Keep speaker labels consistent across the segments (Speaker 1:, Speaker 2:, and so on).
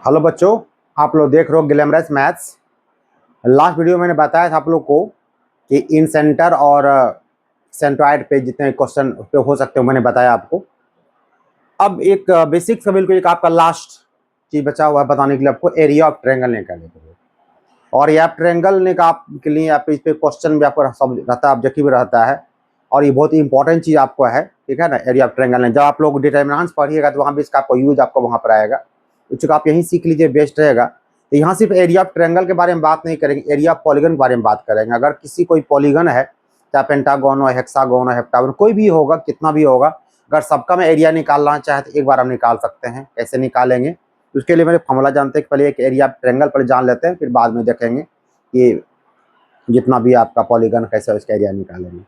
Speaker 1: Hello बच्चों, आप लोग देख रहे हो ग्लैमरस मैथ्स। लास्ट वीडियो मैंने बताया था आप लोग को कि इन सेंटर और सेंट्रॉइड पे जितने क्वेश्चन पे हो सकते हो मैंने बताया आपको। अब एक बेसिक सा बिल्कुल एक आपका लास्ट चीज बचा हुआ है बताने के लिए आपको, एरिया ऑफ ट्रायंगल निकालने के लिए। और ये आप ट्रायंगल निकाल के लिए आप इस पे क्वेश्चन भी आपको सब रहता है, ऑब्जेक्टिव रहता है और ये बहुत ही इंपॉर्टेंट चीज आपको है, ठीक है ना। एरिया ऑफ ट्रायंगल जब आप लोग डिटरमिनेंट्स पढ़िएगा तो वहाँ भी इसका आपको यूज आपको वहाँ पर आएगा, तो आप यहीं सीख लीजिए, बेस्ट रहेगा। तो यहाँ सिर्फ एरिया ऑफ ट्रायंगल के बारे में बात नहीं करेंगे, एरिया ऑफ पॉलीगन के बारे में बात करेंगे। अगर किसी कोई पॉलीगन है, चाहे पेंटागन हो, हेक्सागन हो, हेप्टागन, कोई भी होगा, कितना भी होगा, अगर सबका मैं एरिया निकालना चाहे तो एक बार हम निकाल सकते हैं। कैसे निकालेंगे उसके लिए मेरे फॉर्मूला जानते हैं कि पहले एक एरिया ऑफ ट्रायंगल पर जान लेते हैं, फिर बाद में देखेंगे कि जितना भी आपका पॉलीगन कैसे उसका एरिया निकालेंगे।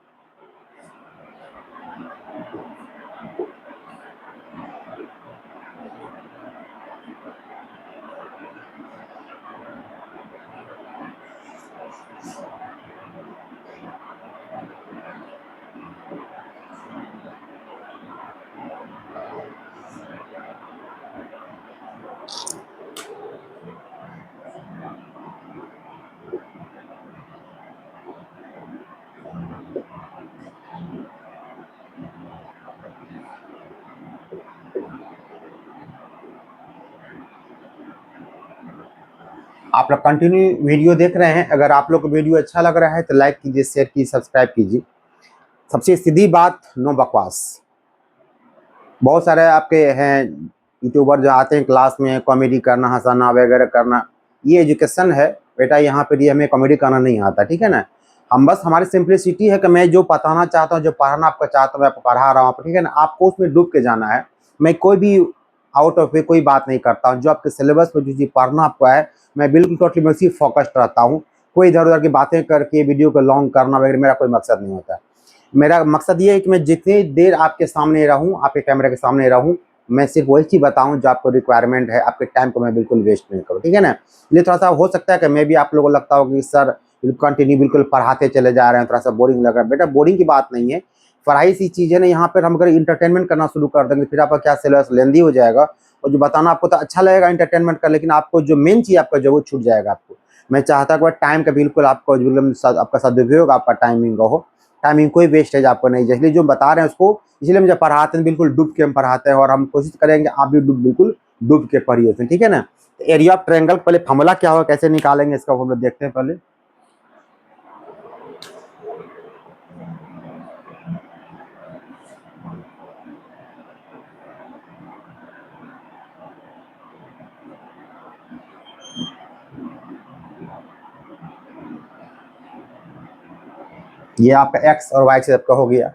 Speaker 1: आप लोग कंटिन्यू वीडियो देख रहे हैं, अगर आप लोग को वीडियो अच्छा लग रहा है तो लाइक कीजिए, शेयर कीजिए, सब्सक्राइब कीजिए। सबसे सीधी बात, नो बकवास। बहुत सारे आपके हैं यूट्यूबर जो आते हैं क्लास में कॉमेडी करना, हंसाना वगैरह करना, ये एजुकेशन है बेटा। यहाँ पर ये हमें कॉमेडी करना नहीं आता, ठीक है ना। हम बस, हमारी सिंप्लिसिटी है कि मैं जो बताना चाहता हूँ, जो पढ़ाना आपको चाहता हूँ, मैं आपको पढ़ा रहा हूँ, ठीक है ना। आपको उसमें डूब के जाना है। मैं कोई भी आउट ऑफ वे कोई बात नहीं करता हूँ। जो आपके सिलेबस में जो चीज़ पढ़ना आपको है, मैं बिल्कुल टोटली मैं उसी फोकस्ड रहता हूँ। कोई इधर उधर की बातें करके वीडियो को लॉन्ग करना वगैरह मेरा कोई मकसद नहीं होता है। मेरा मकसद ये है कि मैं जितनी देर आपके सामने रहूं, आपके कैमरे के सामने रहूं, मैं सिर्फ वही चीज़ बताऊं जो आपको रिक्वायरमेंट है। आपके टाइम को मैं बिल्कुल वेस्ट नहीं करूं, ठीक है ना। इसलिए थोड़ा सा हो सकता है कि मैं भी आप लोगों को लगता हो कि सर कंटिन्यू बिल्कुल पढ़ाते चले जा रहे हैं, थोड़ा सा बोरिंग लग रहा है। बेटा बोरिंग की बात नहीं है, पढ़ाई सी चीज़ है ना। यहाँ पर हम अगर इंटरटेनमेंट करना शुरू कर देंगे फिर आपका क्या सिलेबस लेंदी हो जाएगा। और जो बताना आपको तो अच्छा लगेगा इंटरटेनमेंट का, लेकिन आपको जो मेन चीज़ आपका जो वो छूट जाएगा आपको। मैं चाहता हूँ कि टाइम का बिल्कुल आपको आपका सदुपयोग, आपका टाइमिंग हो, टाइमिंग कोई वेस्टेज आपको नहीं। इसलिए जो बता रहे हैं उसको, इसलिए हम जब पढ़ाते हैं बिल्कुल डूब के हम पढ़ाते हैं, और हम कोशिश करेंगे आप भी बिल्कुल डूब के पढ़िए उसमें, ठीक है ना। एरिया ऑफ ट्रायंगल पहले फॉर्मूला क्या होगा, कैसे निकालेंगे इसका हम लोग देखते हैं पहले। ये आपका एक्स और वाई से आपका हो गया।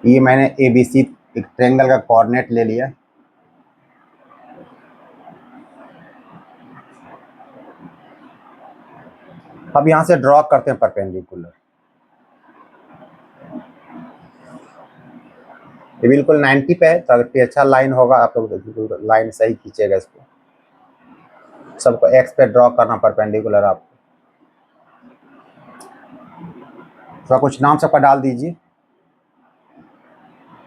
Speaker 1: ये मैंने ABC एक ट्रायंगल का कोऑर्डिनेट ले लिया। अब यहाँ से ड्रॉ करते हैं परपेंडिकुलर। ये बिल्कुल 90 पे है, तो अगर कोई अच्छा लाइन होगा आप लोग लाइन सही खींचेगा इसको। सबको एक्स पे ड्रॉ करना परपेंडिकुलर आपको। थोड़ा कुछ नाम सबका डाल दीजिए।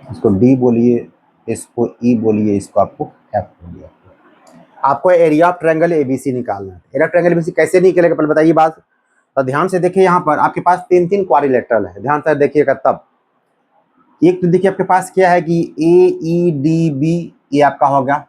Speaker 1: इसको डी बोलिए, इसको ई बोलिए, इसको आपको एफ बोलिए। आपको एरिया ऑफ ट्रायंगल ABC निकालना है। एरिया ऑफ ट्रायंगल ABC कैसे निकलेगा पहले बताइए बात। तो ध्यान से देखिए, यहाँ पर आपके पास तीन तीन क्वाड्रिलेटरल है, ध्यान से देखिएगा तब। एक तो देखिए आपके पास क्या है कि AEDB, ये आपका होगा।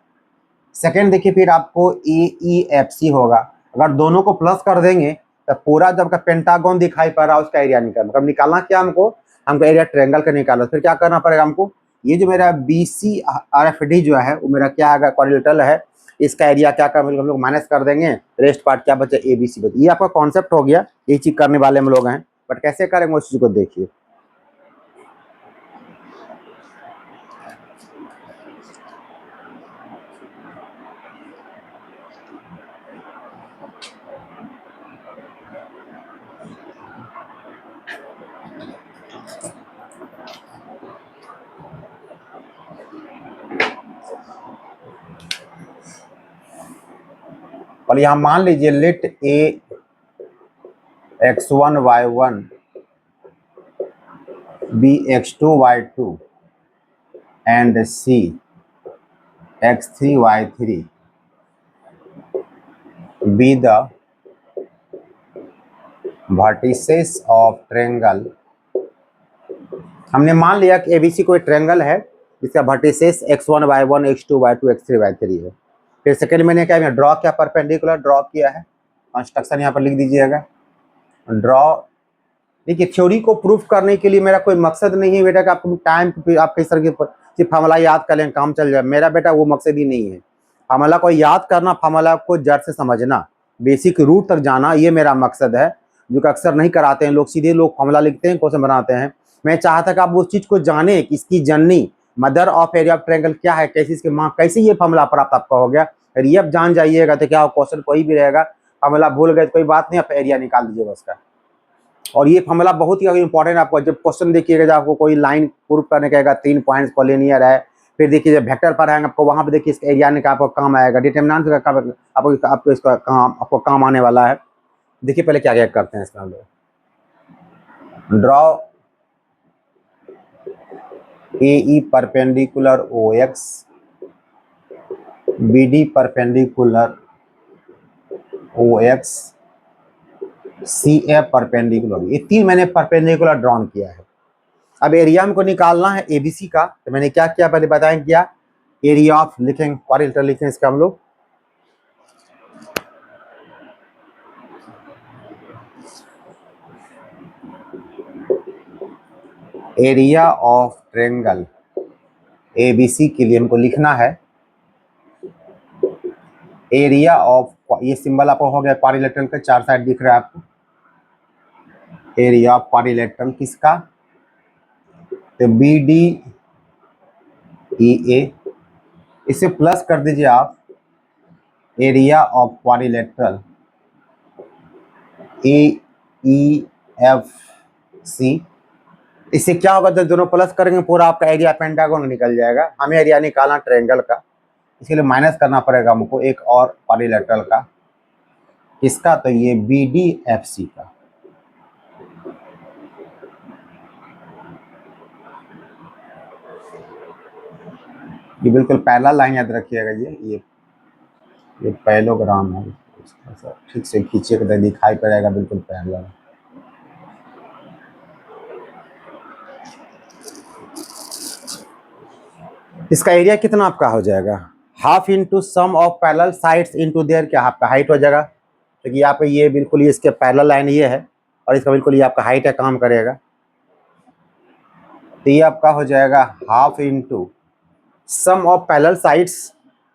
Speaker 1: सेकेंड देखिए फिर आपको AEFC होगा। अगर दोनों को प्लस कर देंगे तो पूरा जब का पेंटागन दिखाई पड़ रहा है उसका एरिया निकालना। मतलब निकालना क्या हमको एरिया ट्रायंगल का निकालना। फिर क्या करना पड़ेगा हमको, ये जो मेरा BCRFD जो है वो मेरा क्या है, क्वाड्रिलेटरल है, इसका एरिया क्या कर हम लोग माइनस कर देंगे, रेस्ट पार्ट क्या बचे, ABC बचे। ये आपका कॉन्सेप्ट हो गया, ये चीज करने वाले हम लोग हैं। बट कैसे करेंगे उस चीज को देखिए। और यहाँ मान लीजिए late A x1 y1 b x2 y2 and c x3 y3 be the vertices of triangle। हमने मान लिया कि एबीसी कोई ट्रायंगल है जिसका vertices x1 y1 x2 y2 x3 y3 है। फिर सेकंड मैंने क्या ड्रॉ किया, परपेंडिकुलर ड्रॉ किया है। कंस्ट्रक्शन यहाँ पर लिख दीजिएगा ड्रॉ। देखिए थ्योरी को प्रूफ करने के लिए मेरा कोई मकसद नहीं है बेटा कि आपको टाइम आप किस तरह के सिर्फ फार्मूला याद कर लें काम चल जाए, मेरा बेटा वो मकसद ही नहीं है। फार्मूला को याद करना, फार्मूला को जड़ से समझना, बेसिक रूट तक जाना, ये मेरा मकसद है, जो कि अक्सर नहीं कराते हैं लोग। सीधे लोग फार्मूला लिखते हैं, क्वेश्चन बनाते हैं। मैं चाहता कि आप उस चीज को जाने कि इसकी जननी mother of area of triangle क्या है, कैसे इसके माँ, कैसे ये फार्मूला प्राप्त आपका हो गया। ये आप जान जाइएगा तो क्या क्वेश्चन कोई भी रहेगा, फार्मूला भूल गए तो कोई बात नहीं, आप एरिया निकाल दीजिएगा उसका। और ये फार्मूला बहुत ही इंपॉर्टेंट आपको, जब क्वेश्चन देखिएगा जब आपको कोई लाइन प्रूव करने कहेगा 3 पॉइंट्स कॉलिनियर है, फिर देखिए जब वेक्टर पर आएंगे आपको वहां पे देखिए इसका एरिया निकाल आपको काम आएगा, डिटरमिनेंट का आपको इसका काम आने वाला है। देखिए पहले क्या क्या करते हैं इसका हम लोग। Draw AE perpendicular OX, BD perpendicular OX, CF perpendicular, ये 3 मैंने परपेंडिकुलर ड्रॉन किया है। अब एरिया हमको निकालना है ABC का, तो मैंने क्या किया पहले बताएं, क्या एरिया ऑफ लिखेंगे, क्वाड्रिलेटरल लिखेंगे इसका हम लोग। एरिया ऑफ ट्रायंगल ABC के लिए हमको लिखना है एरिया ऑफ, ये सिंबल आपको हो गया क्वाड्रिलेटरल का, 4 साइड दिख रहा है आपको। एरिया ऑफ क्वाड्रिलेटरल किसका, तो BDEA, इसे प्लस कर दीजिए आप एरिया ऑफ क्वाड्रिलेटरल AEFC। इससे क्या होगा, जब दोनों प्लस करेंगे पूरा आपका एरिया पेंटागन निकल जाएगा। हमें एरिया निकालना ट्रायंगल का, इसके लिए माइनस करना पड़ेगा हमको एक और क्वाड्रिलेटरल का, किसका, तो ये BDFC का। ये बिल्कुल पहला लाइन याद रखिएगा, ये पैलोग्राम है, ठीक से खींचिए तो दिखाई पड़ेगा बिल्कुल पहला। इसका एरिया कितना आपका हो जाएगा, half into sum of parallel sides into there, क्या आपका हाइट हो जाएगा, क्योंकि यहाँ पे ये बिल्कुल ये इसके पैरेलल लाइन ये है और इसका बिल्कुल ये आपका हाइट है, काम करेगा। तो ये आपका हो जाएगा half into sum of parallel sides,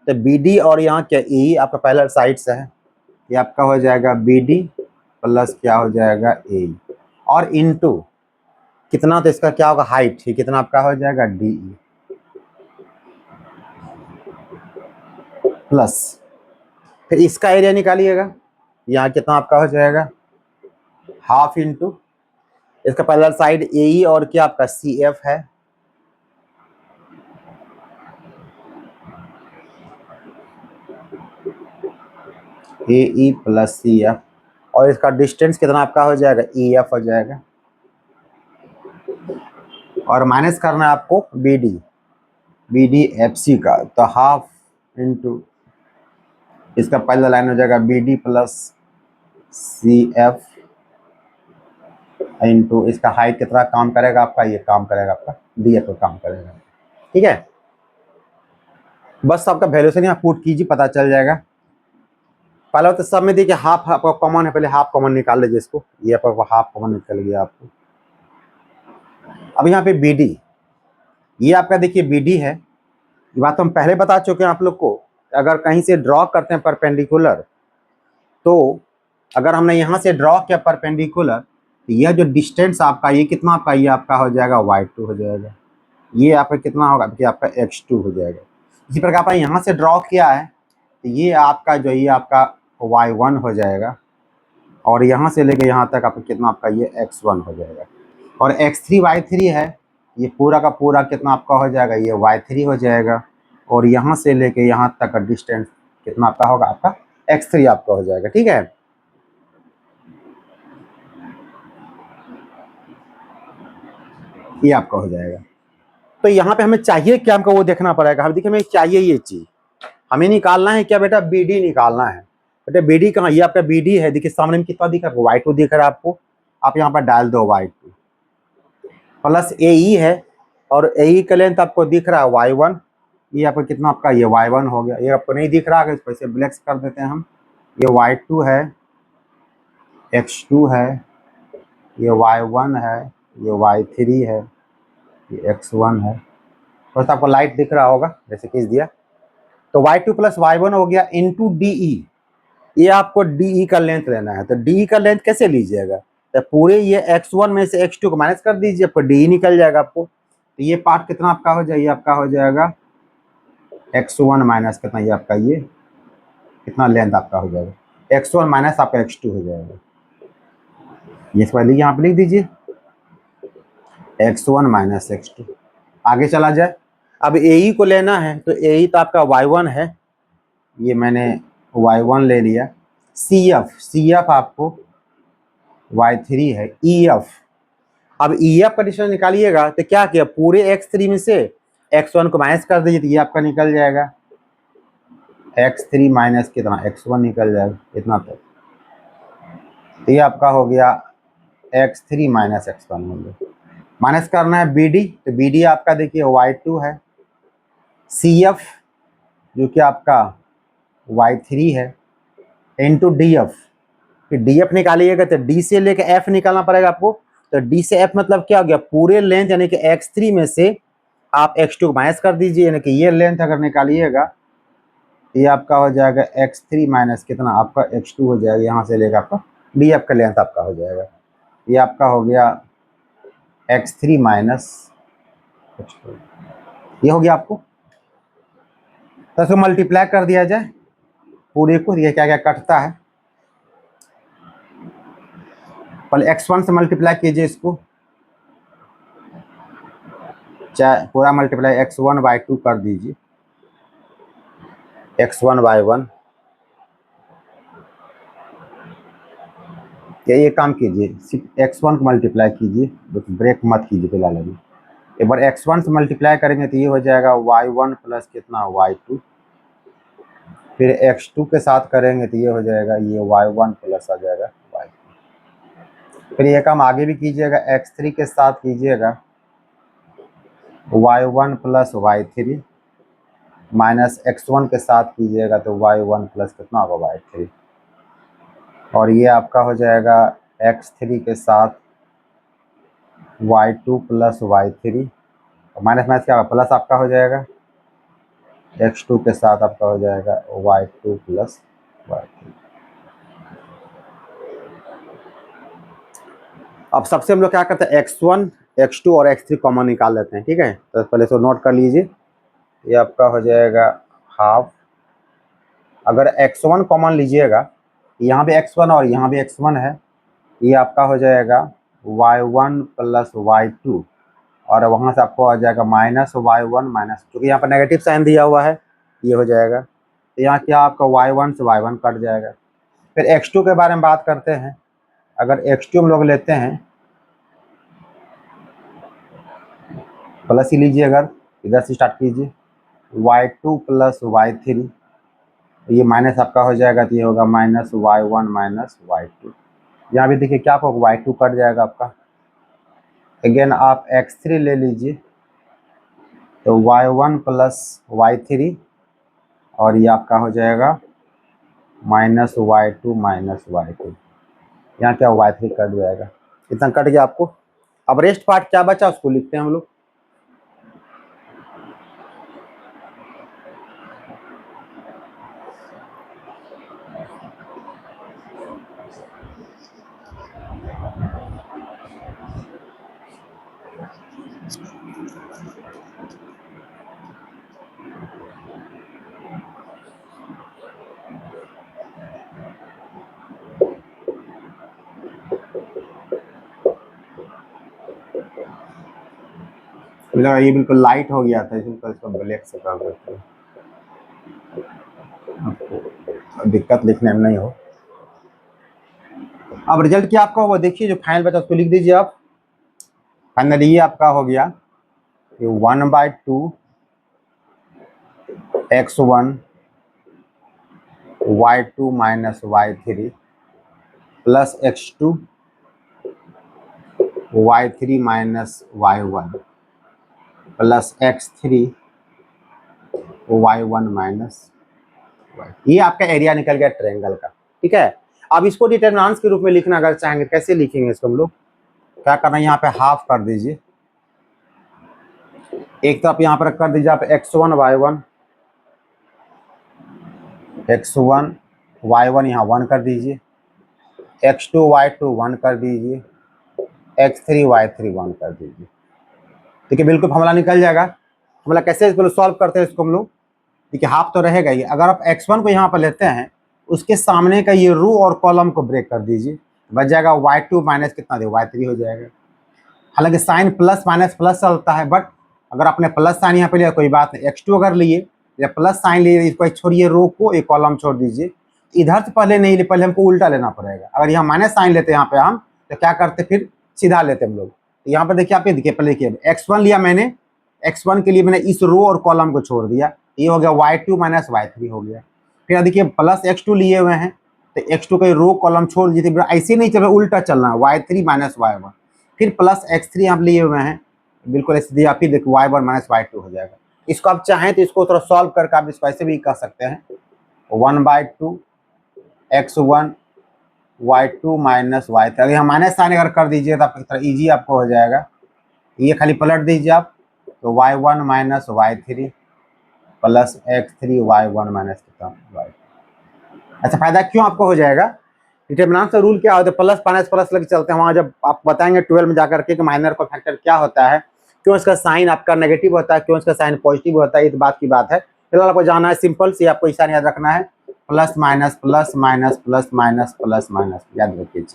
Speaker 1: तो BD और यहाँ क्या E आपका पैरेलल साइड्स है, ये आपका हो जाएगा BD प्लस क्या हो जाएगा AE, और इंटू कितना, तो इसका क्या होगा हाइट, ही कितना आपका हो जाएगा DE प्लस, फिर इसका एरिया निकालिएगा, यहाँ कितना आपका हो जाएगा हाफ इंटू इसका पैरेलल साइड AE और क्या आपका CF है, AE प्लस CF, और इसका डिस्टेंस कितना आपका हो जाएगा EF हो जाएगा, और माइनस करना है आपको BDFC का, तो हाफ इंटू इसका पहला लाइन हो जाएगा BD प्लस CF इंटू इसका हाइट कितना काम करेगा आपका, ये काम करेगा आपका DF का काम करेगा। ठीक है, बस आपका वैल्यूशन यहाँ पुट कीजिए, पता चल जाएगा। पहले तो सब में देखिए हाफ आपका कॉमन है, पहले हाफ कॉमन निकाल लीजिए इसको, ये आपका हाफ कॉमन निकल गया आपको। अब यहाँ पे BD, ये आपका देखिए BD है, ये बात तो हम पहले बता चुके हैं आप लोग को। अगर कहीं से ड्रॉ करते हैं परपेंडिकुलर, तो अगर हमने यहाँ से ड्रॉ किया परपेंडिकुलर, तो यह जो डिस्टेंस आपका ये कितना आपका, ये आपका हो जाएगा y2 हो जाएगा, ये आपका कितना होगा कि आपका x2 हो जाएगा। इसी प्रकार आपने यहाँ से ड्रॉ किया है तो ये आपका जो ये आपका y1 हो जाएगा, और यहाँ से लेके यहाँ तक आपका कितना आपका ये x1 हो जाएगा, और x3 y3 है, ये पूरा का पूरा कितना आपका हो जाएगा, ये y3 हो जाएगा, और यहाँ से लेके यहाँ तक का डिस्टेंस कितना आपका होगा, आपका x3 आपका हो जाएगा। ठीक है, ये आपका हो जाएगा। तो यहाँ पे हमें चाहिए क्या, हमको वो देखना पड़ेगा। हम देखिए हमें चाहिए ये चीज, हमें निकालना है क्या बेटा, BD निकालना है। बेटा BD कहाँ, ये आपका BD है। देखिए सामने में कितना दिख रहा है, y2 दिख रहा है आपको। आप यहाँ पर डाल दो y2 प्लस AE है, और AE का लेंथ आपको दिख रहा है y1। ये आपका कितना, आपका ये y1 हो गया। ये आपको नहीं दिख रहा है, इस पर से ब्लैक कर देते हैं हम। ये y2 है, x2 है, ये y1 है, ये y3 है, ये x1 है। बस आपको लाइट दिख रहा होगा, जैसे खींच दिया। तो y2 प्लस y1 हो गया इंटू DE। ये आपको DE का लेंथ लेना है। तो DE का लेंथ कैसे लीजिएगा, तो पूरे ये x1 में से x2 को माइनस कर दीजिए, आपको DE निकल जाएगा आपको। तो ये पार्ट कितना आपका हो जाएगा, आपका हो जाएगा x1 माइनस कितना, ये आपका ये कितना लेंथ आपका हो जाएगा, x1 माइनस आपका x2 हो जाएगा। ये पहले यहाँ पे लिख दीजिए x1 माइनस x2। आगे चला जाए, अब AE को लेना है। तो AE तो आपका y1 है, ये मैंने y1 ले लिया। CF आपको y3 है। EF, अब EF का डिस्टेंस निकालिएगा तो क्या किया, पूरे x3 में से x1 को माइनस कर दीजिए, तो ये आपका निकल जाएगा x3 माइनस कितना, x1 निकल जाएगा इतना तक। तो ये आपका हो गया x3 माइनस x1 हो गया। माइनस करना है BD, तो BD आपका देखिए y2 है। CF जो कि आपका y3 है, इंटू DF। फिर DF निकालिएगा तो D से लेके F निकालना पड़ेगा आपको। तो D से F मतलब क्या हो गया, पूरे लेंथ यानी कि x3 में से आप x2 को माइनस कर दीजिए, यानी कि ये लेंथ अगर निकालिएगा ये आपका हो जाएगा x3 माइनस कितना, आपका x2 हो जाएगा। यहाँ से लेकर आपका DF का लेंथ आपका हो जाएगा। ये आपका हो गया x3 माइनस x2, ये हो गया आपको। तो इसको मल्टीप्लाई कर दिया जाए पूरे को, ये क्या क्या कटता है। पहले x1 से मल्टीप्लाई कीजिए इसको, चाहे पूरा मल्टीप्लाई x1/2 कर दीजिए, x1/1। ये काम कीजिए, सिर्फ x1 को मल्टीप्लाई कीजिए, ब्रेक मत कीजिए फिलहाल अभी। एक बार x1 से मल्टीप्लाई करेंगे तो ये हो जाएगा y1 प्लस कितना, y2। फिर x2 के साथ करेंगे तो ये हो जाएगा ये y1 प्लस आ जाएगा y2। फिर ये काम आगे भी कीजिएगा, x3 के साथ कीजिएगा y1 plus y3, minus x1 के साथ कीजिएगा तो y1 प्लस कितना होगा, y3। और ये आपका हो जाएगा x3 के साथ y2 plus y3, minus minus क्या होगा, प्लस आपका हो जाएगा x2 के साथ आपका हो जाएगा y2 प्लस y3। अब सबसे हम लोग क्या करते हैं, x1 x2 और x3 कॉमन निकाल लेते हैं। ठीक है, तो पहले इसको नोट कर लीजिए। ये आपका हो जाएगा हाफ, अगर x1 कॉमन लीजिएगा, यहाँ भी x1 और यहाँ भी x1 है, ये आपका हो जाएगा y1 प्लस y2, और वहाँ से आपको आ जाएगा माइनस y1 माइनस, क्योंकि यहाँ पर नेगेटिव साइन दिया हुआ है, ये हो जाएगा। तो यहाँ क्या आपका y1 से y1 कट जाएगा। फिर x2 के बारे में बात करते हैं। अगर x2 हम लोग लेते हैं, प्लस ही लीजिए, अगर इधर से स्टार्ट कीजिए y2 प्लस y3, ये माइनस आपका हो जाएगा, तो ये होगा माइनस y1 माइनस y2। यहाँ भी देखिए क्या आपको y2 कट जाएगा आपका। अगेन आप x3 ले लीजिए, तो y1 प्लस y3, और ये आपका हो जाएगा माइनस y2 माइनस y2। यहाँ क्या y3 कट जाएगा, इतना कट गया आपको। अब रेस्ट पार्ट क्या बचा उसको लिखते हैं हम लोग। ये बिल्कुल लाइट हो गया था, इसको ब्लैक से कर देते हैं आपको। दिक्कत लिखने में नहीं हो। अब रिजल्ट क्या आपका हुआ देखिए, जो फाइनल बचा उसको लिख दीजिए आप। फाइनली ये आपका हो गया 1/2 x1 y2 minus y3 plus x2 y3 minus y1 plus x3 y1 minus y। ये आपका एरिया निकल गया ट्रायंगल का। ठीक है, अब इसको डिटरमिनेंट्स के रूप में लिखना अगर चाहेंगे कैसे लिखेंगे इसको हम लोग, क्या करना है यहाँ पे हाफ कर दीजिए, एक तरफ यहाँ पर कर दीजिए आप x1 y1 यहाँ 1 कर दीजिए, x2 y2 1 कर दीजिए, x3 y3 1 कर दीजिए। ठीक है, बिल्कुल फॉर्मूला निकल जाएगा। फॉर्मूला कैसे इसको सॉल्व करते हैं इसको हम लोग, देखिए हाफ तो रहेगा ही। अगर आप x1 को यहाँ पर लेते हैं, उसके सामने का ये रो और कॉलम को ब्रेक कर दीजिए, बच जाएगा y2 माइनस कितना दे y3 हो जाएगा। हालांकि साइन प्लस माइनस प्लस चलता है, बट अगर आपने प्लस साइन यहाँ पे लिया कोई बात नहीं, x2 अगर लिए या प्लस साइन लिए, इसको छोड़िए रो को, एक कॉलम छोड़ दीजिए। इधर से पहले नहीं, पहले हमको उल्टा लेना पड़ेगा। अगर यहाँ माइनस साइन लेते यहाँ पे हम, तो क्या करते फिर सीधा लेते हम लोग। तो यहाँ पर देखिए आप, देखिए पहले देखिए x1 लिया मैंने, x1 के लिए मैंने इस रो और कॉलम को छोड़ दिया, ये हो गया y2 माइनस y3 हो गया। फिर देखिए प्लस x2 लिए हुए हैं, तो x2 का रो कॉलम छोड़ दीजिए, ऐसे नहीं चल उल्टा चलना है, y3 माइनस y1। फिर प्लस x3 आप लिए हुए हैं, बिल्कुल ऐसे दिया, फिर देखो y1 माइनस y2 हो जाएगा। इसको आप चाहें तो इसको थोड़ा सॉल्व करके आप इसको ऐसे भी कर सकते हैं, 1/2 x1 y2 माइनस y3। अगर यहाँ माइनस साइन अगर कर दीजिए तो आप थोड़ा ईजी आपको हो जाएगा। ये खाली पलट दीजिए आप, तो y1 minus y3 plus x3 y1 minus y। अच्छा, फायदा क्यों आपको हो जाएगा, डिटरमिनेंट का रूल क्या होता है, प्लस माइनस प्लस लग चलते हैं। वहाँ जब आप बताएंगे 12 में जाकर के कि माइनर का फैक्टर क्या होता है, क्यों इसका साइन आपका नेगेटिव होता है, क्यों इसका साइन पॉजिटिव होता है, इस बात की बात है। फिलहाल आपको जानना है, सिंपल से आपको इशारा याद रखना है, plus minus plus minus plus minus plus minus, याद रखिए।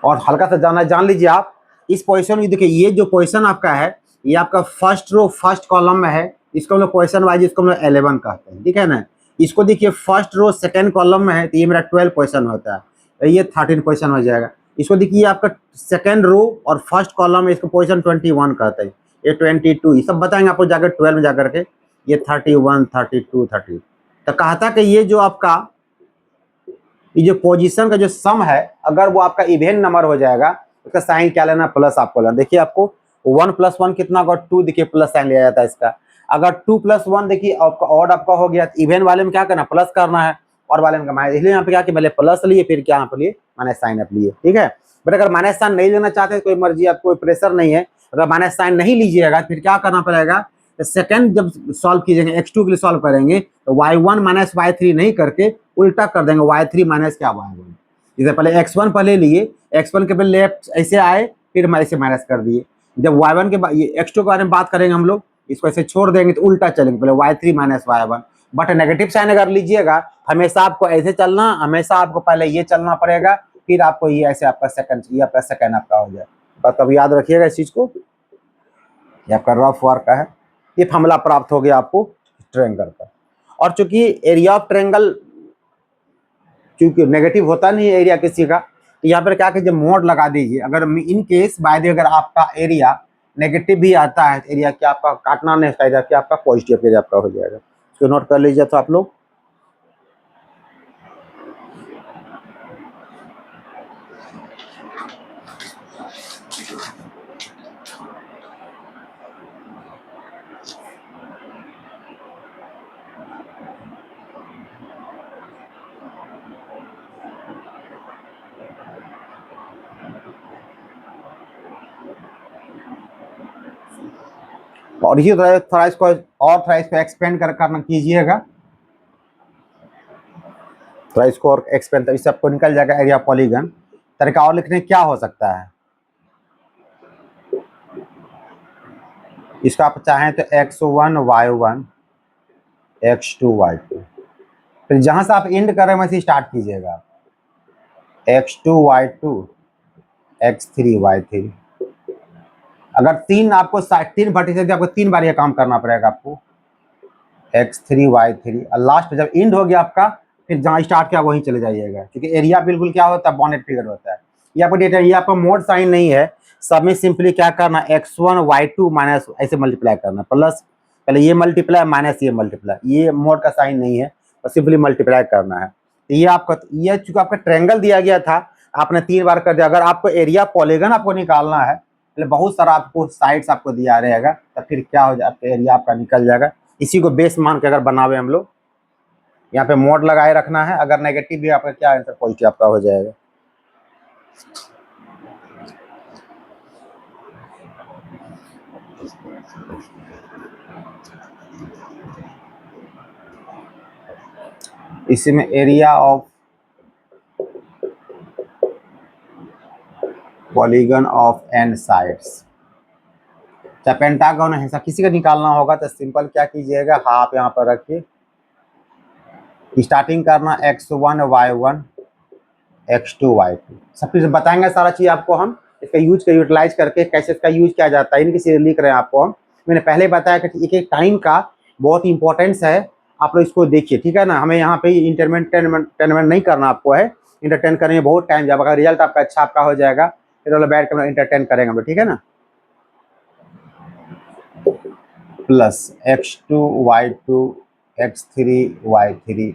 Speaker 1: और हल्का सा जान लीजिए आप इस पोजीशन में। देखिए ये जो पोजीशन आपका है, ये आपका फर्स्ट रो फर्स्ट कॉलम में है, इसको हम लोग पोजीशन वाइज इसको हम लोग 11 कहते हैं। ठीक है ना, इसको देखिए फर्स्ट रो सेकंड कॉलम में है, तो ये मेरा 12 पोजीशन होता है, ये 13 पोजीशन हो जाएगा। इसको देखिए आपका सेकंड रो और फर्स्ट कॉलम में, इसको पोजीशन 21 कहते हैं, ये 22, ये सब बताएंगे आपको जाकर 12 में जाकर के, ये 31 32 30। तो कहता कि ये जो आपका ये जो पोजीशन का जो सम है, अगर वो आपका इवेन नंबर हो जाएगा, उसका साइन क्या लेना, प्लस आपको लेना। देखिए आपको 1 + 1 कितना होगा 2, देखिए प्लस साइन लिया जाता है इसका। अगर 2 + 1 देखिए आपका ऑड आपका हो गया, इवेन वाले में क्या करना, प्लस करना है, और वाले में माइनस। इसलिए यहाँ पे क्या कि पहले प्लस लिए, फिर क्या यहाँ पे लिए माइनस साइन आप लिए। ठीक है, बट अगर माइनस साइन नहीं लेना चाहते कोई मर्जी, आपको कोई प्रेशर नहीं है। अगर माइनस साइन नहीं लीजिएगा फिर क्या करना पड़ेगा, सेकंड जब सॉल्व कीजिएगा x2 के लिए सॉल्व करेंगे, तो y1 माइनस y3 नहीं करके उल्टा कर देंगे, y3 माइनस क्या y1। जैसे पहले x1 पहले लिए, x1 के पहले लेफ्ट ऐसे आए, फिर हम ऐसे माइनस कर दिए। जब y1 के बाद x2 के बारे में बात करेंगे हम लोग, इसको ऐसे छोड़ देंगे तो उल्टा चलेंगे, पहले y3 minus y1। But negative sign अगर लीजिएगा, हमेशा आपको ऐसे चलना, हमेशा आपको पहले ये चलना पड़ेगा, फिर आपको ये ऐसे आपका सेकंड, ये आपका सेकंड आपका हो जाए। बस अब याद रखिएगा इस चीज को, ये आपका रफ वर्क है। ये फॉर्मूला प्राप्त हो गया आपको ट्रायंगल का। और चूंकि एरिया ऑफ ट्रायंगल चूंकि नेगेटिव होता नहीं है एरिया किसी का, तो यहाँ पर क्या कीजिए, मोड लगा दीजिए। अगर इन केस बाय द अगर आपका एरिया नेगेटिव भी आता है, एरिया क्या आपका काटना नहीं चाहिए, क्या आपका पॉजिटिव एरिया आपका हो जाएगा। इसको नोट कर लीजिए तो आप लोग। और ये थोड़ा इसको और थोड़ा इसको एक्सपेंड करना कीजिएगा, थोड़ा इसको और एक्सपेंड, इससे आपको निकल जाएगा एरिया पॉलीगन। तरीका और लिखने क्या हो सकता है, इसका आप चाहें तो x1 y1 x2 y2, फिर जहां से आप एंड कर रहे हैं वैसे स्टार्ट कीजिएगा, x2 y2 x3 y3। अगर आपको 3 वर्टिसेस आपको 3 बार ये काम करना पड़ेगा आपको, x3 y3। और लास्ट जब एंड हो गया आपका, फिर जहाँ स्टार्ट किया वहीं चले जाइएगा, क्योंकि एरिया बिल्कुल क्या होता है, बाउंडेड फिगर होता है। ये आपका डेटा, ये आपका मोड साइन नहीं है। सब में सिंपली क्या करना, x1 y2 माइनस ऐसे मल्टीप्लाई करना, प्लस पहले ये मल्टीप्लाई माइनस ये मल्टीप्लाई, ये मोड का साइन नहीं है, और सिंपली मल्टीप्लाई करना है। तो ये आपका, ये चूंकि आपका ट्रायंगल दिया गया था, आपने 3 बार कर दिया। अगर आपको एरिया पॉलीगन आपको निकालना है, मतलब बहुत सारा आपको साइड्स आपको दिया रहेगा, तो फिर क्या हो जाए, एरिया आपका निकल जाएगा। इसी को बेस मान के अगर बनावे हम लोग, यहाँ पे मोड लगाए रखना है। अगर नेगेटिव भी आपका क्या आंसर, पॉजिटिव आपका हो जाएगा। इसी में area of polygon of n sides, चाहे पेंटागन है, किसी का निकालना होगा तो सिंपल क्या कीजिएगा, हाफ यहाँ पर रखिए, स्टार्टिंग करना x1 y1 x2 y2, सब कुछ बताएंगे सारा चीज़ आपको हम। इसका यूज का यूटिलाइज करके कैसे इसका यूज किया जाता है, इनकी चीज़ें लिख रहे हैं आपको हम। मैंने पहले बताया कि एक एक टाइम का बहुत इंपॉर्टेंस है, आप लोग इसको देखिए, ठीक है ना। हमें यहाँ पे इंटरटेनमेंट नहीं करना आपको है, इंटरटेन करने में बहुत टाइम, जब अगर रिजल्ट आपका अच्छा आपका हो जाएगा फिर वाला बैठ कर इंटरटेन करेंगे हम लोग, ठीक है ना। Plus x2 y2 x3 y3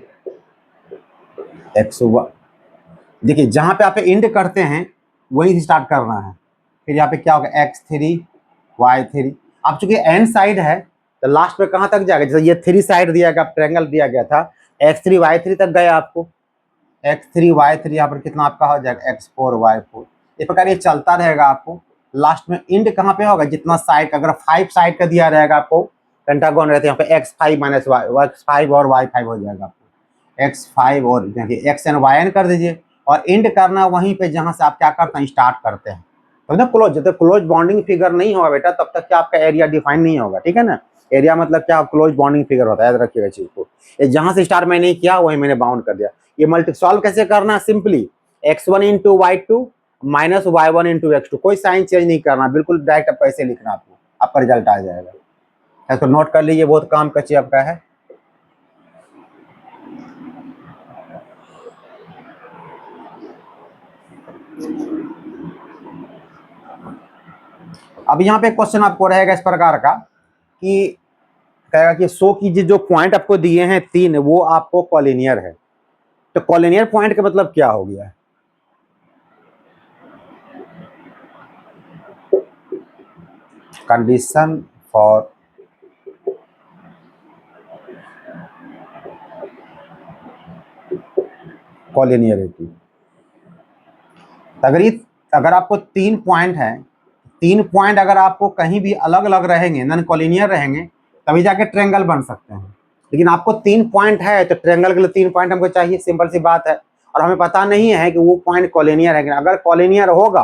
Speaker 1: x1, देखिए जहाँ पे आप एंड करते हैं वहीं से स्टार्ट करना है। फिर यहाँ पे क्या होगा, x3 y3, अब चूंकि n साइड है तो लास्ट में कहाँ तक जाएगा, जैसे ये 3 साइड दिया गया, ट्रायंगल दिया गया था, x3 y3 तक गया आपको, x3 y3 यहाँ पर कितना आपका हो जाएगा, x4 y4। इस प्रकार ये चलता रहेगा आपको। लास्ट में एंड कहाँ पे होगा, जितना साइड, अगर 5 साइड का दिया रहेगा आपको, पेंटागन रहते हैं यहाँ पे x5 माइनस x5 और y5 हो जाएगा आपको, x5 और x एन y एन कर दीजिए, और एंड करना वहीं पे जहाँ से आप क्या करते हैं, स्टार्ट करते हैं। तो ना क्लोज, जब तक क्लोज बॉन्डिंग फिगर नहीं होगा बेटा, तब तक क्या आपका एरिया डिफाइन नहीं होगा, ठीक है ना। एरिया मतलब क्या, क्लोज बॉन्डिंग फिगर होता है, याद रखिएगा चीज को। जहाँ से स्टार्ट मैंने किया वहीं मैंने बाउंड कर दिया। ये मल्टी सॉल्व कैसे करना, simply x1 into y2 minus y1 into x2, कोई साइन चेंज नहीं करना, बिल्कुल डायरेक्ट आपको ऐसे लिखना, आपका रिजल्ट आ जाएगा। इसको नोट कर लीजिए, बहुत काम का चीज आपका है। अब यहाँ पे क्वेश्चन आपको रहेगा इस प्रकार का कि कहेगा कि शो कीजिए जो पॉइंट आपको दिए हैं 3, वो आपको कॉलिनियर है। तो कॉलिनियर पॉइंट का मतलब क्या हो गया, कंडीशन फॉर कॉलिनियरिटी। अगर आपको 3 पॉइंट है, 3 पॉइंट अगर आपको कहीं भी अलग अलग रहेंगे, नॉन कॉलिनियर रहेंगे, तभी जाके ट्रायंगल बन सकते हैं। लेकिन आपको 3 पॉइंट है तो ट्रायंगल के लिए 3 पॉइंट हमको चाहिए, सिंपल सी बात है। और हमें पता नहीं है कि वो पॉइंट कॉलिनियर है कि अगर कॉलिनियर होगा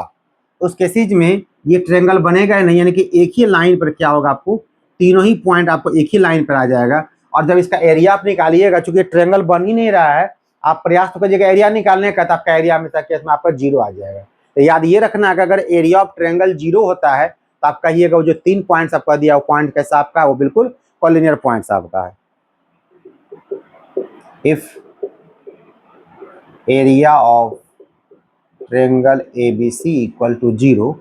Speaker 1: तो उस केसेज में ये ट्रायंगल बनेगा ही नहीं, यानी कि एक ही लाइन पर क्या होगा, आपको तीनों ही पॉइंट आपको एक ही लाइन पर आ जाएगा। और जब इसका एरिया आप निकालिएगा, चूंकि ट्रायंगल बन ही नहीं रहा है, आप प्रयास तो करिएगा एरिया निकालने का, तो आपका एरिया हमेशा केस में आपका 0 आ जाएगा। तो याद ये रखना कि अगर एरिया ऑफ ट्रायंगल 0 होता है तो आप कहिएगा वो जो 3 पॉइंट्स आपका दिया, वो पॉइंट कैसा आपका है, वो बिल्कुल कॉलिनियर पॉइंट्स आपका है। If area of triangle ABC equal to 0,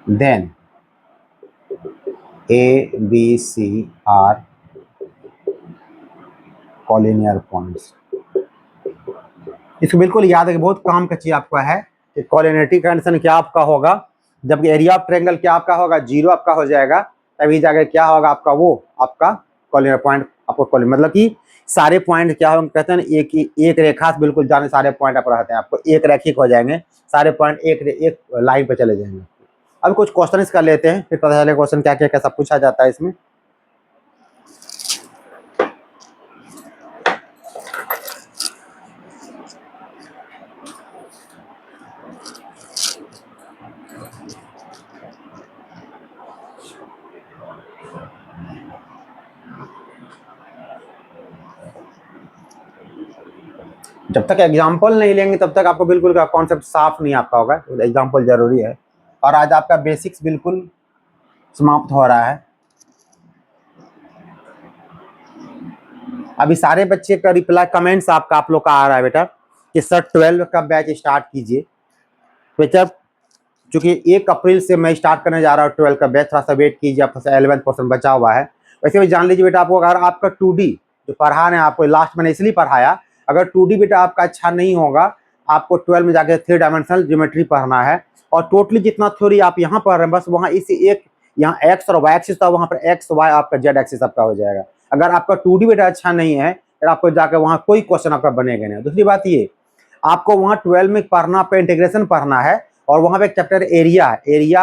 Speaker 1: then ABC are collinear points. इसको बिल्कुल याद है कि बहुत काम का चीज आपका है कि कॉलिनियरिटी कंडीशन क्या आपका होगा, जब एरिया ऑफ ट्रायंगल क्या आपका होगा, 0 आपका हो जाएगा, तभी जाकर क्या होगा आपका, वो आपका कॉलिनियर पॉइंट आपको कॉलिनियर, मतलब कि सारे पॉइंट क्या होंगे, कहते हैं एक रेखा से बिल्कुल जाने, सारे पॉइंट आप रहते हैं, आपको एक रैखिक हो जाएंगे, सारे पॉइंट एक लाइन पे चले जाएंगे। अब कुछ क्वेश्चन कर लेते हैं, फिर पता चले क्वेश्चन क्या क्या कैसा पूछा जाता है इसमें। जब तक एग्जाम्पल नहीं लेंगे तब तक आपको बिल्कुल का कॉन्सेप्ट साफ नहीं आपका होगा, तो एग्जाम्पल जरूरी है। और आज आपका बेसिक्स बिल्कुल समाप्त हो रहा है। अभी सारे बच्चे का रिप्लाई कमेंट्स आपका आप लोग का आ रहा है बेटा कि सर 12 का बैच स्टार्ट कीजिए। बेटा चूंकि 1 अप्रैल से मैं स्टार्ट करने जा रहा हूँ 12 का बैच, थोड़ा सा वेट कीजिए, आपका 11% बचा हुआ है। वैसे भी जान लीजिए बेटा, आपको अगर आपका 2D जो पढ़ा रहे हैं आपको, लास्ट मैंने इसलिए पढ़ाया, अगर 2D बेटा आपका अच्छा नहीं होगा, आपको 12 में जाके 3 डायमेंशनल ज्योमेट्री पढ़ना है। और टोटली जितना थ्योरी आप यहाँ पढ़ रहे हैं बस वहाँ इसी एक, यहाँ एक्स और वाई एक्सिस था, वहाँ पर एक्स वाई आपका जेड एक्सिस आपका हो जाएगा। अगर आपका 2D बेटा अच्छा नहीं है फिर आपको जाकर वहाँ कोई क्वेश्चन आपका बनेगा नहीं। दूसरी बात ये, आपको वहाँ 12 में पढ़ना, आपका इंटीग्रेशन पढ़ना है, और वहाँ पे एक चैप्टर एरिया है, एरिया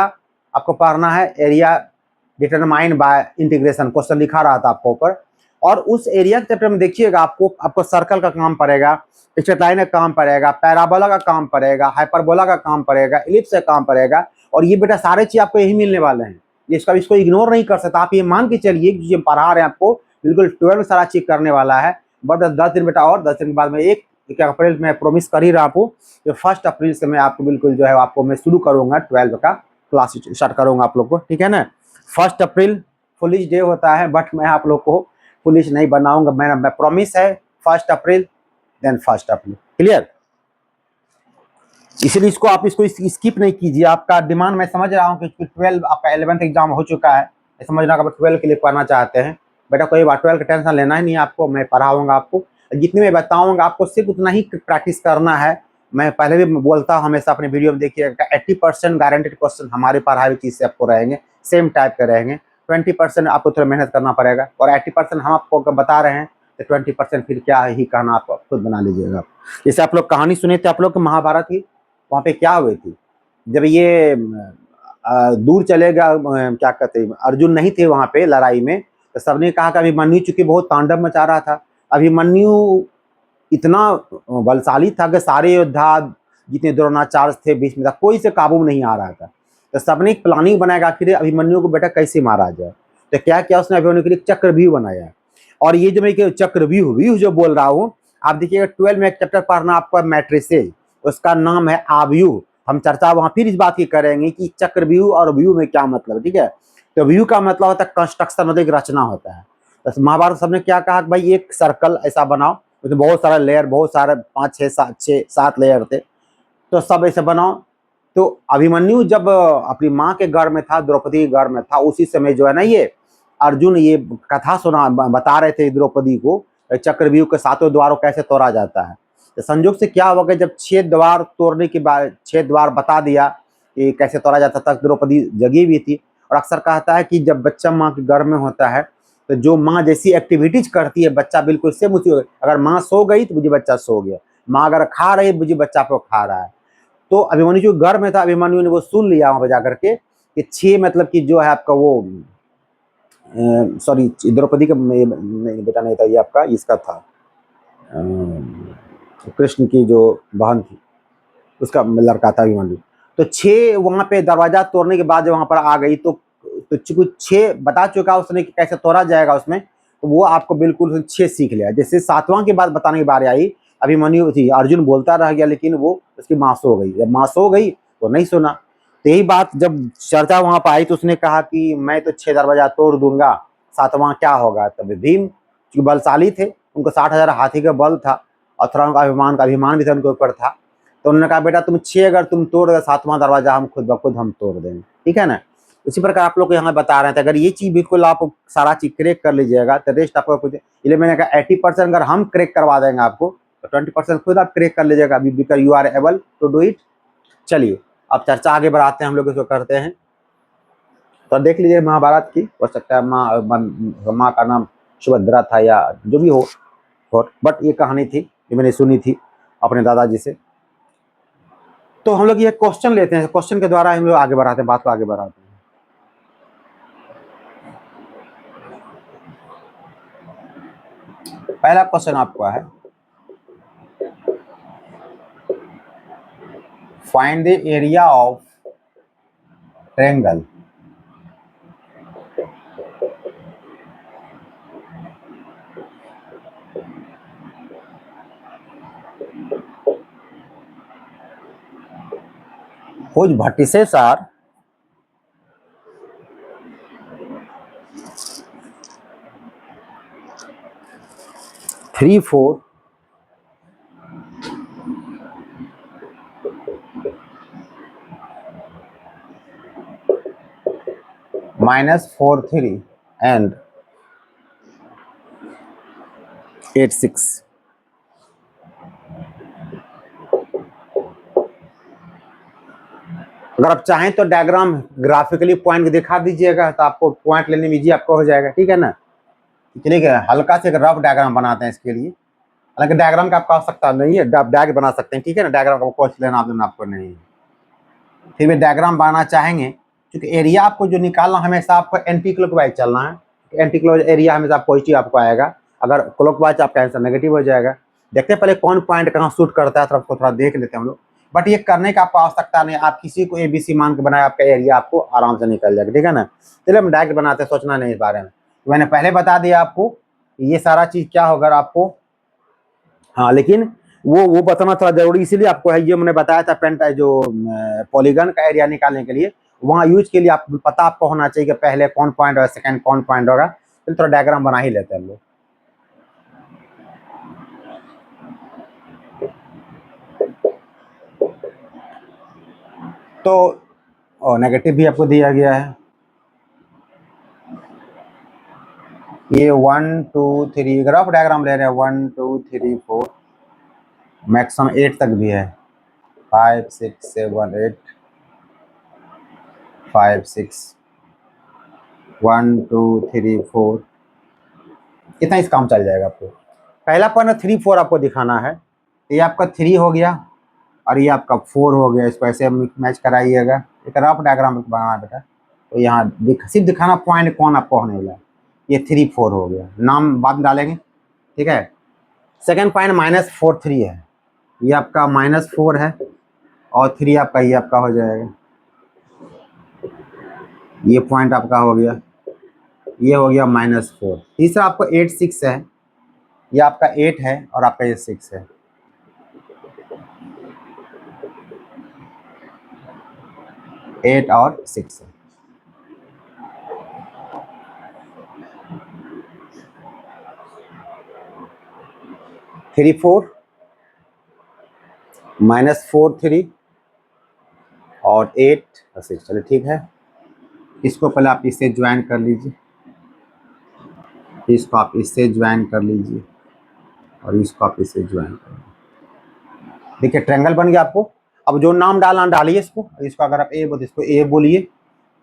Speaker 1: आपको पढ़ना है, area determine by integration, question लिखा रहा था आपको ऊपर। और उस एरिया के चैप्टर में देखिएगा आपको सर्कल का काम पड़ेगा, स्ट्रेट लाइन का काम पड़ेगा, पैराबोला का काम पड़ेगा, हाइपरबोला का काम पड़ेगा, इलिप्स का काम पड़ेगा। और ये बेटा सारे चीज आपको यही मिलने वाले हैं, इसको इग्नोर नहीं कर सकता। आप ये मान के चलिए कि जो पढ़ा रहे हैं आपको बिल्कुल 12 में सारा चीज करने वाला है। बट 10 दिन बेटा, और 10 दिन के बाद में 1 अप्रैल में प्रॉमिस कर ही रहा आपको कि 1 अप्रैल से मैं आपको बिल्कुल जो है आपको मैं शुरू करूंगा 12 का क्लास स्टार्ट करूंगा आप लोग को, ठीक है ना। 1 अप्रैल पुलिस डे होता है, बट मैं आप लोग को पुलिस नहीं बनाऊंगा, मैं प्रॉमिस है 1 अप्रैल देन 1 अप्रैल, क्लियर। इसलिए इसको स्किप नहीं कीजिए। आपका डिमांड मैं समझ रहा हूँ कि 12 आपका 11th एग्जाम हो चुका है, समझ रहा हूँ 12 के लिए पढ़ना चाहते हैं। बेटा कोई बात, 12 का टेंशन लेना ही नहीं आपको, मैं पढ़ाऊंगा आपको, जितने मैं बताऊंगा आपको सिर्फ उतना ही प्रैक्टिस करना है। मैं पहले भी बोलता हूँ हमेशा अपने वीडियो में, देखिएगा 80% गारंटेड क्वेश्चन हमारे पढ़ाई हुई चीज से आपको रहेंगे, सेम टाइप के रहेंगे। 20% आपको थोड़ा मेहनत करना पड़ेगा, और 80% हम आपको बता रहे हैं, तो 20% फिर क्या ही कहना, आप खुद बना लीजिएगा। जैसे आप लोग कहानी सुने थे आप लोग महाभारत की, वहाँ पे क्या हुई थी, जब ये दूर चलेगा, क्या कहते हैं, अर्जुन नहीं थे वहाँ पे लड़ाई में, तो सबने कहा कि अभिमन्यु चूंकि बहुत तांडव मचा रहा था, अभिमन्यु इतना बलशाली था कि सारे योद्धा जितने द्रोणाचार्य थे बीच में था, कोई से काबू में नहीं आ रहा था। तो सबने एक प्लानिंग बनाया आखिर अभिमन्यु को बेटा कैसे मारा जाए। तो क्या किया उसने, अभिमन्यु के लिए चक्रव्यूह बनाया। और ये जो मैं चक्रव्यूह जो बोल रहा हूँ, आप देखिएगा 12 में एक चैप्टर पढ़ना आपका मैट्रिसेज, उसका नाम है आव्यूह। हम चर्चा वहां फिर इस बात की करेंगे कि चक्रव्यूह और व्यूह में क्या मतलब है, ठीक है। तो व्यू का मतलब होता है कंस्ट्रक्शन, मतलब एक रचना होता है। तो महाभारत सबने क्या कहा कि भाई एक सर्कल ऐसा बनाओ, उसमें बहुत सारा लेयर, बहुत सारे 5 6 7 लेयर थे, तो सब ऐसे बनाओ। तो अभिमन्यु जब अपनी माँ के घर में था, द्रौपदी के घर में था, उसी समय जो है ना ये अर्जुन ये कथा बता रहे थे द्रौपदी को, चक्रव्यूह के 7 द्वारों कैसे तोड़ा जाता है। तो संयोग से क्या हो गया, जब 6 द्वार तोड़ने के बाद 6 द्वार बता दिया कि कैसे तोड़ा जाता, तक द्रौपदी जगी हुई थी। और अक्सर कहता है कि जब बच्चा माँ के गर्भ में होता है तो जो माँ जैसी एक्टिविटीज करती है बच्चा बिल्कुल सेम उसी, अगर माँ सो गई तो मुझे बच्चा सो गया, माँ अगर खा रही मुझे बच्चा को खा रहा है। तो अभिमन्यु जो गर्भ में था, अभिमन्यु ने वो सुन लिया वहां पर जाकर के कि 6 मतलब कि जो है आपका वो सॉरी द्रौपदी का बेटा नहीं था, ये आपका इसका था, कृष्ण की जो बहन थी उसका लड़का था अभिमन्यु। तो 6 वहां पे दरवाजा तोड़ने के बाद जब वहां पर आ गई तो कुछ 6 बता चुका उसने कि कैसे तोड़ा जाएगा उसमें, तो वो आपको बिल्कुल 6 सीख लिया। जैसे 7वां के बाद बताने की बारी आई, अभिमन्यु थी, अर्जुन बोलता रह गया, लेकिन वो उसकी माँ सो गई। जब माँ सो गई तो नहीं सुना। तो यही बात जब चर्चा वहां पर आई तो उसने कहा कि मैं तो 6 दरवाजा तोड़ दूंगा, 7वां क्या होगा। तब भीम जो बलशाली थे, उनको 60,000 हाथी का बल था, और थोड़ा उनका अभिमान भी था उनके ऊपर था। तो उन्होंने कहा बेटा तुम 6 अगर तुम तोड़ गए, 7वां दरवाजा हम खुद ब खुद हम तोड़ देंगे, ठीक है ना। उसी प्रकार आप लोग को यहाँ बता रहे थे, अगर ये चीज बिल्कुल आप सारा चीज क्रैक कर लीजिएगा तो रेस्ट आपको कुछ, इसलिए मैंने कहा 80% अगर हम क्रैक करवा देंगे आपको, तो 20% खुद आप क्रैक कर लीजिएगा, because you are able to do it. चलिए अब चर्चा आगे बढ़ाते हैं, हम लोग इसको करते हैं। तो देख लीजिए महाभारत की, हो सकता है माँ का नाम सुभद्रा था या जो भी हो, बट ये कहानी थी, ये मैंने सुनी थी अपने दादाजी से। तो हम लोग ये क्वेश्चन लेते हैं, क्वेश्चन के द्वारा हम लोग आगे बढ़ाते हैं, बात को आगे बढ़ाते हैं। पहला क्वेश्चन आपका है, find the area of triangle. whose vertices are 3 4 -4 3 and 8 6। अगर आप चाहें तो डायग्राम ग्राफिकली पॉइंट दिखा दीजिएगा तो आपको पॉइंट लेने में इजी आपको हो जाएगा, ठीक है ना। चलिए हल्का से एक रफ डायग्राम बनाते हैं इसके लिए। हालांकि डायग्राम का आपका आवश्यकता नहीं है, आप डायग्राम बना सकते हैं, ठीक है ना। डायग्राम का कोर्स लेना आपको नहीं है। फिर भी डायग्राम बनाना चाहेंगे क्योंकि एरिया आपको जो निकालना हमेशा आपको एंटी क्लॉकवाइज चलना है। एंटी क्लॉक एरिया हमेशा पॉजिटिव आपको आएगा, अगर क्लॉकवाइज आपका आंसर नेगेटिव हो जाएगा। देखते हैं पहले कौन पॉइंट कहाँ शूट करता है, तो आपको थोड़ा देख लेते हैं हम लोग। बट ये करने का आपको आवश्यकता नहीं, आप किसी को ABC मान के बनाए, आपका एरिया आपको आराम से निकल जाएगा, ठीक है ना। चलिए हम डायरेक्ट बनाते हैं, सोचना नहीं इस बारे में। तो मैंने पहले बता दिया आपको ये सारा चीज़ क्या होगा आपको, हाँ, लेकिन वो बताना थोड़ा जरूरी इसीलिए आपको है। ये मैंने बताया था पेंट जो पॉलीगन का एरिया निकालने के लिए, वहाँ यूज के लिए आप पता आपको होना चाहिए कि पहले कौन पॉइंट होगा, सेकंड कौन पॉइंट होगा। फिर थोड़ा डायग्राम बना ही लेते हैं हम लोग। तो नेगेटिव भी आपको दिया गया है। ये 1 2 3 ग्राफ डायग्राम ले रहे हैं, 1 2 3 4 मैक्सिमम 8 तक भी है, 5 6 7 8 5 6 1 2 3 4 कितना इस काम चल जाएगा आपको। पहला पॉइंट 3 4 आपको दिखाना है। ये आपका 3 हो गया और ये आपका 4 हो गया, इसको ऐसे मैच कराइएगा। एक रफ डायग्राम बनाना बेटा, तो यहाँ सिर्फ दिखाना पॉइंट कौन आपको होने वाला है। ये 3 4 हो गया, नाम बाद में डालेंगे, ठीक है। सेकेंड पॉइंट -4 3 है, ये आपका -4 है और 3 आपका ये आपका हो जाएगा। ये पॉइंट आपका हो गया, ये हो गया -4। तीसरा आपको 8 6 है, ये आपका 8 है और आपका ये 6 है। एट और 6 है। थ्री 4 -4 3 और 8 और 6। चलिए ठीक है, इसको पहले आप इससे ज्वाइन कर लीजिए, इसको आप इससे ज्वाइन कर लीजिए और इसको आप इससे ज्वाइन कर लीजिए। देखिए ट्रायंगल बन गया आपको। अब जो नाम डालना डालिए इसको अगर आप इसको ए बोलिए,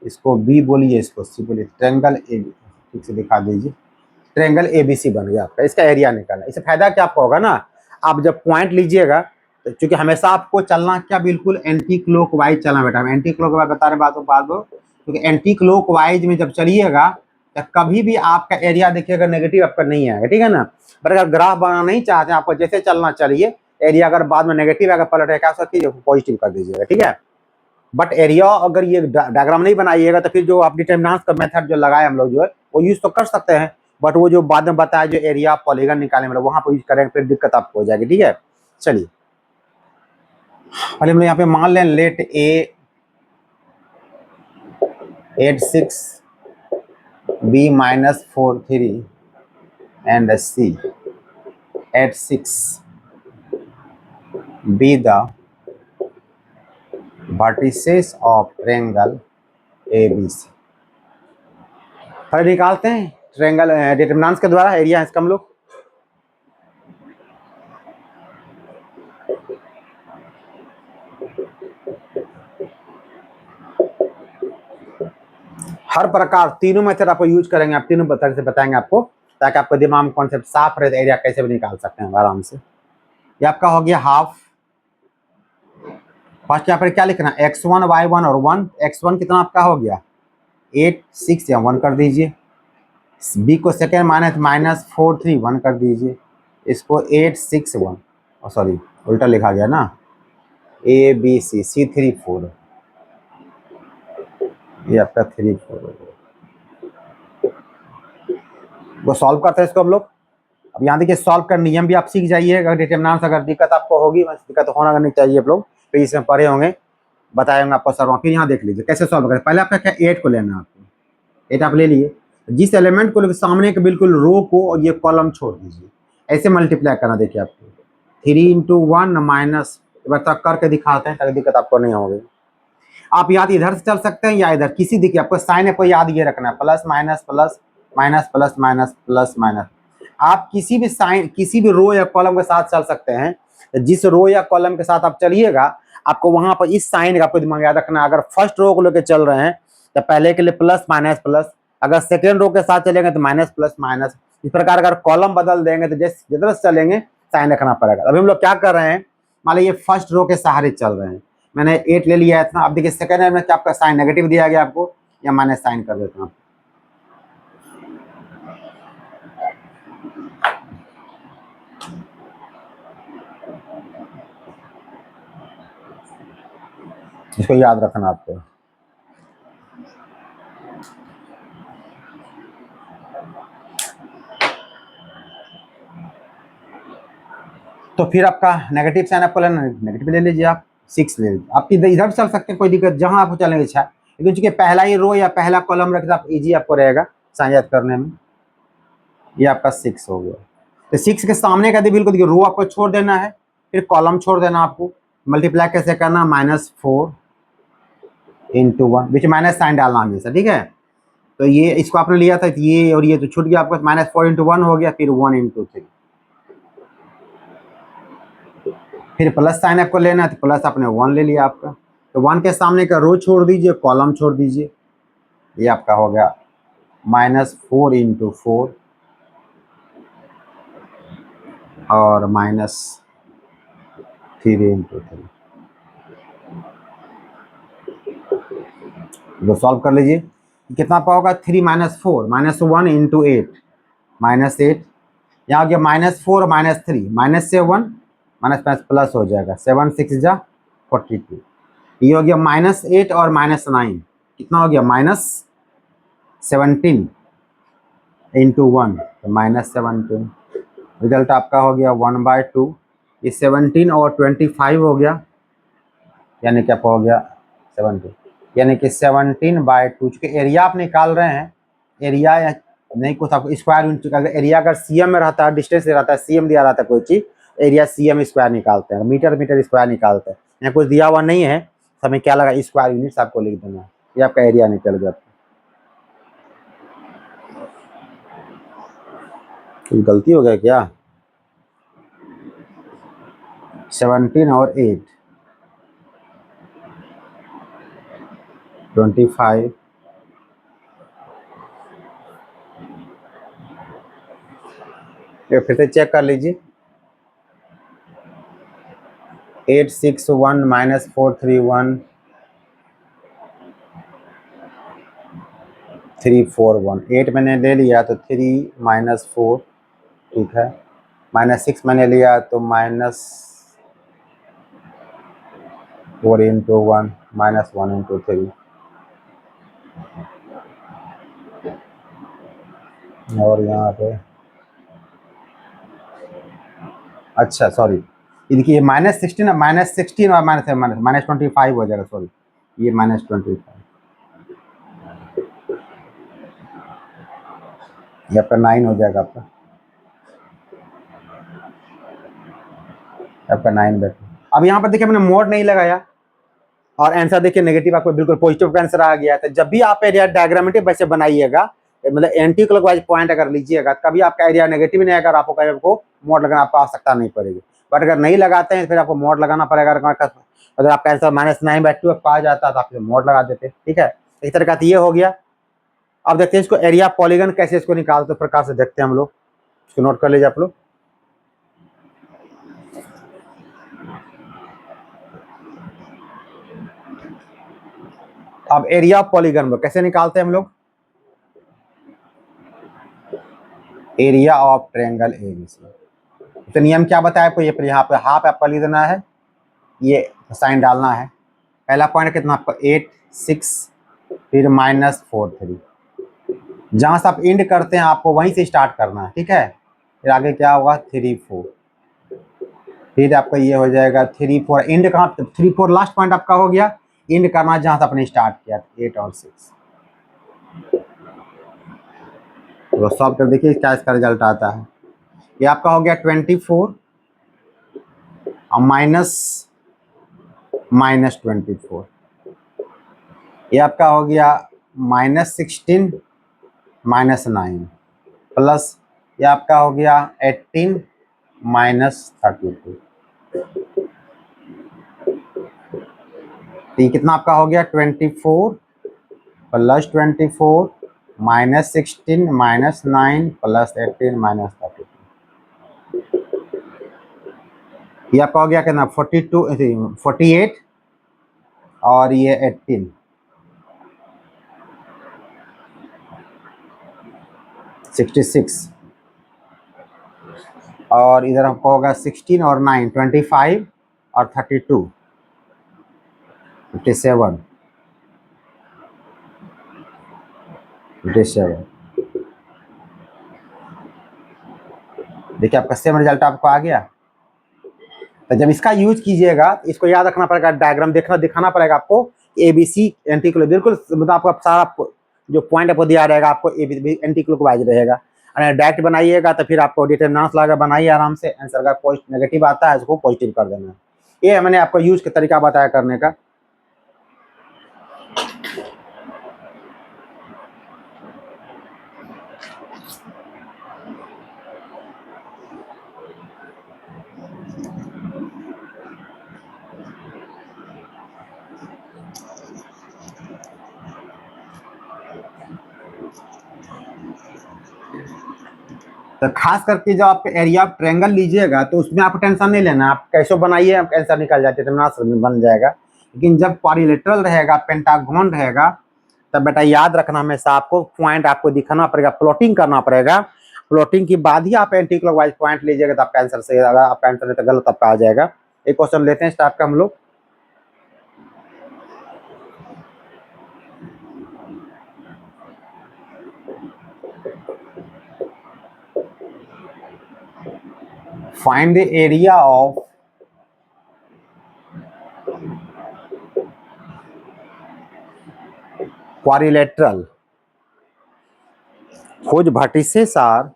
Speaker 1: इसको बी बोलिए, इसको सी बोलिए। ट्रायंगल ए, ठीक से दिखा दीजिए। ट्रायंगल ABC बन गया आपका। इसका एरिया निकालना, इससे फायदा क्या आपको होगा ना, आप जब पॉइंट लीजिएगा तो चूंकि हमेशा आपको चलना क्या, बिल्कुल एंटी क्लॉकवाइज चलना बेटा। हम एंटी क्लॉकवाइज बता रहे बात क्योंकि एंटी क्लॉकवाइज में जब चलिएगा तो कभी भी आपका एरिया देखिएगा नेगेटिव आपका नहीं आएगा, ठीक है ना। पर अगर ग्राफ बनाना नहीं चाहते आपको जैसे चलना चलिए, एरिया अगर बाद में नेगेटिव अगर पलटेगा क्या पॉजिटिव कर दीजिएगा, ठीक है। बट एरिया अगर ये डायग्राम नहीं बनाइएगा तो फिर जो आप डिटरमिनेंट्स का मेथड जो लगाए हम लोग जो है वो यूज तो कर सकते हैं, बट वो जो बाद में बताया जो एरिया पॉलीगन निकालने में वहां पर यूज करेंगे, फिर दिक्कत आपको हो जाएगी, ठीक है। चलिए पहले हम यहाँ पे मान लें late A 8 6 B -4 3 and C 8 6 be the vertices of triangle ABC। पहले निकालते हैं ट्रायंगल डिटरमिनेंट्स के द्वारा एरिया इसका हम लोग। हर प्रकार तीनों मेथड आपको यूज करेंगे, आप तीनों तरह से बताएंगे आपको, ताकि आपको दिमाग में कॉन्सेप्ट साफ रहे, तो एरिया कैसे भी निकाल सकते हैं आराम से। ये आपका हो गया हाफ। फर्स्ट यहाँ पर क्या लिखना है, x1 y1 और 1। x1 कितना आपका हो गया 8 6 या 1 कर दीजिए। b को सेकेंड -4 3 1 कर दीजिए। इसको 8 6 1, सॉरी उल्टा लिखा गया ना, A B C C 3 4, ये आपका 3 4 वो सॉल्व करते हैं इसको हम लोग। अब यहाँ देखिए सॉल्व का नियम भी आप सीख जाइए। अगर डिटरमिनेंट्स अगर दिक्कत आपको होगी, दिक्कत होना नहीं चाहिए, आप लोग फिर इसमें पढ़े होंगे, बताए होंगे आपको सर। फिर यहाँ देख लीजिए कैसे सॉल्व करें। पहले आपका क्या 8 को लेना है आपको, 8 आप ले लिए। जिस एलिमेंट को सामने के बिल्कुल रो को और ये कॉलम छोड़ दीजिए, ऐसे मल्टीप्लाई करना। देखिए आपको 3 × 1 माइनस, तक करके दिखाते हैं ताकि दिक्कत आपको नहीं होगी। आप याद इधर से चल सकते हैं या इधर, किसी देखिए आपको साइन आपको याद ये रखना है, plus minus plus minus plus minus plus minus. आप किसी भी साइन किसी भी रो या कॉलम के साथ चल सकते हैं। जिस रो या कॉलम के साथ आप चलिएगा आपको वहां पर इस साइन का आपको दिमाग याद रखना है। अगर फर्स्ट रो को लेकर चल रहे हैं तो पहले के लिए प्लस माइनस प्लस, अगर सेकेंड रो के साथ चलेंगे तो माइनस प्लस माइनस। इस प्रकार अगर कॉलम बदल देंगे तो जैसे जिधर से चलेंगे साइन रखना पड़ेगा। अभी हम लोग क्या कर रहे हैं, मान लीजिए फर्स्ट रो के सहारे चल रहे हैं, मैंने 8 ले लिया था। अब देखिए सेकेंड में क्या आपका साइन नेगेटिव दिया गया आपको, या माइनस साइन कर देता हूँ। इसको याद रखना आपको। तो फिर आपका नेगेटिव साइन आपको लेना, नेगेटिव ले लीजिए आप, 6 ले लीजिए। आप इधर चल सकते हैं, कोई दिक्कत, जहां आपको चलने की इच्छा है। लेकिन चूंकि पहला ही रो या पहला कॉलम रखे तो आप इजी आपको रहेगा साइन याद करने में। ये आपका 6 हो गया। तो 6 के सामने का बिल्कुल देखिए रो आपको छोड़ देना है, फिर कॉलम छोड़ देना आपको। मल्टीप्लाई कैसे करना, -4 × 1, बीच माइनस साइन डालना हमेशा, ठीक है। तो ये इसको आपने लिया था, ये और ये तो छूट गया आपका, -4 × 1 हो गया, फिर 1 × 3, फिर प्लस साइन आपको लेना है तो प्लस आपने 1 ले लिया आपका। तो 1 के सामने का रो छोड़ दीजिए, कॉलम छोड़ दीजिए। ये आपका हो गया -4 × 4 और -3 × 3। तो सॉल्व कर लीजिए, कितना पाओगा, 3 - 4 -1 × 8 -8। यहाँ हो गया -4 -3, माइनस से 1 माइनस प्लस हो जाएगा, 7 × 6 = 42। ये हो गया -8 और -9, कितना हो गया, -17 × 1 तो -17। रिजल्ट आपका हो गया 1/2। ये 17 और 25 हो गया, यानी कि आपका हो गया 17, यानी कि 17/2। चूँकि एरिया आप निकाल रहे हैं, एरिया या नहीं कुछ आपको स्क्वायर यूनिट, अगर एरिया अगर सीएम में रहता है, डिस्टेंस रहता है, सीएम दिया रहता है कोई चीज़, एरिया सीएम स्क्वायर निकालते हैं, मीटर स्क्वायर निकालते हैं। यहाँ कुछ दिया हुआ नहीं है, हमें क्या लगा, स्क्वायर यूनिट्स आपको लिख देना है। ये आपका एरिया निकल गया। गलती हो गया क्या, 17 और 8 25। फिर से चेक कर लीजिए, 861 -431 341। 8 मैंने ले लिया तो 3 - 4, ठीक है। -6 मैंने लिया तो -4 × 1 -1 × 3। और यहाँ पे अच्छा सॉरी, ये देखिए -16 -16 और -25 हो जाएगा, सॉरी ये -25, ये आपका 9 हो जाएगा, आपका 9 बैठा। अब यहाँ पर देखिए मैंने मोड नहीं लगाया और आंसर देखिए नेगेटिव, आपको बिल्कुल पॉजिटिव आंसर आ गया। तो जब भी आप एरिया डायग्रामेटिव वैसे बनाइएगा, मतलब एंटी क्लॉकवाइज पॉइंट अगर लीजिएगा, कभी आपका एरिया नेगेटिव नहीं आएगा, आपको मोड लगाना आपको आवश्यकता नहीं पड़ेगी। बट अगर नहीं लगाते हैं फिर आपको मोड लगाना पड़ेगा। अगर आपका आंसर -9/2 आ जाता तो आप मोड लगा देते, ठीक है। इस तरह का ये हो गया। अब देखते हैं इसको एरिया पॉलीगन कैसे इसको निकालते प्रकार से देखते हैं हम लोग, इसको नोट कर लीजिए आप लोग। अब एरिया ऑफ पॉलीगन में कैसे निकालते हैं हम लोग, एरिया ऑफ ट्रायंगल एबीसी। तो नियम क्या बताया आपको, ये यहाँ पे हाफ आपका लिख देना है, ये साइन डालना है। पहला पॉइंट कितना आपका 8 6, फिर -4 3। जहाँ से आप एंड करते हैं आपको वहीं से स्टार्ट करना है, ठीक है। फिर आगे क्या होगा 3 4, फिर आपका ये हो जाएगा 3 4। एंड कहाँ, 3 4 लास्ट पॉइंट आपका हो गया। एंड करना जहाँ से आपने स्टार्ट किया 8 और 6। तो सॉल्व कर देखिए क्या इसका रिजल्ट आता है। ये आपका हो गया 24 और -24। ये आपका हो गया -16 -9 प्लस ये आपका हो गया 18 -32। तो ये कितना आपका हो गया 24 + 24 -16 -9 + 18 -32। ये आपका हो गया कितना 42 48 और ये 18 66 और इधर आपको होगा 16 और 9 25 और 32 57 57। देखिए आपका सेम रिजल्ट आपको आ गया। तो जब इसका यूज कीजिएगा तो इसको याद रखना पड़ेगा, डायग्राम दिखाना पड़ेगा आपको। ABC एंटी क्लॉक बिल्कुल मतलब आपका सारा जो पॉइंट आपको दिया रहेगा आपको एंटी क्लॉक वाइज रहेगा। अगर डायरेक्ट बनाइएगा तो फिर आपको डिटरमिनेंट्स लगा बनाइए आराम से, आंसर का नेगेटिव आता है उसको पॉजिटिव कर देना है। ये मैंने आपको यूज का तरीका बताया करने का। तो खास करके जब आप एरिया ऑफ ट्रायंगल लीजिएगा तो उसमें आपको टेंशन नहीं लेना, आप कैसे बनाइए आप आंसर निकल जाए, डिटरमिनेंट बन जाएगा। लेकिन जब क्वाड्रिलेटरल रहेगा, पेंटागोन रहेगा, तब बेटा याद रखना हमेशा आपको पॉइंट आपको दिखाना पड़ेगा, प्लॉटिंग करना पड़ेगा। प्लॉटिंग के बाद ही आप एंटी क्लॉकवाइज पॉइंट लीजिएगा तो आपका आंसर सही, अगर आपका आंसर तो गलत आपका आ जाएगा। एक क्वेश्चन लेते हैं स्टार्ट का हम लोग। Find the area of quadrilateral whose vertices are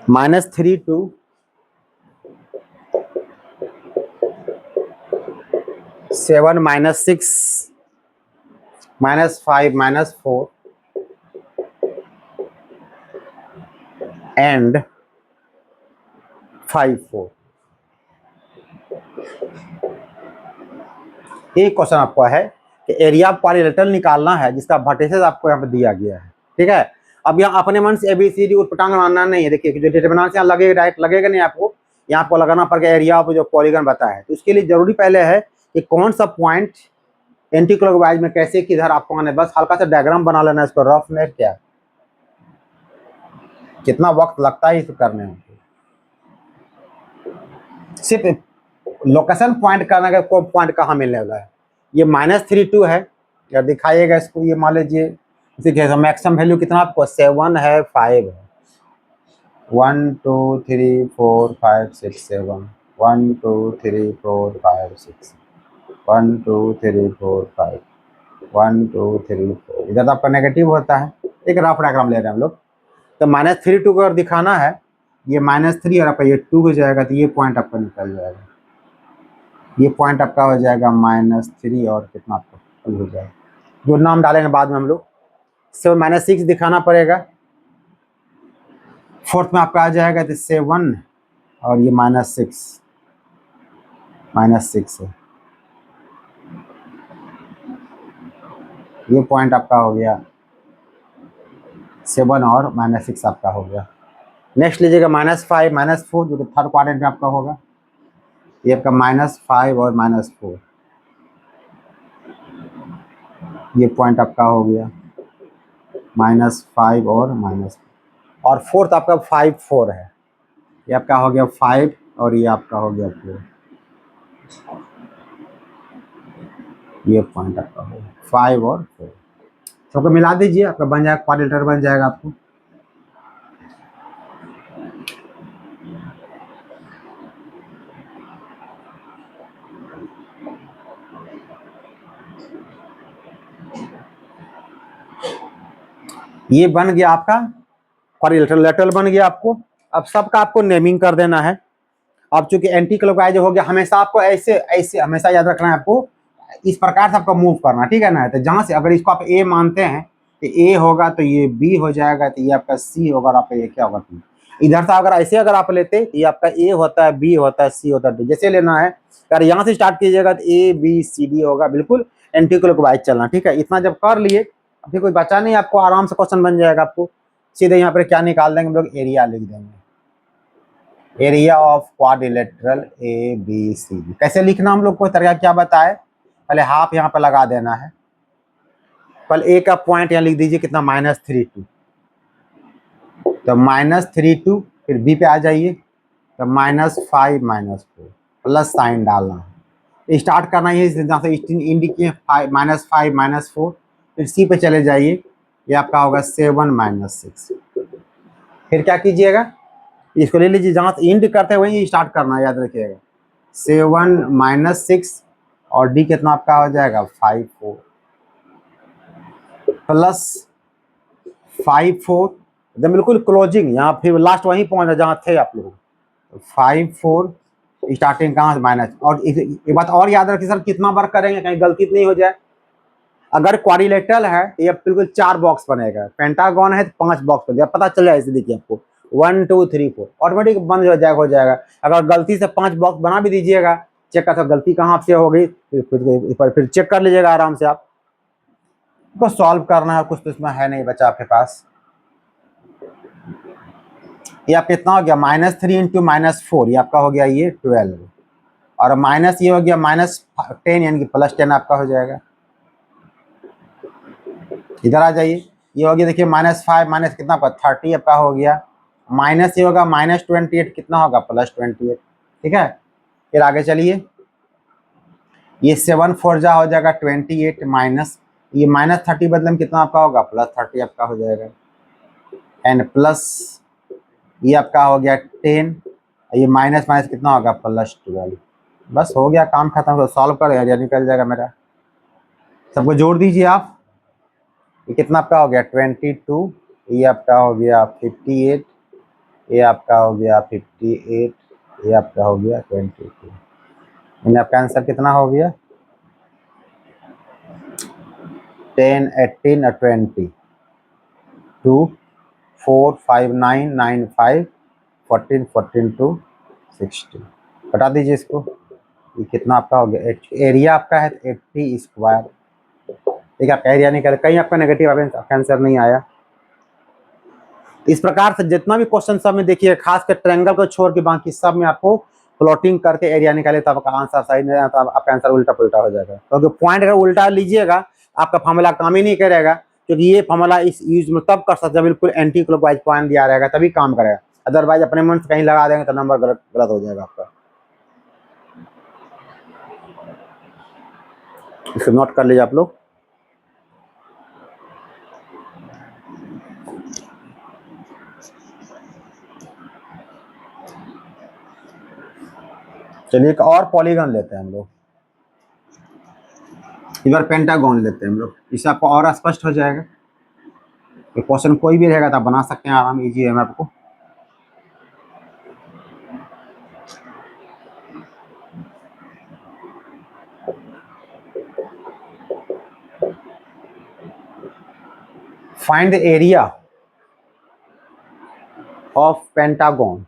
Speaker 1: -3 to 7 -6 -5 -4 and 5 4। एक क्वेश्चन आपको है कि एरिया ऑफ क्वाड्रिलेटरल निकालना है जिसका वर्टिसेस आपको यहाँ पे दिया गया है, ठीक है। अब यहाँ अपने मन से ABCD उटपटांग मानना नहीं है। देखिए जो डिटरमिनेंट यहाँ लगेगा, डायरेक्ट लगेगा नहीं आपको, यहाँ आपको लगाना पड़ेगा एरिया ऑफ जो पॉलीगन बताया है। तो उसके लिए जरूरी पहले है कि कौन सा पॉइंट एंटी क्लॉकवाइज में कैसे किधर आपको आना है, बस हल्का सा डायग्राम बना लेना है इसको रफ में। क्या कितना वक्त लगता है इसको करने में, सिर्फ लोकेशन पॉइंट करना है, कोई पॉइंट कहाँ मिलने वाला है। ये -32 है, यार दिखाइएगा इसको, ये मान लीजिए देखिए मैक्सिमम वैल्यू कितना आपको 7 है 5 है, 1 2 3 4 5 6 7 1 2 3 4 5 6 1 2 3 4 5 1 2 3 4। इधर तो आपका नेगेटिव होता है, एक रफ डायग्राम ले रहे हैं हम लोग। तो -32 को अगर दिखाना है, ये -3 और आपका ये 2 हो जाएगा, तो ये पॉइंट आपका निकल जाएगा। ये पॉइंट आपका हो जाएगा -3 और कितना आपका हो जाएगा, जो नाम डालेंगे बाद में हम लोग। 7 -6 दिखाना पड़ेगा, फोर्थ में आपका आ जाएगा तो 7 और ये -6 है। ये पॉइंट आपका हो गया 7 और -6 आपका हो गया। नेक्स्ट लीजिएगा -5 -4 जो कि थर्ड क्वाड्रेंट में आपका होगा। ये आपका -5 और -4, ये पॉइंट आपका हो गया -5 और फोर्थ आपका 5 4 है। ये आपका हो गया 5 और ये आपका हो गया 4, ये पॉइंट आपका हो गया 5 और 4। सबको मिला दीजिए, आपका बन जाएगा क्वाड्रिलेटरल बन जाएगा आपको। ये बन गया आपका क्वाड्रिलेटरल बन गया आपको। अब सबका आपको नेमिंग कर देना है। अब चूंकि एंटी क्लॉकवाइज हो गया, हमेशा आपको ऐसे ऐसे हमेशा याद रखना है आपको, इस प्रकार से आपको मूव करना, ठीक है ना। तो जहां से अगर इसको आप ए मानते हैं तो ए होगा, तो ये बी हो जाएगा, तो ये आपका सी होगा, और आपका ये क्या होगा, इधर से अगर ऐसे अगर आप लेते तो ये आपका ए होता है, बी होता है, सी होता है, जैसे लेना है। अगर यहाँ से स्टार्ट कीजिएगा तो ए बी सी डी होगा, बिल्कुल एंटी क्लॉकवाइज चलना, ठीक है। इतना जब कर लिए, अभी कोई बचा नहीं, आपको आराम से क्वेश्चन बन जाएगा। आपको सीधे यहाँ पर क्या निकाल देंगे हम लोग, एरिया लिख देंगे, area of quadrilateral A B C D. कैसे लिखना हम लोग को तरीका क्या बताए, पहले हाफ यहाँ पर लगा देना है। पहले ए का पॉइंट यहाँ लिख दीजिए कितना, -3 2, तो -3 2, फिर बी पे आ जाइए, तो -5 -4, प्लस साइन डालना है, स्टार्ट करना है जहाँ से इंडिकेट -5 -4, फिर सी पे चले जाइए, ये आपका होगा 7 -6। फिर क्या कीजिएगा, इसको ले लीजिए, जहाँ से इंड करते हैं वहीं स्टार्ट करना है, याद रखिएगा। 7 -6 और डी कितना आपका हो जाएगा 5 4, प्लस 5 4, एकदम बिल्कुल क्लोजिंग, यहाँ फिर लास्ट वहीं पहुँचा जहाँ थे आप लोग। 5 4 स्टार्टिंग कहाँ से माइनस। और एक बात और याद रखिए सर, कितना बार करेंगे कहीं गलती नहीं हो जाए। अगर क्वाड्रिलेटरल है तो ये बिल्कुल 4 बॉक्स बनेगा, पेंटागन है तो 5 बॉक्स बनेगा, पता चल जाए। इसे देखिए आपको 1 2 3 4 ऑटोमेटिक बंद हो जाएगा। अगर गलती से 5 बॉक्स बना भी दीजिएगा, चेक कर सकते गलती कहाँ से हो गई, फिर चेक कर लीजिएगा आराम से। आपको सॉल्व करना है, कुछ तो इसमें है नहीं बचा आपके पास। ये आप कितना हो गया, -3 इंटू -4, ये आपका हो गया ये 12, और माइनस ये हो गया -10, यानी कि +10 आपका हो जाएगा। इधर आ जाइए, ये हो गया देखिए -5 माइनस कितना आपका 30 आपका हो गया, माइनस ये होगा -28, कितना होगा +28, ठीक है। फिर आगे चलिए, ये 7 4 जा हो जाएगा 28, माइनस ये -30 बदले में कितना आपका होगा +30 आपका हो जाएगा, एंड प्लस ये आपका हो गया 10, ये माइनस माइनस कितना होगा +12। बस हो गया, काम खत्म। सॉल्व कर एरिया निकल जाएगा मेरा। सबको जोड़ दीजिए आप, ये कितना आपका हो गया 22, ये आपका हो गया 58, ये आपका हो गया 58, ये आपका हो गया 22, यानी आपका आंसर कितना हो गया 10 18 और 20, 2 4 5 9 9 5 14 14 2 60। बता दीजिए इसको, ये कितना आपका हो गया, एरिया आपका है 80 स्क्वायर। ठीक है, आपका एरिया निकल, कहीं आपका नेगेटिव आंसर नहीं आया। इस प्रकार से जितना भी क्वेश्चन सब में देखिए, खास कर ट्रायंगल को छोड़ के बाकी सब में आपको प्लॉटिंग करके एरिया निकाले, तब आपका आंसर सही नहीं आता, आपका आंसर उल्टा पुल्टा हो जाएगा। क्योंकि पॉइंट अगर उल्टा लीजिएगा, आपका फॉर्मूला काम ही नहीं करेगा, क्योंकि ये फॉर्मूला इस यूज में तब कर सकते हैं बिल्कुल एंटी क्लॉकवाइज पॉइंट दिया रहेगा तभी काम करेगा, अदरवाइज अपने मन से कहीं लगा देंगे तो नंबर गलत गलत हो जाएगा आपका। इसको नोट कर लीजिए आप लोग। चलिए एक और पॉलीगन लेते हैं हम लोग, इधर पेंटागन लेते हैं हम लोग, इससे आपको और स्पष्ट हो जाएगा। क्वेश्चन कोई भी रहेगा तो आप बना सकते हैं आराम, इजी है आपको। Find the area of pentagon.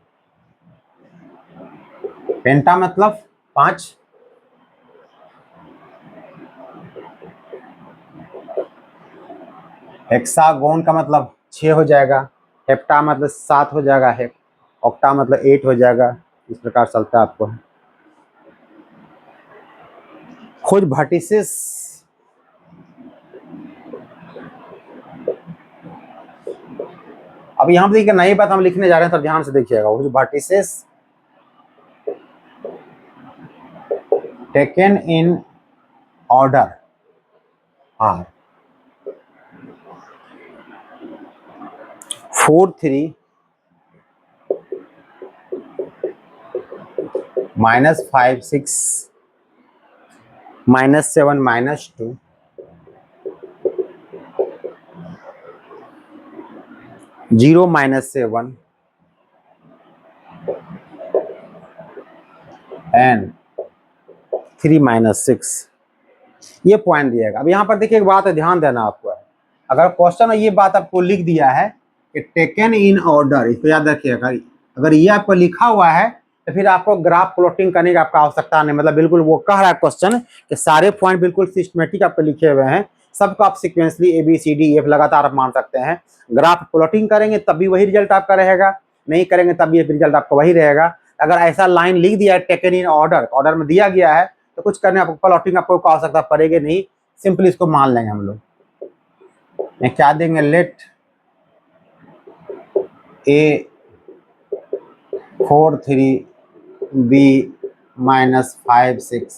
Speaker 1: Penta मतलब 5, हेक्सागोन का मतलब 6 हो जाएगा, हेप्टा मतलब 7 हो जाएगा, ऑक्टा मतलब 8 हो जाएगा। इस प्रकार चलता है आपको। खोज वर्टिसेस, अब यहाँ पे देखिए नई बात हम लिखने जा रहे हैं, तब ध्यान से देखिएगा। खोज vertices taken in order are 4 3 -5 6 -7 -2 0 minus 7 and 3 minus 6, ये पॉइंट दिएगा। अब यहाँ पर देखिए एक बात है, ध्यान देना आपको है, अगर क्वेश्चन में ये बात आपको लिख दिया है कि टेकन इन ऑर्डर, इसको याद रखिएगा। अगर ये आपको लिखा हुआ है तो फिर आपको ग्राफ प्लॉटिंग करने की आपका आवश्यकता नहीं, मतलब बिल्कुल वो कह रहा है क्वेश्चन कि सारे पॉइंट बिल्कुल सिस्टमेटिक आपको लिखे हुए हैं, सबको आप सिक्वेंसली ABCD F लगातार आप मान सकते हैं। ग्राफ प्लॉटिंग करेंगे तब भी वही रिजल्ट आपका रहेगा, नहीं करेंगे तब भी रिजल्ट आपका वही रहेगा। अगर ऐसा लाइन लिख दिया है टेकन इन ऑर्डर, ऑर्डर में दिया गया है, तो कुछ करने आपको प्लॉटिंग आपको आवश्यकता पड़ेगी नहीं, सिंपली इसको मान लेंगे हम लोग। क्या देंगे, late A 4 3 B minus 5 6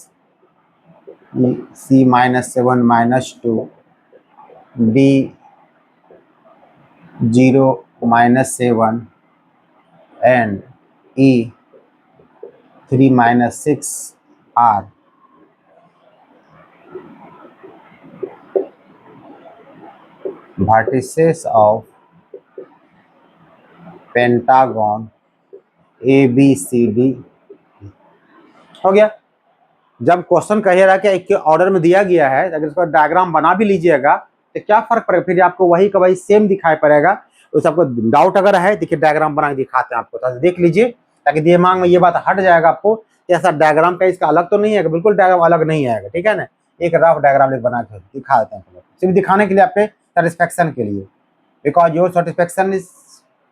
Speaker 1: C minus 7 minus 2 D 0 minus 7 and E 3 minus 6 are vertices of pentagon ABCD। हो गया। जब क्वेश्चन कह रहा है कि एक ऑर्डर में दिया गया है, अगर इसका डायग्राम बना भी लीजिएगा तो क्या फर्क पड़ेगा, फिर आपको वही का वही सेम दिखाई पड़ेगा। उस आपको डाउट अगर है, देखिए डायग्राम बना के दिखाते हैं आपको, तो देख लीजिए ताकि दिमाग में ये बात हट जाएगा आपको, ऐसा डायग्राम का इसका अलग तो नहीं है, बिल्कुल डायग्राम अलग नहीं आएगा, ठीक है ना। एक रफ डायग्राम बना के दिखा देते हैं, सिर्फ दिखाने के लिए, आपके सेटिस्फेक्शन के लिए, because your satisfaction is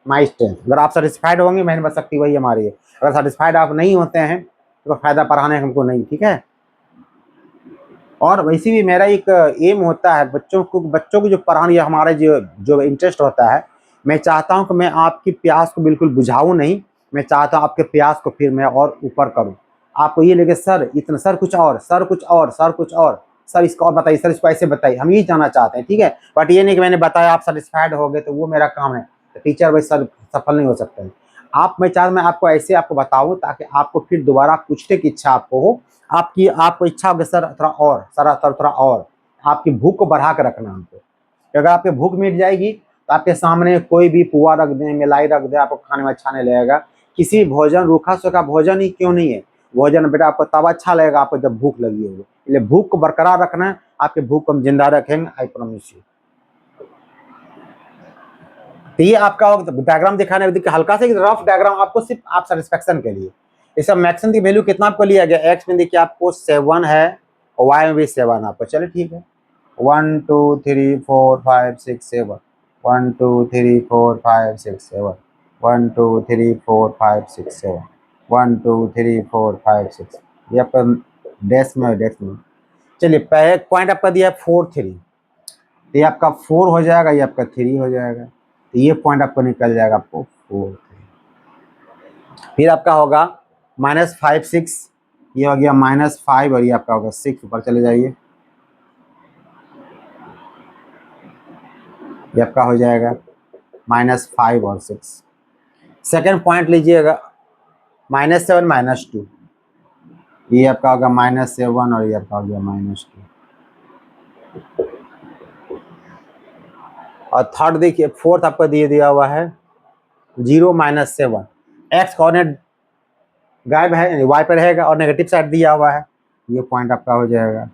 Speaker 1: my strength. अगर आप सेटिस्फाइड होंगे, मेहनत शक्ति वही हमारी है। अगर सेटिस्फाइड आप नहीं होते हैं तो फायदा पढ़ाने हमको नहीं, ठीक है। और वैसे भी मेरा एक एम होता है बच्चों को जो पढ़ाने, हमारे जो इंटरेस्ट होता है, मैं चाहता हूं कि मैं आपकी प्यास को बिल्कुल बुझाऊं नहीं, मैं चाहता हूं आपके प्यास को फिर मैं और ऊपर करूं। आपको ये लगे सर इतना, सर कुछ और, सर कुछ और, सर कुछ और, सर इसको और बताइए, सर इसको ऐसे बताइए, हम ये जानना चाहते हैं, ठीक है। बट ये नहीं कि मैंने बताया आप सेटिस्फाइड हो गए तो वो मेरा काम है, तो टीचर वैसे सर सफल नहीं हो सकते हैं। आप, मैं चाहता, मैं आपको ऐसे आपको बताऊं ताकि आपको फिर दोबारा पूछने की इच्छा आपको हो, आपको इच्छा होगी सर थोड़ा और, सर थोड़ा और, आपकी भूख को बढ़ा कर रखना हमको। अगर आपकी भूख मिट जाएगी तो आपके सामने कोई भी पुआ रख दें, मिलाई रख दें, आपको खाने में अच्छा नहीं लगेगा। किसी भोजन, रूखा सूखा भोजन ही क्यों नहीं है, भोजन बेटा आपको तब अच्छा लगेगा आपको जब भूख लगी होगी। इसलिए भूख को बरकरार रखना है, आपके भूख को हम जिंदा रखेंगे, आई प्रॉमिस यू। तो ये आपका डायग्राम दिखाने, देखिए हल्का सा रफ डायग्राम आपको, सिर्फ आप सेटिस्फेक्शन के लिए। इस मैक्सिमम की वैल्यू कितना आपको लिया गया, एक्स में देखिए आपको 7 है और वाई में भी 7 आपको, चलिए ठीक है। 1 2 3 4 5 6 7 1 2 3 4 5 6 7 1 2 3 4 5 6 7 1 2 3 4 5 6, ये आपका डेस्क में। चलिए पहले पॉइंट आपका दिया है 4 3, ये आपका 4 हो जाएगा, ये आपका 3 हो जाएगा, तो ये पॉइंट आपको निकल जाएगा आपको 4 3। फिर आपका होगा -5 6, ये हो गया -5 और ये आपका होगा 6, ऊपर चले जाइए, ये आपका हो जाएगा -5 और 6। सेकेंड पॉइंट लीजिएगा -7 -2, ये आपका होगा -7 और ये आपका हो गया -2। और थर्ड देखिए, फोर्थ आपका दिया हुआ है 0 -7, एक्स कोऑर्डिनेट गायब है, वाई पर रहेगा और नेगेटिव साइड दिया हुआ है, ये पॉइंट आपका हो जाएगा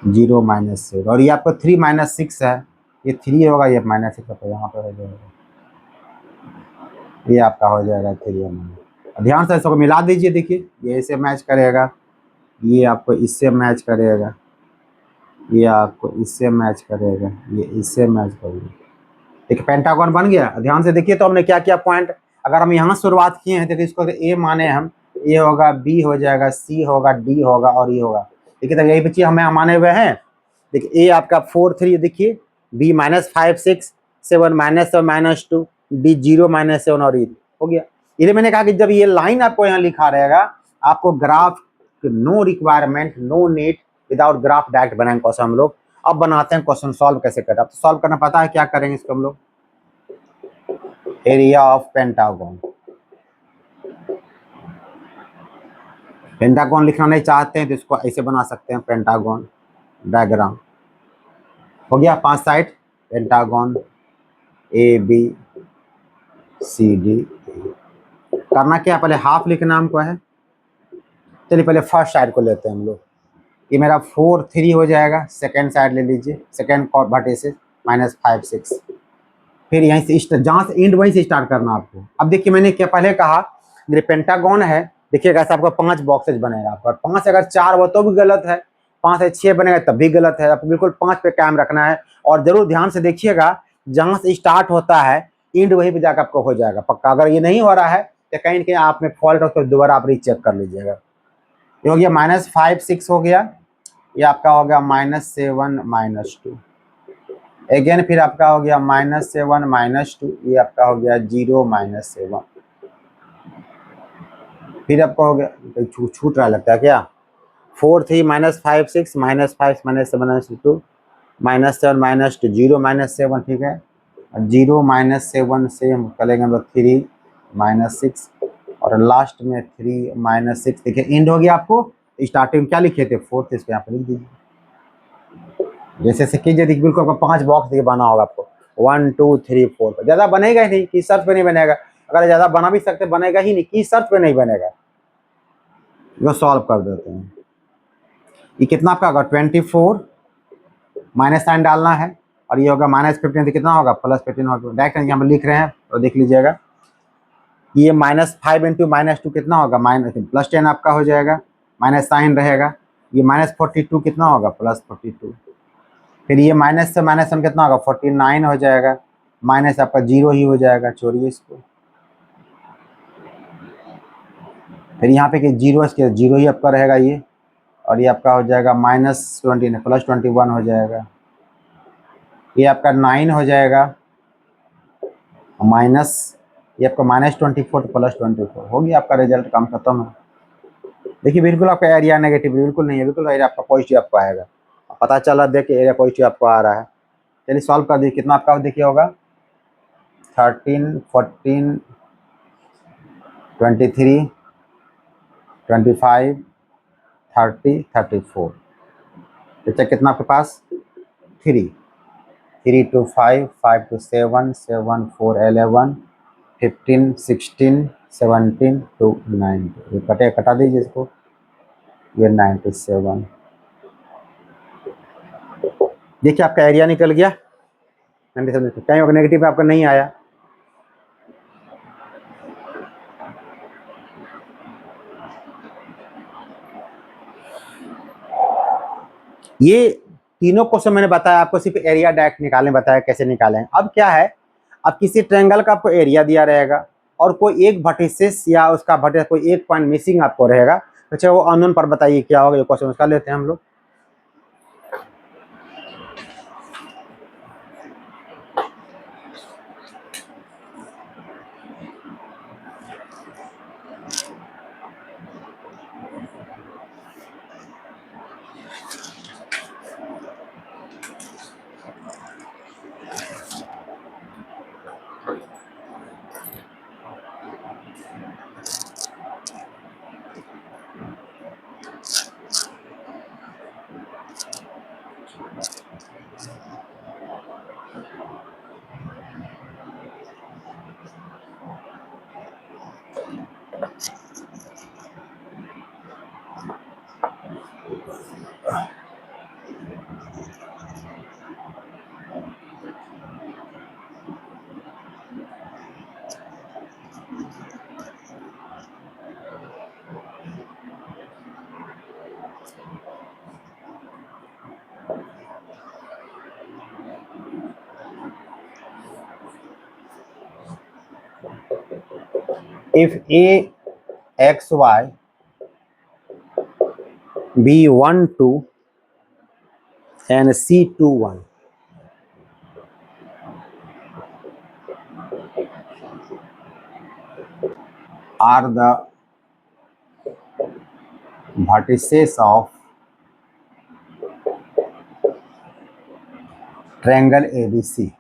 Speaker 1: 0 -7। और ये आपका 3 -6 है, ये 3 होगा, ये -6 आपका यहाँ पर हो जाएगा, ये आपका हो जाएगा 3। ध्यान से इसको मिला दीजिए, देखिए ये इससे मैच करेगा, ये आपको इससे मैच करेगा, ये आपको इससे मैच करेगा, ये इससे मैच करेगा, देखिए पेंटागन बन गया। ध्यान से देखिए तो हमने क्या किया पॉइंट, अगर हम यहाँ शुरुआत किए हैं तो इसको ए माने हम, ए होगा, बी हो जाएगा, सी होगा, डी होगा और ई होगा, देखिए तो यही बच्चे हमें माने हुए हैं। देखिए ए आपका 4 3, देखिए बी -5 6 7 -7 -2 डी 0 -7 और ई हो गया। ये मैंने कहा कि जब ये लाइन आपको यहाँ लिखा रहेगा, आपको graph no requirement, no need, without graph direct बनाएंगे क्वेश्चन हम लोग। अब बनाते हैं क्वेश्चन सॉल्व कैसे करें, तो सॉल्व करना पता है क्या करेंगे इसको हम लोग, एरिया ऑफ पेंटागन। पेंटागन लिखना नहीं चाहते हैं तो इसको ऐसे बना सकते हैं, पेंटागन डायग्राम हो गया, 5 side pentagon A B C D. करना क्या, पहले हाफ लिखना हमको है। चलिए पहले फर्स्ट साइड को लेते हैं हम लोग। ये मेरा 4 3 हो जाएगा। सेकेंड साइड ले लीजिए, सेकेंड वर्टिसेस -5 6। फिर यहीं से जहाँ से एंड वहीं से स्टार्ट करना आपको। अब देखिए मैंने क्या पहले कहा, मेरे पेंटागन है, देखिएगा ऐसा आपका 5 बॉक्सेज बनेगा आपका। 5 अगर 4 हो तो भी गलत है, 5 से 6 बनेगा तब भी गलत है। आपको बिल्कुल 5 पे कायम रखना है। और जरूर ध्यान से देखिएगा, जहाँ से स्टार्ट होता है एंड वहीं पे जाकर आपको हो जाएगा पक्का। अगर ये नहीं हो रहा है तो कहीं ना कहीं आप में फॉल्ट हो, तो दोबारा आप रीचेक कर लीजिएगा। ये हो गया -5 6 हो गया। ये आपका हो गया -7 -2। अगेन फिर आपका हो गया -7 -2। ये आपका हो गया 0 -7। फिर आपका हो गया, छूट रहा लगता है क्या, 4 3 -5 6 -5 -7 -2 -7 -2 0 -7। ठीक है, 0 -7 से हम करेंगे हम लोग 3 -6 और लास्ट में 3 -6। देखिए एंड हो गया। आपको स्टार्टिंग क्या लिखे थे 4 थे, इसको यहाँ पर लिख दीजिए। जैसे से कीजिए, देखिए बिल्कुल आपको 5 बॉक्स देखिए बना होगा आपको 1 2 3 4 पर। ज़्यादा बनेगा ही नहीं, किस सर्च पे नहीं बनेगा। अगर ज़्यादा बना भी सकते बनेगा ही नहीं, किस सर्च पे नहीं बनेगा। जो सॉल्व कर देते हैं। ये कितना आपका होगा 24, माइनस साइन डालना है। और ये होगा -15 तो कितना होगा +15 होगा। डायरेक्ट यहाँ पर लिख रहे हैं तो देख लीजिएगा। ये -5 इंटू -2 कितना होगा, +10 आपका हो जाएगा। माइनस साइन रहेगा। ये -42 कितना होगा +42। फिर ये माइनस से माइनस हम कितना होगा 49 हो जाएगा। माइनस आपका 0 ही हो जाएगा, छोड़िए इसको। फिर यहाँ पे कि 0 इसके 0 ही आपका रहेगा ये। और ये आपका हो जाएगा -20 +21 हो जाएगा। ये आपका 9 हो जाएगा माइनस, ये आपका -24 तो +24 हो गया। आपका रिजल्ट काम खत्म है। देखिए बिल्कुल आपका एरिया नेगेटिव बिल्कुल नहीं है, बिल्कुल एरिया आपका पॉजिटिव आपको आएगा। पता चला देखिए एरिया पॉजिटिव आपको आ रहा है। चलिए सॉल्व कर दीजिए। कितना आपका देखिए होगा 13 14 23 25 30 34। बच्चा कितना आपके पास 3 3 to 5 5 to 7 7 4 11 15 16 17 to 19। ये कटा दीजिए इसको। ये 97। देखिए आपका एरिया निकल गया 97। कहीं अगर नेगेटिव आपका नहीं आया। ये तीनों क्वेश्चन मैंने बताया आपको, सिर्फ एरिया डायरेक्ट निकालने बताया कैसे निकालें। अब क्या है, अब किसी ट्रायंगल का आपको एरिया दिया रहेगा और कोई एक वर्टिसेस या उसका कोई एक पॉइंट मिसिंग आपको रहेगा। अच्छा वो अननोन पर बताइए क्या होगा। ये क्वेश्चन उसका लेते हैं हम लोग। If A x y B 1 2 and C 2 1 are the vertices of triangle ABC,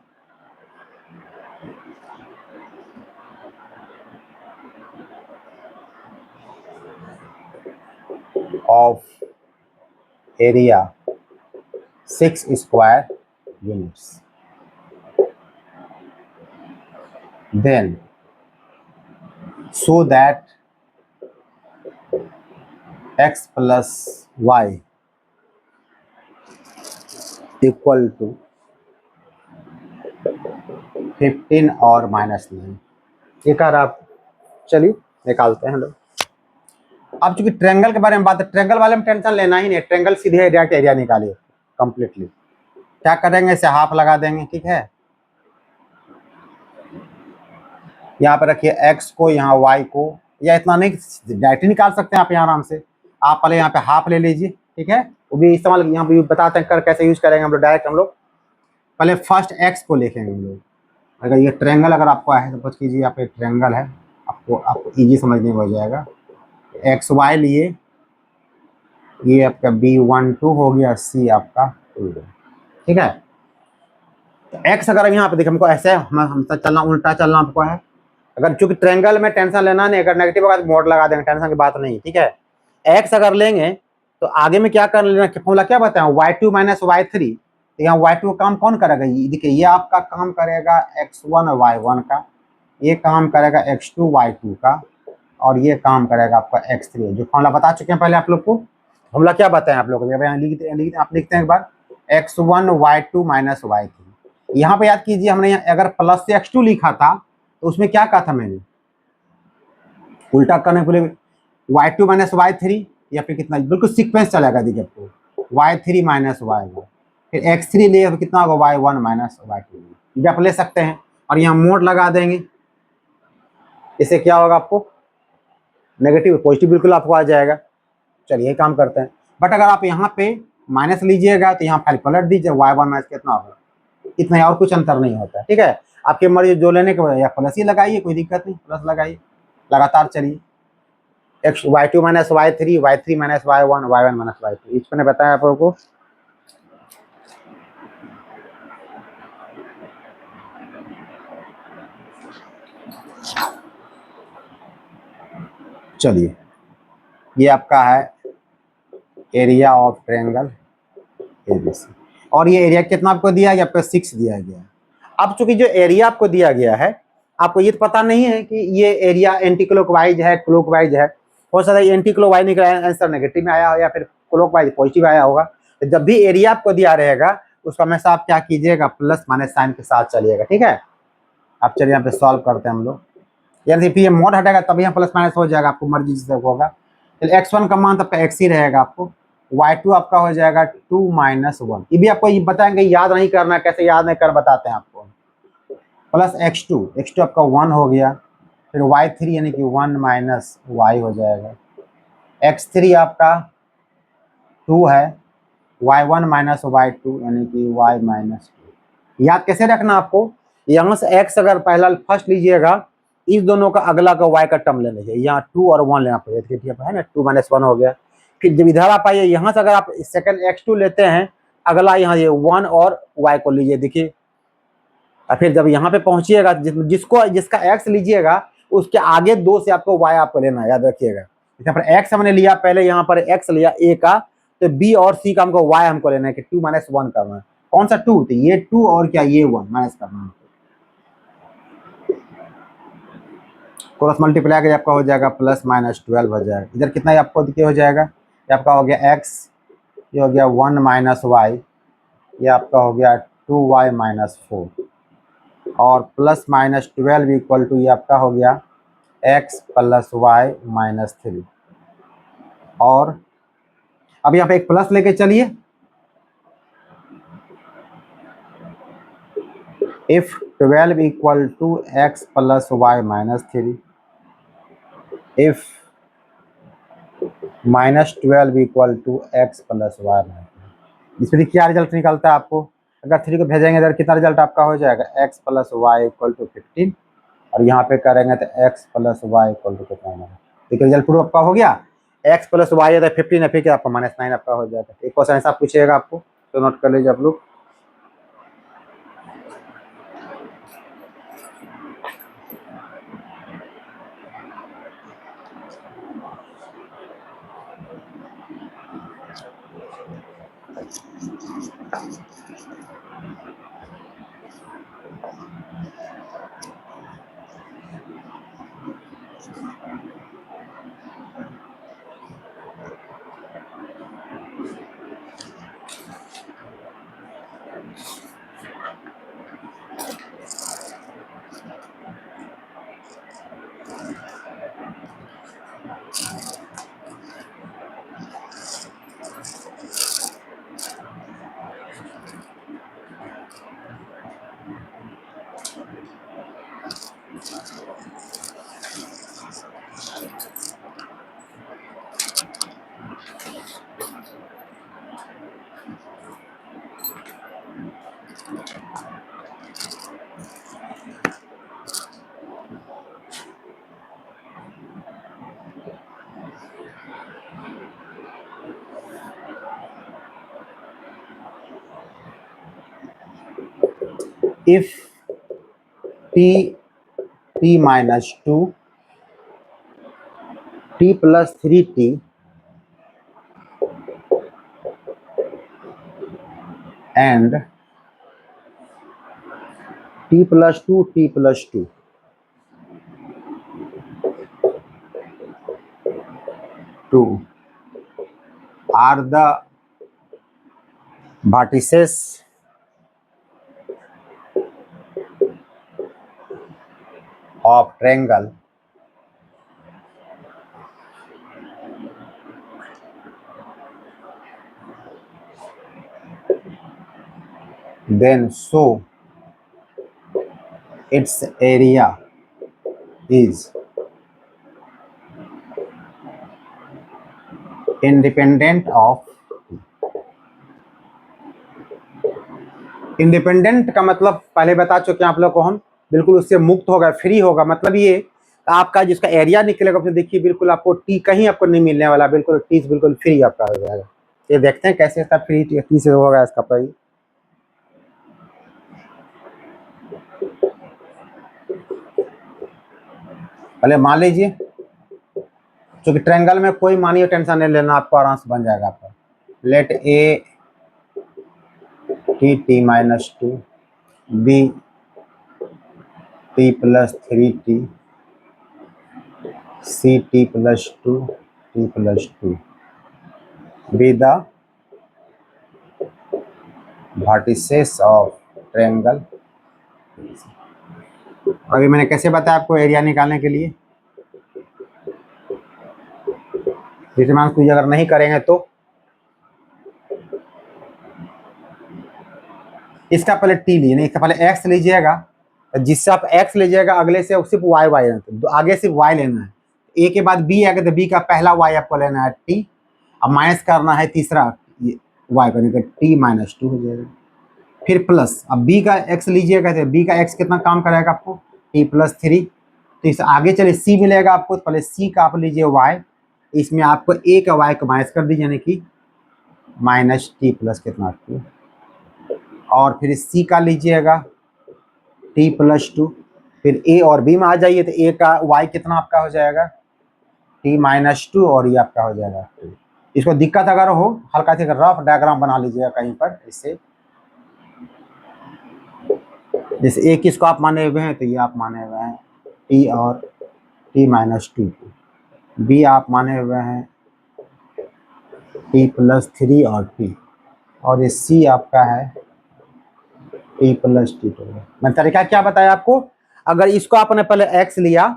Speaker 1: of area 6 square units, then so that x plus y equal to 15 और -9। ये कर आप, चलिए निकालते हैं हम लोग। अब चूंकि ट्रेंगल के बारे में बात है, ट्रेंगल वाले में टेंशन लेना ही नहीं, ट्रेंगल सीधे डायरेक्ट एरिया निकालिए कंप्लीटली। क्या करेंगे, इसे हाफ लगा देंगे, ठीक है। यहाँ पे रखिए x को, यहाँ y को, या इतना नहीं डायरेक्ट निकाल सकते हैं आप यहाँ आराम से। आप पहले यहाँ पे हाफ ले लीजिए, ठीक है। वो भी इस्तेमाल यहाँ पे बताते हैं कर कैसे यूज करेंगे हम लोग। डायरेक्ट हम लोग पहले फर्स्ट x को लिखेंगे हम लोग। अगर ये ट्रेंगल अगर आपको है तो बस कीजिए, यहाँ पे ट्रेंगल है, आपको इजी समझने में हो जाएगा। एक्स वाई लिए, ये आपका B12 हो गया, C आपका 2, ठीक है। तो x अगर यहाँ पे देखिए हमको ऐसे हम चलना, उल्टा चलना आपको है। अगर चूंकि ट्रेंगल में टेंशन लेना नहीं, अगर नेगेटिव होगा तो मोड लगा देंगे, टेंशन की बात नहीं, ठीक है। x अगर लेंगे तो आगे में क्या कर लेना, फॉर्मूला क्या बताएं, y2 माइनस y3। तो यहाँ y2 का काम कौन करेगा, ये देखिए, ये आपका काम करेगा x1 और y1 का, ये काम करेगा x2 y2 का, और ये काम करेगा आपका x3। जो फॉर्मूला बता चुके हैं पहले आप लोग को। फॉर्मूला क्या बताएं आप लोग को, यहाँ आप लिखते हैं एक बार, x1 y2 माइनस y3। यहाँ पे याद कीजिए, हमने अगर प्लस से x2 लिखा था तो उसमें क्या कहा था मैंने, उल्टा करने के लिए y2 माइनस y3, या फिर कितना, बिल्कुल सीक्वेंस चलेगा। देखिए आपको y3 माइनस y1, फिर x3 लिए तो कितना होगा y1 माइनस y2, ये आप ले सकते हैं। और यहाँ मोड लगा देंगे, इससे क्या होगा आपको, नेगेटिव पॉजिटिव बिल्कुल आपको आ जाएगा। चलिए काम करते हैं। बट अगर आप यहाँ पे माइनस लीजिएगा तो यहाँ फाइल पलट दीजिए, y1 माइनस कितना होगा, इतना ही, और कुछ अंतर नहीं होता है, ठीक है। आपकी मर्जी जो लेने के बाद, या प्लस ही लगाइए, कोई दिक्कत नहीं, प्लस लगाइए, लगातार चलिए। y2 minus y3, y3 minus y1, y1 minus y2, इसको मैंने बताया आप लोगों को। चलिए, ये आपका है एरिया ऑफ ट्रायंगल एबीसी, और ये एरिया कितना आपको दिया गया, आपका 6 दिया गया। अब चूंकि जो एरिया आपको दिया गया है, आपको ये पता नहीं है कि ये एरिया एंटी क्लॉकवाइज है, क्लॉकवाइज है। हो सकता है एंटी क्लॉकवाइज निकला, आंसर नेगेटिव में आया हो, या फिर क्लॉकवाइज पॉजिटिव आया होगा। तो जब भी एरिया आपको दिया रहेगा, उसका हमेशा आप क्या कीजिएगा, प्लस माइनस साइन के साथ चलिएगा, ठीक है। अब चलिए यहाँ पे सॉल्व करते हैं हम लोग। यानी फिर ये मोड हटेगा तब यहाँ प्लस माइनस हो जाएगा, आपको मर्जी से होगा। x1 का मान तो आपका x ही रहेगा, आपको y2 आपका हो जाएगा 2 माइनस 1। ये भी आपको ये बताएंगे, याद नहीं करना, कैसे याद नहीं कर बताते हैं आपको। प्लस x2 आपका 1 हो गया, फिर y3 यानी कि 1 माइनस y हो जाएगा, x3 आपका 2 है, y1 माइनस y2 यानी कि y माइनस 2। याद कैसे रखना आपको, यहाँ से x अगर पहला फर्स्ट लीजिएगा, इस दोनों का अगला का y का टर्म लेना चाहिए, यहाँ 2 और 1 लेना पड़ेगा, है ना, 2 माइनस 1 हो गया। फिर जब इधर आप आइए, यहाँ से अगर आप सेकंड x2 लेते हैं, अगला यहाँ ये 1 और y को लीजिए, देखिए। और फिर जब यहाँ पे पहुंचिएगा, जिसका x लीजिएगा, उसके आगे 2 से आपको y आपको लेना है, याद रखिएगा। यहाँ पर x हमने लिया, पहले यहाँ पर x लिया a का, तो b और c का हमको y हमको लेना है कि 2 माइनस 1 करना है। कौन सा 2, तो ये 2 और क्या ये 1 माइनस करना है। क्रॉस मल्टीप्लाई करके आपका हो जाएगा प्लस माइनस 12 हो जाएगा। इधर कितना ही आपको देखिए हो जाएगा, ये आपका हो गया x, ये हो गया 1 माइनस y, ये आपका हो गया 2y माइनस 4, और प्लस माइनस 12 इक्वल टू ये आपका हो गया x प्लस y माइनस 3। और अब यहाँ पे एक प्लस लेके चलिए, if 12 इक्वल टू x plus y minus 3, if minus 12 equal to x plus y, इसमें क्या रिजल्ट निकलता है आपको, अगर 3 को भेजेंगे इधर कितना रिजल्ट आपका हो जाएगा, x plus y equal to 15, और यहाँ पे करेंगे तो x plus y equal to कितना है, देखिए रिजल्ट प्रूफ आपका हो गया। x प्लस वाई है 15 है, फिर क्या आपका -9 आपका हो जाएगा। एक क्वेश्चन ऐसा पूछेगा आपको, तो नोट कर लीजिए आप लोग। if t minus 2 t plus 3t and t plus 2 t plus 2 are the vertices of triangle then so its area is independent of independent का मतलब पहले बता चुके हैं आप लोग को हम, बिल्कुल उससे मुक्त होगा, फ्री होगा। मतलब ये आपका जिसका एरिया निकलेगा फिर देखिए बिल्कुल आपको टी कहीं आपको नहीं मिलने वाला, बिल्कुल टी बिल्कुल फ्री आपका हो जाएगा। ये देखते हैं कैसे इसका फ्री टी से होगा इसका प्राइस। पहले मान लीजिए क्योंकि ट्रायंगल में कोई मानिए टेंशन नहीं लेना, आपको आराम से बन जाएगा आपका। Let A T T minus 2 B T plus 3t C T plus 2 T plus 2 B the vertices of triangle. अभी मैंने कैसे बताया आपको एरिया निकालने के लिए, डिटरमिनेंट को अगर नहीं करेंगे तो इसका पहले टी लीजिए, नहीं इसका पहले एक्स लीजिएगा, जिससे आप एक्स लीजिएगा अगले से सिर्फ वाई वाई आगे सिर्फ वाई लेना है। ए के बाद बी आएगा तो बी का पहला वाई आपको लेना है टी, अब माइनस करना है तीसरा वाई करने का टी माइनस 2 हो जाएगा। फिर प्लस अब बी का एक्स लीजिएगा तो बी का एक्स कितना काम कराएगा आपको टी प्लस 3, तो इस आगे चले सी मिलेगा आपको, तो पहले सी का आप लीजिए वाई, इसमें आपको ए का वाई को माइनस कर दीजिए यानी कि माइनस टी प्लस कितना 2, और फिर सी का लीजिएगा टी प्लस 2, फिर ए और बी में आ जाइए तो ए का वाई कितना आपका हो जाएगा टी माइनस 2 और ये आपका हो जाएगा 2। इसको दिक्कत अगर हो हल्का से रफ डायग्राम बना लीजिएगा कहीं पर, इससे जैसे ए किसको आप माने हुए हैं तो ये आप माने हुए हैं टी और टी माइनस 2, बी आप माने हुए हैं टी प्लस 3 और टी, और ये सी आपका है टी प्लस टी। मैंने तरीका क्या बताया आपको, अगर इसको आपने पहले एक्स लिया,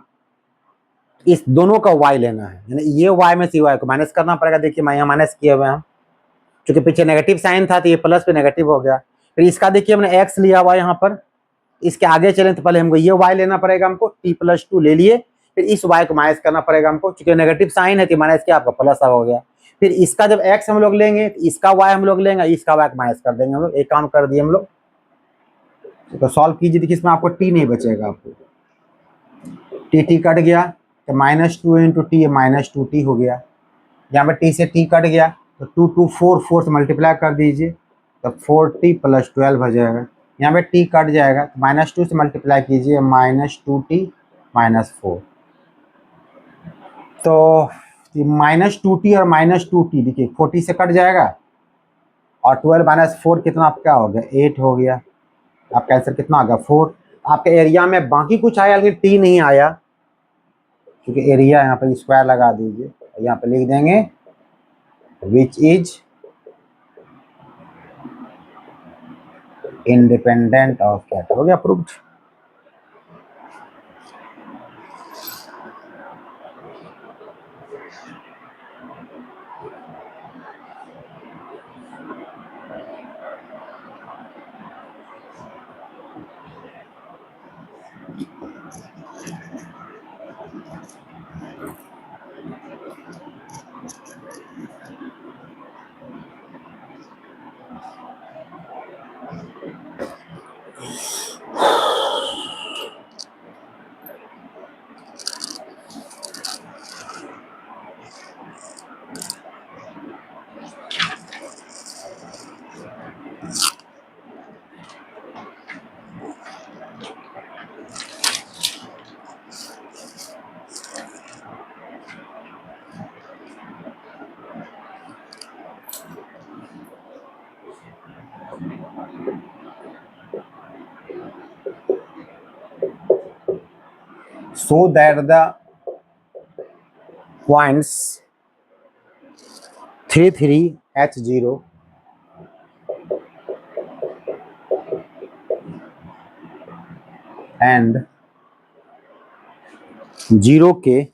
Speaker 1: इस दोनों का y लेना है, यानी ये y में से y को माइनस करना पड़ेगा। देखिए मैं यहाँ माइनस किए हुए हैं, क्योंकि पीछे नेगेटिव साइन था तो ये प्लस पे नेगेटिव हो गया। फिर इसका देखिए हमने x लिया हुआ यहाँ पर, इसके आगे चलें तो पहले हमको ये y लेना पड़ेगा, हमको t प्लस 2 ले लिए, फिर इस y को माइनस करना पड़ेगा हमको, क्योंकि नेगेटिव साइन है तो माइनस किया आपका प्लस हो गया। फिर इसका जब x हम लोग लेंगे तो इसका y हम लोग लेंगे, इसका y को माइनस कर देंगे हम लोग। एक काम कर दिए हम लोग, तो सॉल्व कीजिए, देखिए इसमें आपको t नहीं बचेगा, आपको टी कट गया तो minus 2 into T minus 2t हो गया। यहाँ पे t से t कट गया तो 2 2 4 4 से मल्टीप्लाई कर दीजिए तो 4t प्लस 12 हो जाएगा। यहाँ पे t कट जाएगा तो माइनस 2 से मल्टीप्लाई कीजिए माइनस 2t माइनस 4, तो माइनस 2t और माइनस 2t देखिए 40 से कट जाएगा, और 12 माइनस 4 कितना आपका हो गया 8 हो गया। आपका आंसर कितना आ गया 4। आपके एरिया में बाकी कुछ आया लेकिन टी नहीं आया, क्योंकि एरिया यहाँ पे स्क्वायर लगा दीजिए, यहाँ पे लिख देंगे विच इज इंडिपेंडेंट ऑफ क्या, हो गया proved. so that the points 33H0 and 0K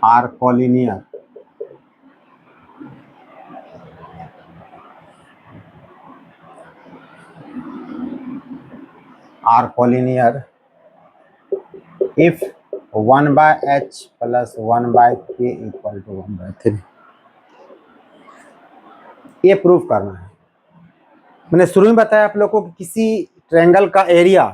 Speaker 1: are collinear. If 1 by h plus 1 by k equal to 1 by 3. ये प्रूफ करना है। मैंने शुरू में बताया आप लोगों को कि किसी ट्रायंगल का एरिया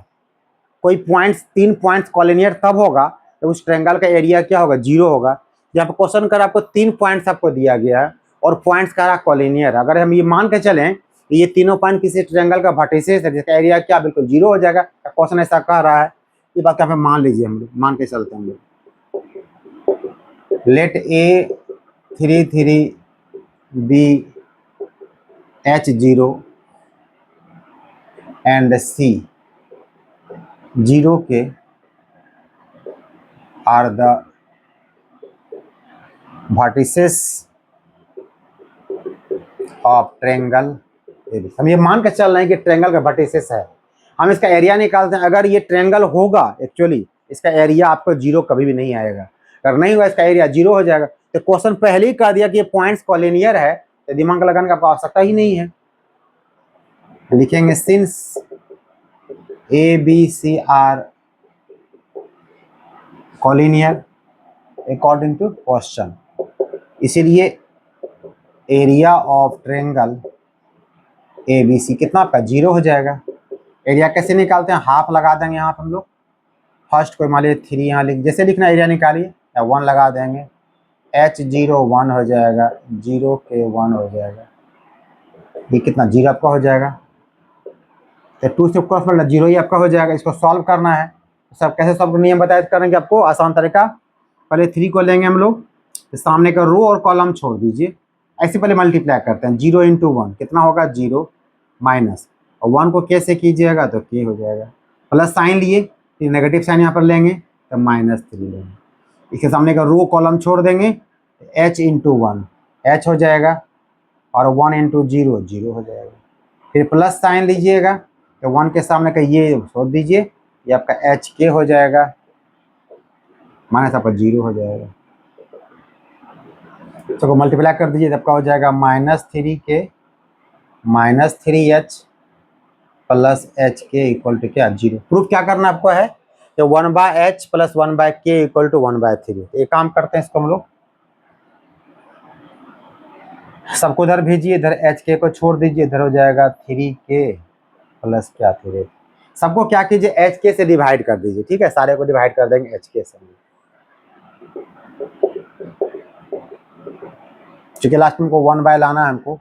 Speaker 1: कोई पॉइंट्स 3 पॉइंट्स कॉलिनियर तब होगा तो उस ट्रायंगल का एरिया क्या होगा, 0 होगा। यहाँ पर क्वेश्चन कर आपको 3 पॉइंट्स आपको दिया गया है और पॉइंट्स का रहा कॉलिनियर। अगर हम ये मान के चलें ये तीनों पॉइंट किसी ट्रायंगल का वर्टिसेस है जिसका एरिया क्या बिल्कुल 0 हो जाएगा। क्वेश्चन ऐसा कह रहा है, ये बात यहाँ पे मान लीजिए, हम लोग मान के चलते हैं। हम लोग let A33 B H0 and C0K are the vertices of triangle ABC। हम ये मान के चल रहे हैं कि ट्रायंगल का वर्टिसेस है। हम इसका एरिया निकालते हैं। अगर ये ट्रायंगल होगा एक्चुअली इसका एरिया आपको 0 कभी भी नहीं आएगा। अगर नहीं हुआ इसका एरिया 0 हो जाएगा। तो क्वेश्चन पहले ही कह दिया कि ये पॉइंट्स कॉलिनियर है तो दिमाग लगाने का आवश्यकता ही नहीं है। लिखेंगे since ABC are collinear according to question, इसीलिए एरिया ऑफ ट्रायंगल ABC कितना आपका 0 हो जाएगा। एरिया कैसे निकालते हैं, हाफ लगा देंगे यहाँ पर हम लोग। फर्स्ट कोई मान लीजिए 3 यहाँ लिख, जैसे लिखना एरिया निकालिए या 1 लगा देंगे। H0 1 हो जाएगा, 0K 1 हो जाएगा। ये कितना 0 आपका हो जाएगा। तो 2 से क्रॉस मल्टीप्लाई 0 ही आपका हो जाएगा। इसको सॉल्व करना है। सब कैसे सॉल्व नियम बताया करेंगे आपको आसान तरीका। पहले 3 को लेंगे हम लोग, तो सामने का रो और कॉलम छोड़ दीजिए। ऐसे पहले मल्टीप्लाई करते हैं। 0 × 1 कितना होगा 0 माइनस, और 1 को के से कीजिएगा तो के हो जाएगा। प्लस साइन लिए फिर नेगेटिव साइन यहाँ पर लेंगे तो -3 लेंगे। इसके सामने का रो कॉलम छोड़ देंगे। h × 1 h हो जाएगा और 1 × 0 0 हो जाएगा। फिर प्लस साइन लीजिएगा तो 1 के सामने का ये छोड़ दीजिए, ये आपका एच के हो जाएगा, माइनस आपका 0 हो जाएगा। तो मल्टीप्लाई कर दीजिए, आपका हो जाएगा -3K -3H प्लस एच के इक्वल टू क्या 0। प्रूफ क्या करना आपको है कि 1/h plus 1/k equal to 1/3। एक काम करते हैं, इसको हम लोग सबको इधर भेजिए, इधर एच के को छोड़ दीजिए, इधर हो जाएगा 3K प्लस क्या 3। सबको क्या कीजिए एच के से डिवाइड कर दीजिए। ठीक है, सारे को डिवाइड कर देंगे एच के से, क्योंकि लास्ट में को 1 लाना है हमको।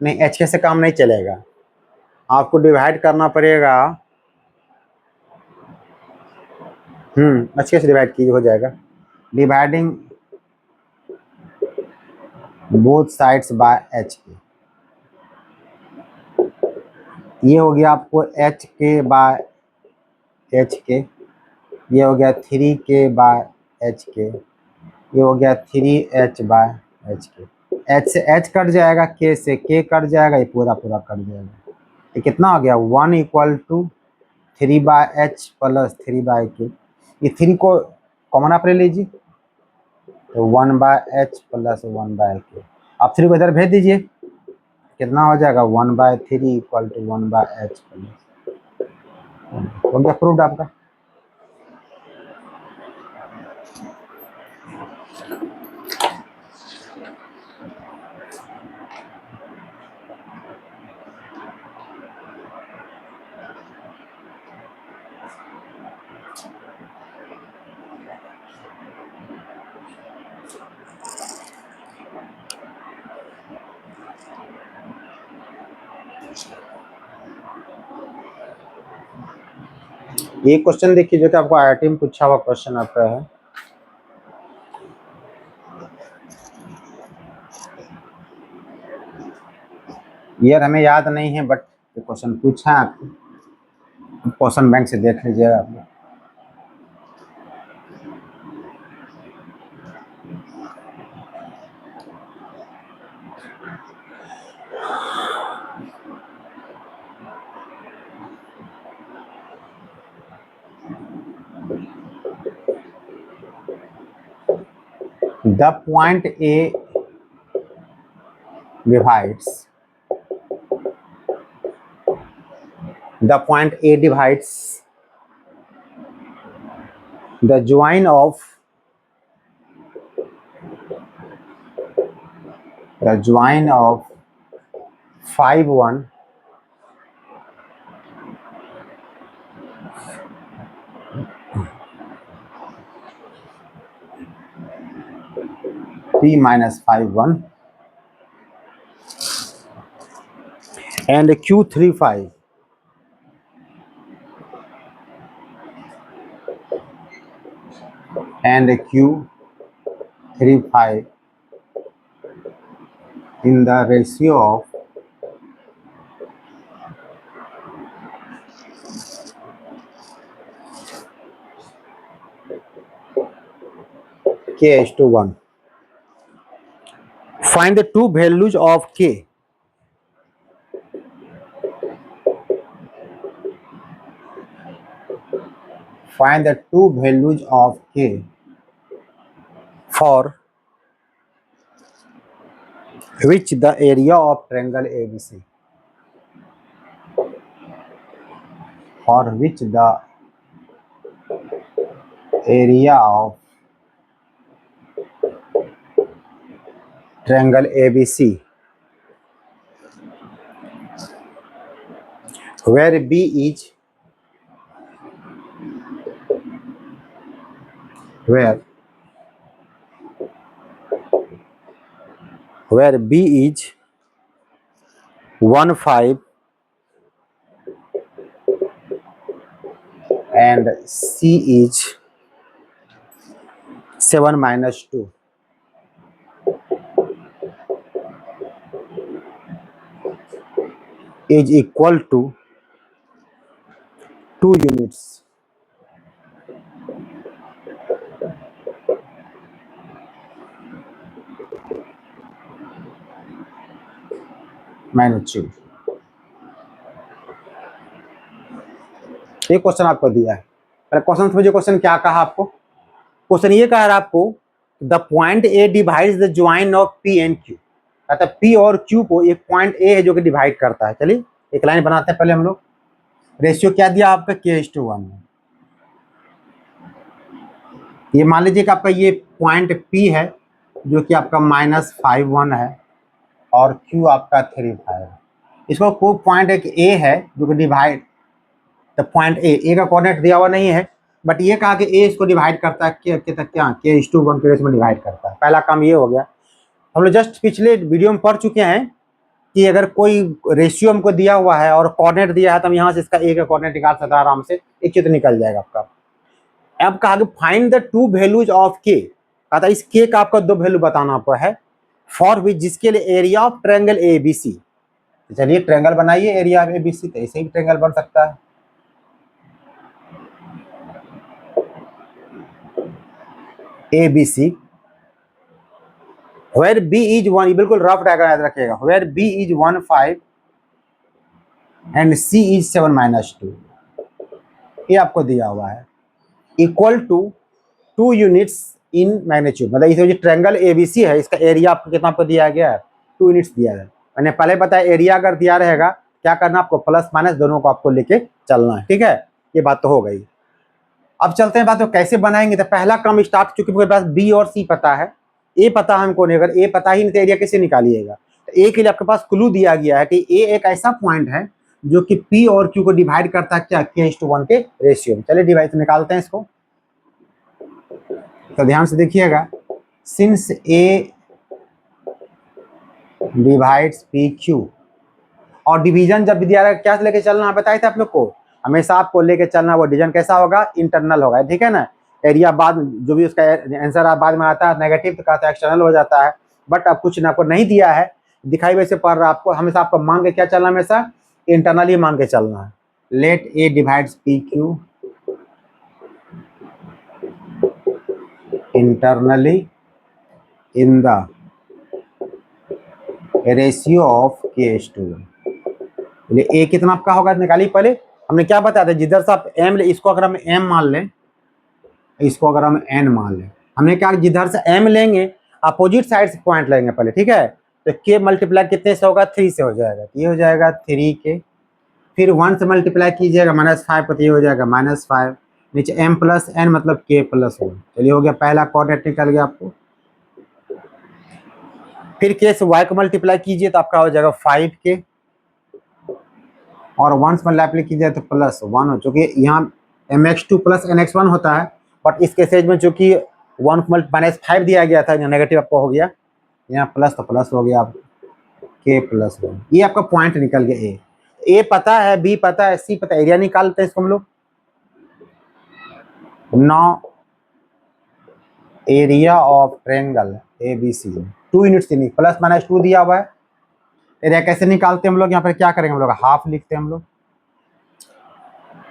Speaker 1: नहीं, एच के से काम नहीं चलेगा, आपको डिवाइड करना पड़ेगा। एच के से डिवाइड कीजिए, हो जाएगा। Dividing both sides by H के, ये हो गया आपको एच के बाय एच के, ये हो गया 3K बाय एच के, ये हो गया 3H बाय एच के। एच से एच कट जाएगा, के से के कट जाएगा, ये पूरा पूरा कट जाएगा। ये कितना हो गया 1 = 3/h प्लस 3/k। ये 3 को कॉमन आप ले लीजिए तो 1/h प्लस 1/k। आप 3 को इधर भेज दीजिए, कितना हो जाएगा 1/3 इक्वल टू 1/h प्लस। हो गया प्रूव्ड आपका। ये क्वेश्चन देखिए जो कि आपको IIT में पूछा हुआ क्वेश्चन आपका है। ईयर हमें याद नहीं है, बट क्वेश्चन पूछा है आपको, क्वेश्चन बैंक से देख लीजिएगा आप लोग। The point A divides the point A divides the join of the join of 5 1 P minus 5 1 and Q 3 5 and Q 3 5 in the ratio of K is to 1. Find the two values of K. Find the two values of K for which the area of triangle ABC. For which the area of triangle ABC, where B is where B is 1 5 and C is 7 minus 2 is equal to 2 units. Magnitude. ये question आपको दिया है। Question समझिए, question क्या कहा आपको? Question ये कहा आपको the point A divides the join of P and Q. कहता है पी और क्यू को एक पॉइंट ए है जो कि डिवाइड करता है। चलिए एक लाइन बनाते हैं पहले हम लोग। रेशियो क्या दिया आपका? K:1। ये मान लीजिए कि आपका ये पॉइंट P है जो कि आपका -5 1 है और Q आपका 3 5 है। इसको कोई पॉइंट एक A है जो कि डिवाइड द पॉइंट ए का कोऑर्डिनेट दिया हुआ नहीं है, बट ये कहा कि ए इसको डिवाइड करता है K तक, क्या K:1 के रेशियो में डिवाइड करता है। पहला काम ये हो गया। हम लोग जस्ट पिछले वीडियो में पढ़ चुके हैं कि अगर कोई रेशियो हमको दिया हुआ है और कोऑर्डिनेट दिया है तो हम यहाँ से इसका ए का कोऑर्डिनेट निकाल सकते हैं आराम से, एक चित्र निकल जाएगा आपका। अब कहा कि find the two values of के। कहा था इस के का आपका दो वैल्यू बताना आपको है फॉर विच, जिसके लिए एरिया ऑफ ट्रायंगल एबीसी। चलिए ट्रायंगल बनाइए एरिया ऑफ एबीसी, तो ऐसे ही ट्रायंगल बन सकता है। एबीसी वेयर बी इज 1, बिल्कुल रफ डायग्राम याद रखिएगा। Where B is 1 5 and C is 7 minus 2, ये आपको दिया हुआ है। Equal to 2 units in magnitude, मतलब इसे जो ट्रायंगल एबीसी है इसका एरिया आपको कितना आपको दिया गया है? 2 यूनिट्स दिया है। मैंने पहले बताया एरिया अगर दिया रहेगा क्या करना आपको? प्लस माइनस दोनों को आपको लेके चलना है। ठीक है, ये बात तो हो गई। अब चलते हैं बात तो कैसे बनाएंगे। तो पहला काम स्टार्ट, चूंकि मेरे पास बी और सी पता है, ए पता हमको नहीं। अगर ए पता ही नहीं तो एरिया कैसे निकालिएगा? तो ए के लिए आपके पास क्लू दिया गया है कि ए एक ऐसा पॉइंट है जो कि पी और क्यू को डिवाइड करता है क्या? K:1 के रेशियो में। चलिए डिवाइड निकालते हैं इसको, तो ध्यान से देखिएगा। सिंस ए डिवाइड्स पी क्यू, और डिवीजन जब भी दिया रहेगा क्या लेके चलना बताए थे आप लोग को, हमेशा आपको लेके चलना। वो डिवीजन कैसा होगा? इंटरनल होगा। ठीक है ना, एरिया बाद जो भी उसका आंसर बाद में आता है नेगेटिव तो कहता है एक्सटर्नल हो जाता है। बट अब कुछ आपको नहीं दिया है, दिखाई वैसे पड़ रहा है आपको, हमेशा आपको मान के क्या चलना है, हमेशा इंटरनली मान के चलना है। Let A divides P Q internally in the ratio of k:1। A कितना आपका होगा निकालिए। पहले हमने क्या बताया था, जिधर से आप m ले, इसको अगर हम m मान लें, इसको अगर हम n मान लें, हमने कहा जिधर से m लेंगे अपोजिट साइड से पॉइंट लेंगे पहले, ठीक है। तो k मल्टीप्लाई कितने से होगा, 3 से हो जाएगा, ये हो जाएगा 3k। फिर 1 से मल्टीप्लाई कीजिएगा -5 पर, ये हो जाएगा -5। नीचे m प्लस n मतलब k+1। चलिए हो गया, पहला कोऑर्डिनेट निकल गया आपको। फिर k से y को मल्टीप्लाई कीजिए तो आपका हो जाएगा 5k, और 1 से मल्टीप्लाई कीजिए तो +1 हो, चूँकि यहाँ mx2 + nx1 होता है, बट इस केसेज में चूँकि 1 -5 दिया गया था, नेगेटिव आपको हो गया, यहाँ प्लस तो प्लस हो गया, आप k+1। ये आपका पॉइंट निकल गया। ए पता है, बी पता है, सी पता है, एरिया निकालते हैं इसको हम लोग। Now area of triangle ABC 2 units +-2 दिया हुआ है। एरिया कैसे निकालते हैं हम लोग, यहाँ पर क्या करेंगे हम लोग, हाफ लिखते हैं हम लोग।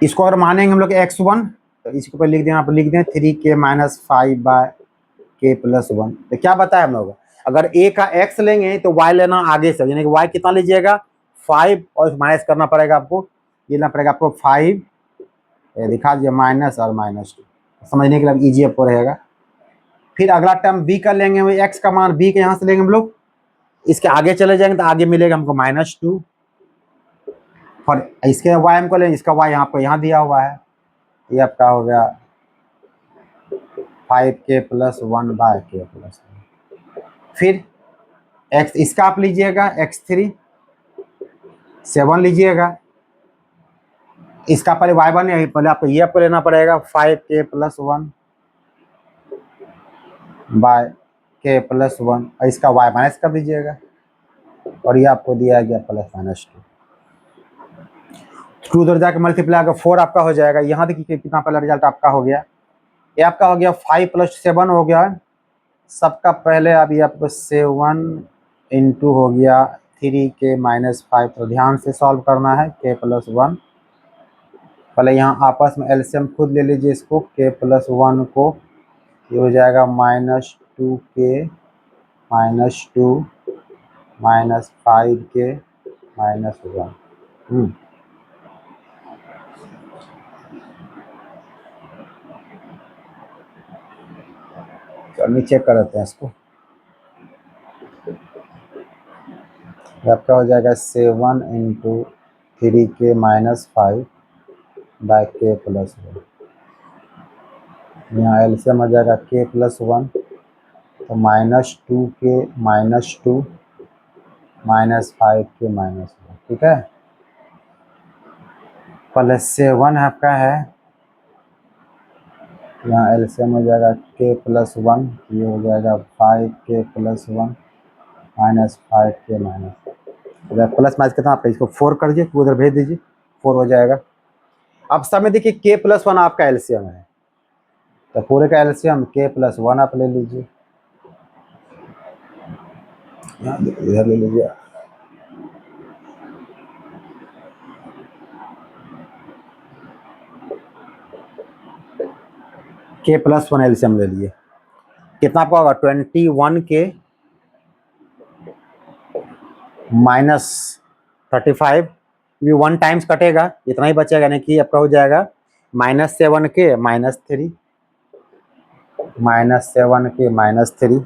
Speaker 1: इसको अगर मानेंगे हम लोग x1 तो इसको पर लिख दें, यहाँ पर लिख दें 3k - 5/k+1। तो क्या बताया हम लोग, अगर a का x लेंगे तो y लेना आगे से, यानी कि y कितना लीजिएगा 5, और माइनस करना पड़ेगा आपको, ये लेना पड़ेगा आपको 5, दिखा दीजिए माइनस और -2, समझने के लिए ईजी आपको रहेगा। फिर अगला टर्म b का लेंगे, x का मान b के यहाँ से लेंगे हम लोग, इसके आगे चले जाएंगे तो आगे मिलेगा हमको -2, और इसके y हमको लेंगे, इसका y आपको यहाँ दिया हुआ है, ये आपका हो गया 5k+1/k+1। फिर x इसका आप लीजिएगा x3 7 लीजिएगा, इसका पहले y1 है, पहले आपको ये आपको लेना पड़ेगा 5k+1/k+1, और इसका y माइनस कर दीजिएगा, और ये आपको दिया गया +-2। 2 उधर जाकर मल्टीप्लाई अगर 4 आपका हो जाएगा। यहाँ देखिए कितना पहला रिजल्ट आपका हो गया, ये आपका हो गया 5 + 7 हो गया सबका पहले। अभी आपको 7 इंटू हो गया 3k - 5, तो ध्यान से सॉल्व करना है k+1। पहले यहाँ आपस में एलसीएम खुद ले लीजिए इसको, k+1 को, ये हो जाएगा -2k -2 -5k -1। चलिए चेक कर लेते हैं इसको। आपका हो जाएगा 7 इंटू 3k - 5/k+1। यहाँ एलसीएम हो जाएगा k+1, तो -2k -2 -5k -1, ठीक है। +7 आपका है, यहाँ एलसीएम हो जाएगा k+1, ये हो जाएगा 5k+1 -5k -1। इधर प्लस माइनस कितना आपका, इसको 4 कर दीजिए, उधर भेज दीजिए, 4 हो जाएगा। अब सब में देखिए k+1 आपका एलसीएम है, तो पूरे का एलसीएम k+1 आप ले लीजिए, इधर ले लीजिए। k+1 एलसीएम ले लिए, कितना आपका होगा 21k -35, ये 1 टाइम्स कटेगा, इतना ही बचेगा, यानी कि आपका हो जाएगा -7k -3 -7k -3।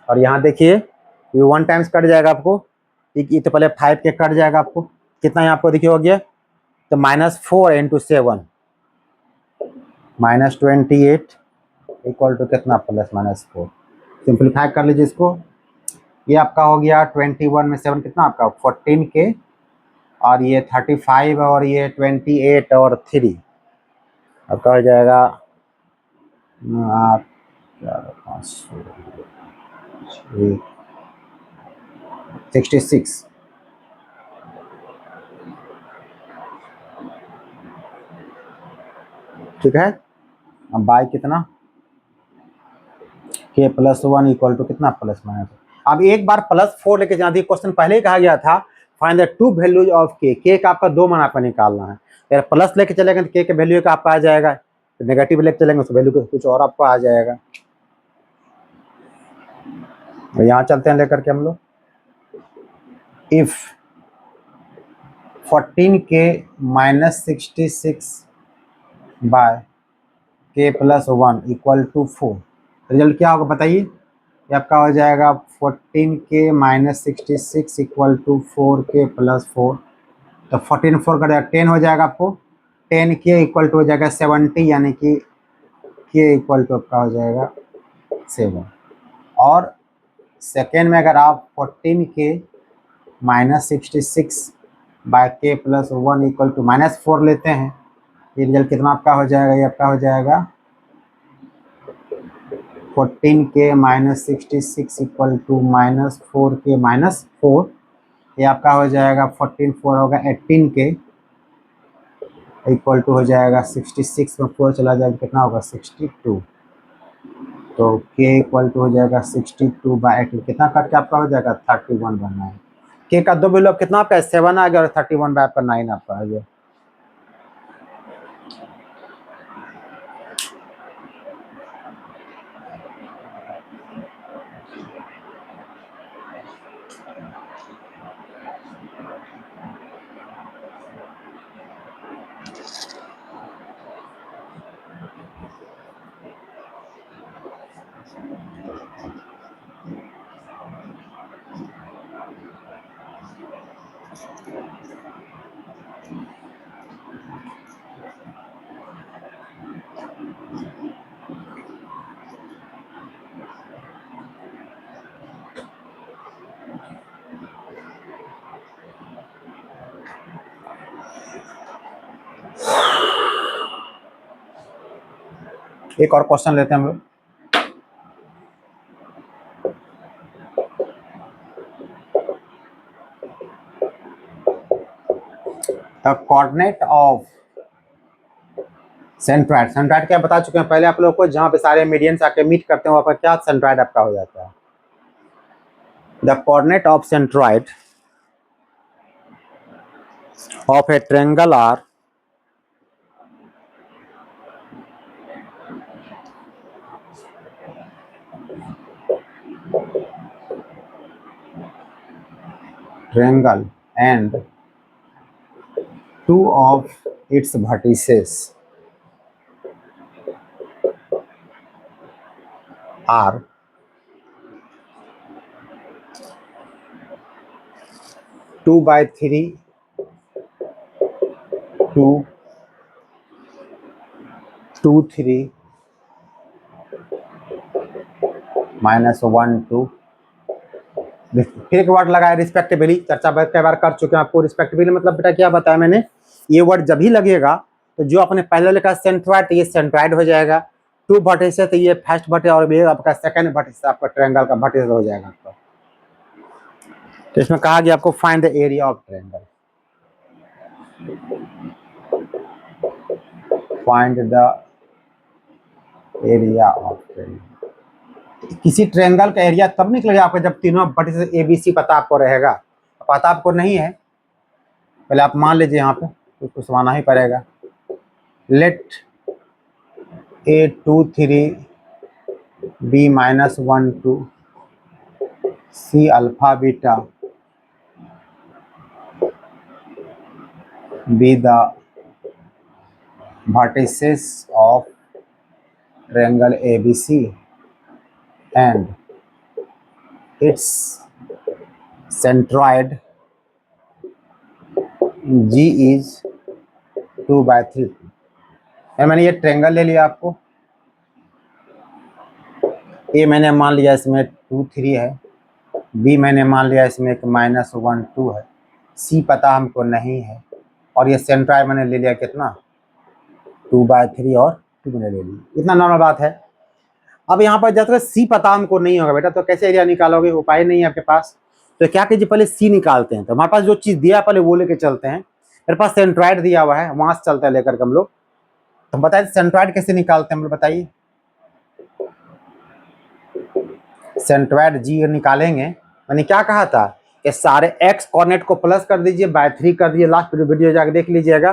Speaker 1: और यहाँ देखिए ये 1 टाइम्स कट जाएगा आपको, ये तो पहले 5k कट जाएगा आपको, कितना यहाँ आपको देखिए हो गया, तो -4 × 7 -28 इक्वल टू कितना +-4। सिंप्लीफाई कर लीजिए इसको, ये आपका हो गया 21 में 7 कितना आपका 14k, और ये 35 और ये 28 और 3 आपका हो जाएगा 8 4 5 66। ठीक है। अब बाई कितना k+1 इक्वल टू कितना +-, अब एक बार +4 लेके जाना थी, क्वेश्चन पहले ही कहा गया था find the two values of के का आपका 2 मान आपका निकालना है। अगर प्लस लेके चलेंगे तो के वैल्यू का आपका आ जाएगा, नेगेटिव लेके चलेंगे तो वैल्यू कुछ और आपको आ जाएगा। तो यहाँ चलते हैं लेकर के हम लोग, if 14k - 66 bye k + 1 = 4, result क्या होगा बताइए। ये आपका हो जाएगा 14k - 66 = 4k + 4, तो 14 4 का 10 हो जाएगा आपको, 10k = हो जाएगा 70, यानी कि k = आपका हो जाएगा 7। और सेकेंड में अगर आप 14k - 66 बाय k + 1 = -4 लेते हैं, ये रिजल्ट कितना आपका हो जाएगा, ये आपका हो जाएगा 14k - 66 = -4k - 4, ये आपका हो जाएगा 14 4 होगा 18k = हो जाएगा 66 में 4 चला जाएगा कितना होगा 62, तो k = हो जाएगा 62 बाय 18, कितना कट के आपका हो जाएगा 31 बनना है। k का 2 वैल्यू अब कितना आपका 7 आ गया और 31 बाय आपका 9 आपका आ गया। एक और क्वेश्चन लेते हैं हम लोग, the coordinate of centroid. Centroid क्या बता चुके हैं पहले आप लोग को, जहाँ पे सारे मीडियंस आके मीट करते हैं वहाँ पर क्या सेंट्रॉइड आपका हो जाता है। The coordinate of centroid of a triangle are triangle and two of its vertices are 2/3, 2, 2, 3, -1, 2। फिर एक वर्ड लगाया रिस्पेक्टिवली, चर्चा कई बार कर चुके हैं आपको। रिस्पेक्टिवली मतलब बेटा क्या बताया मैंने, ये वर्ड जब ही लगेगा तो जो आपने पहले लिखा सेंट्रॉइड, ये सेंट्रॉइड हो जाएगा। 2 वर्टिस है तो ये फर्स्ट वर्टिस और ये आपका सेकंड वर्टिस आपका ट्रायंगल का वर्टिस हो जाएगा आपका। तो इसमें कहा गया आपको find the area of triangle, find the area of triangle. किसी ट्रायंगल का एरिया तब निकलेगा आपको जब तीनों वर्टिस ABC पता आपको रहेगा। पता आपको नहीं है, पहले आप मान लीजिए यहाँ पे कुछ मानना ही पड़ेगा। Let A 2 3 B -1 2 C alpha beta be the vertices of triangle ABC and its centroid G is 2/3। मैंने ये ट्रायंगल ले लिया आपको, ए मैंने मान लिया इसमें 2 3 है, बी मैंने मान लिया इसमें एक -1 2 है, सी पता हमको नहीं है, और ये सेंट्रॉइड मैंने ले लिया कितना 2/3 और 2 मैंने ले लिया। इतना नॉर्मल बात है। अब यहाँ पर जब तक सी पता हमको नहीं होगा बेटा तो कैसे एरिया निकालोगे, उपाय नहीं है आपके पास। तो क्या कीजिए पहले सी निकालते हैं। तो हमारे पास जो चीज़ दिया पहले वो लेके चलते हैं। मेरे पास सेंट्रॉइड दिया हुआ है, वहां से चलते हैं लेकर के हम लोग। तो बताइए सेंट्रॉइड कैसे निकालते हैं हम लोग बताइए। सेंट्रोइड जी निकालेंगे। मैंने क्या कहा था कि सारे एक्स कोऑर्डिनेट को प्लस कर दीजिए, बाय 3 कर दीजिए, लास्ट वीडियो जाकर देख लीजिएगा।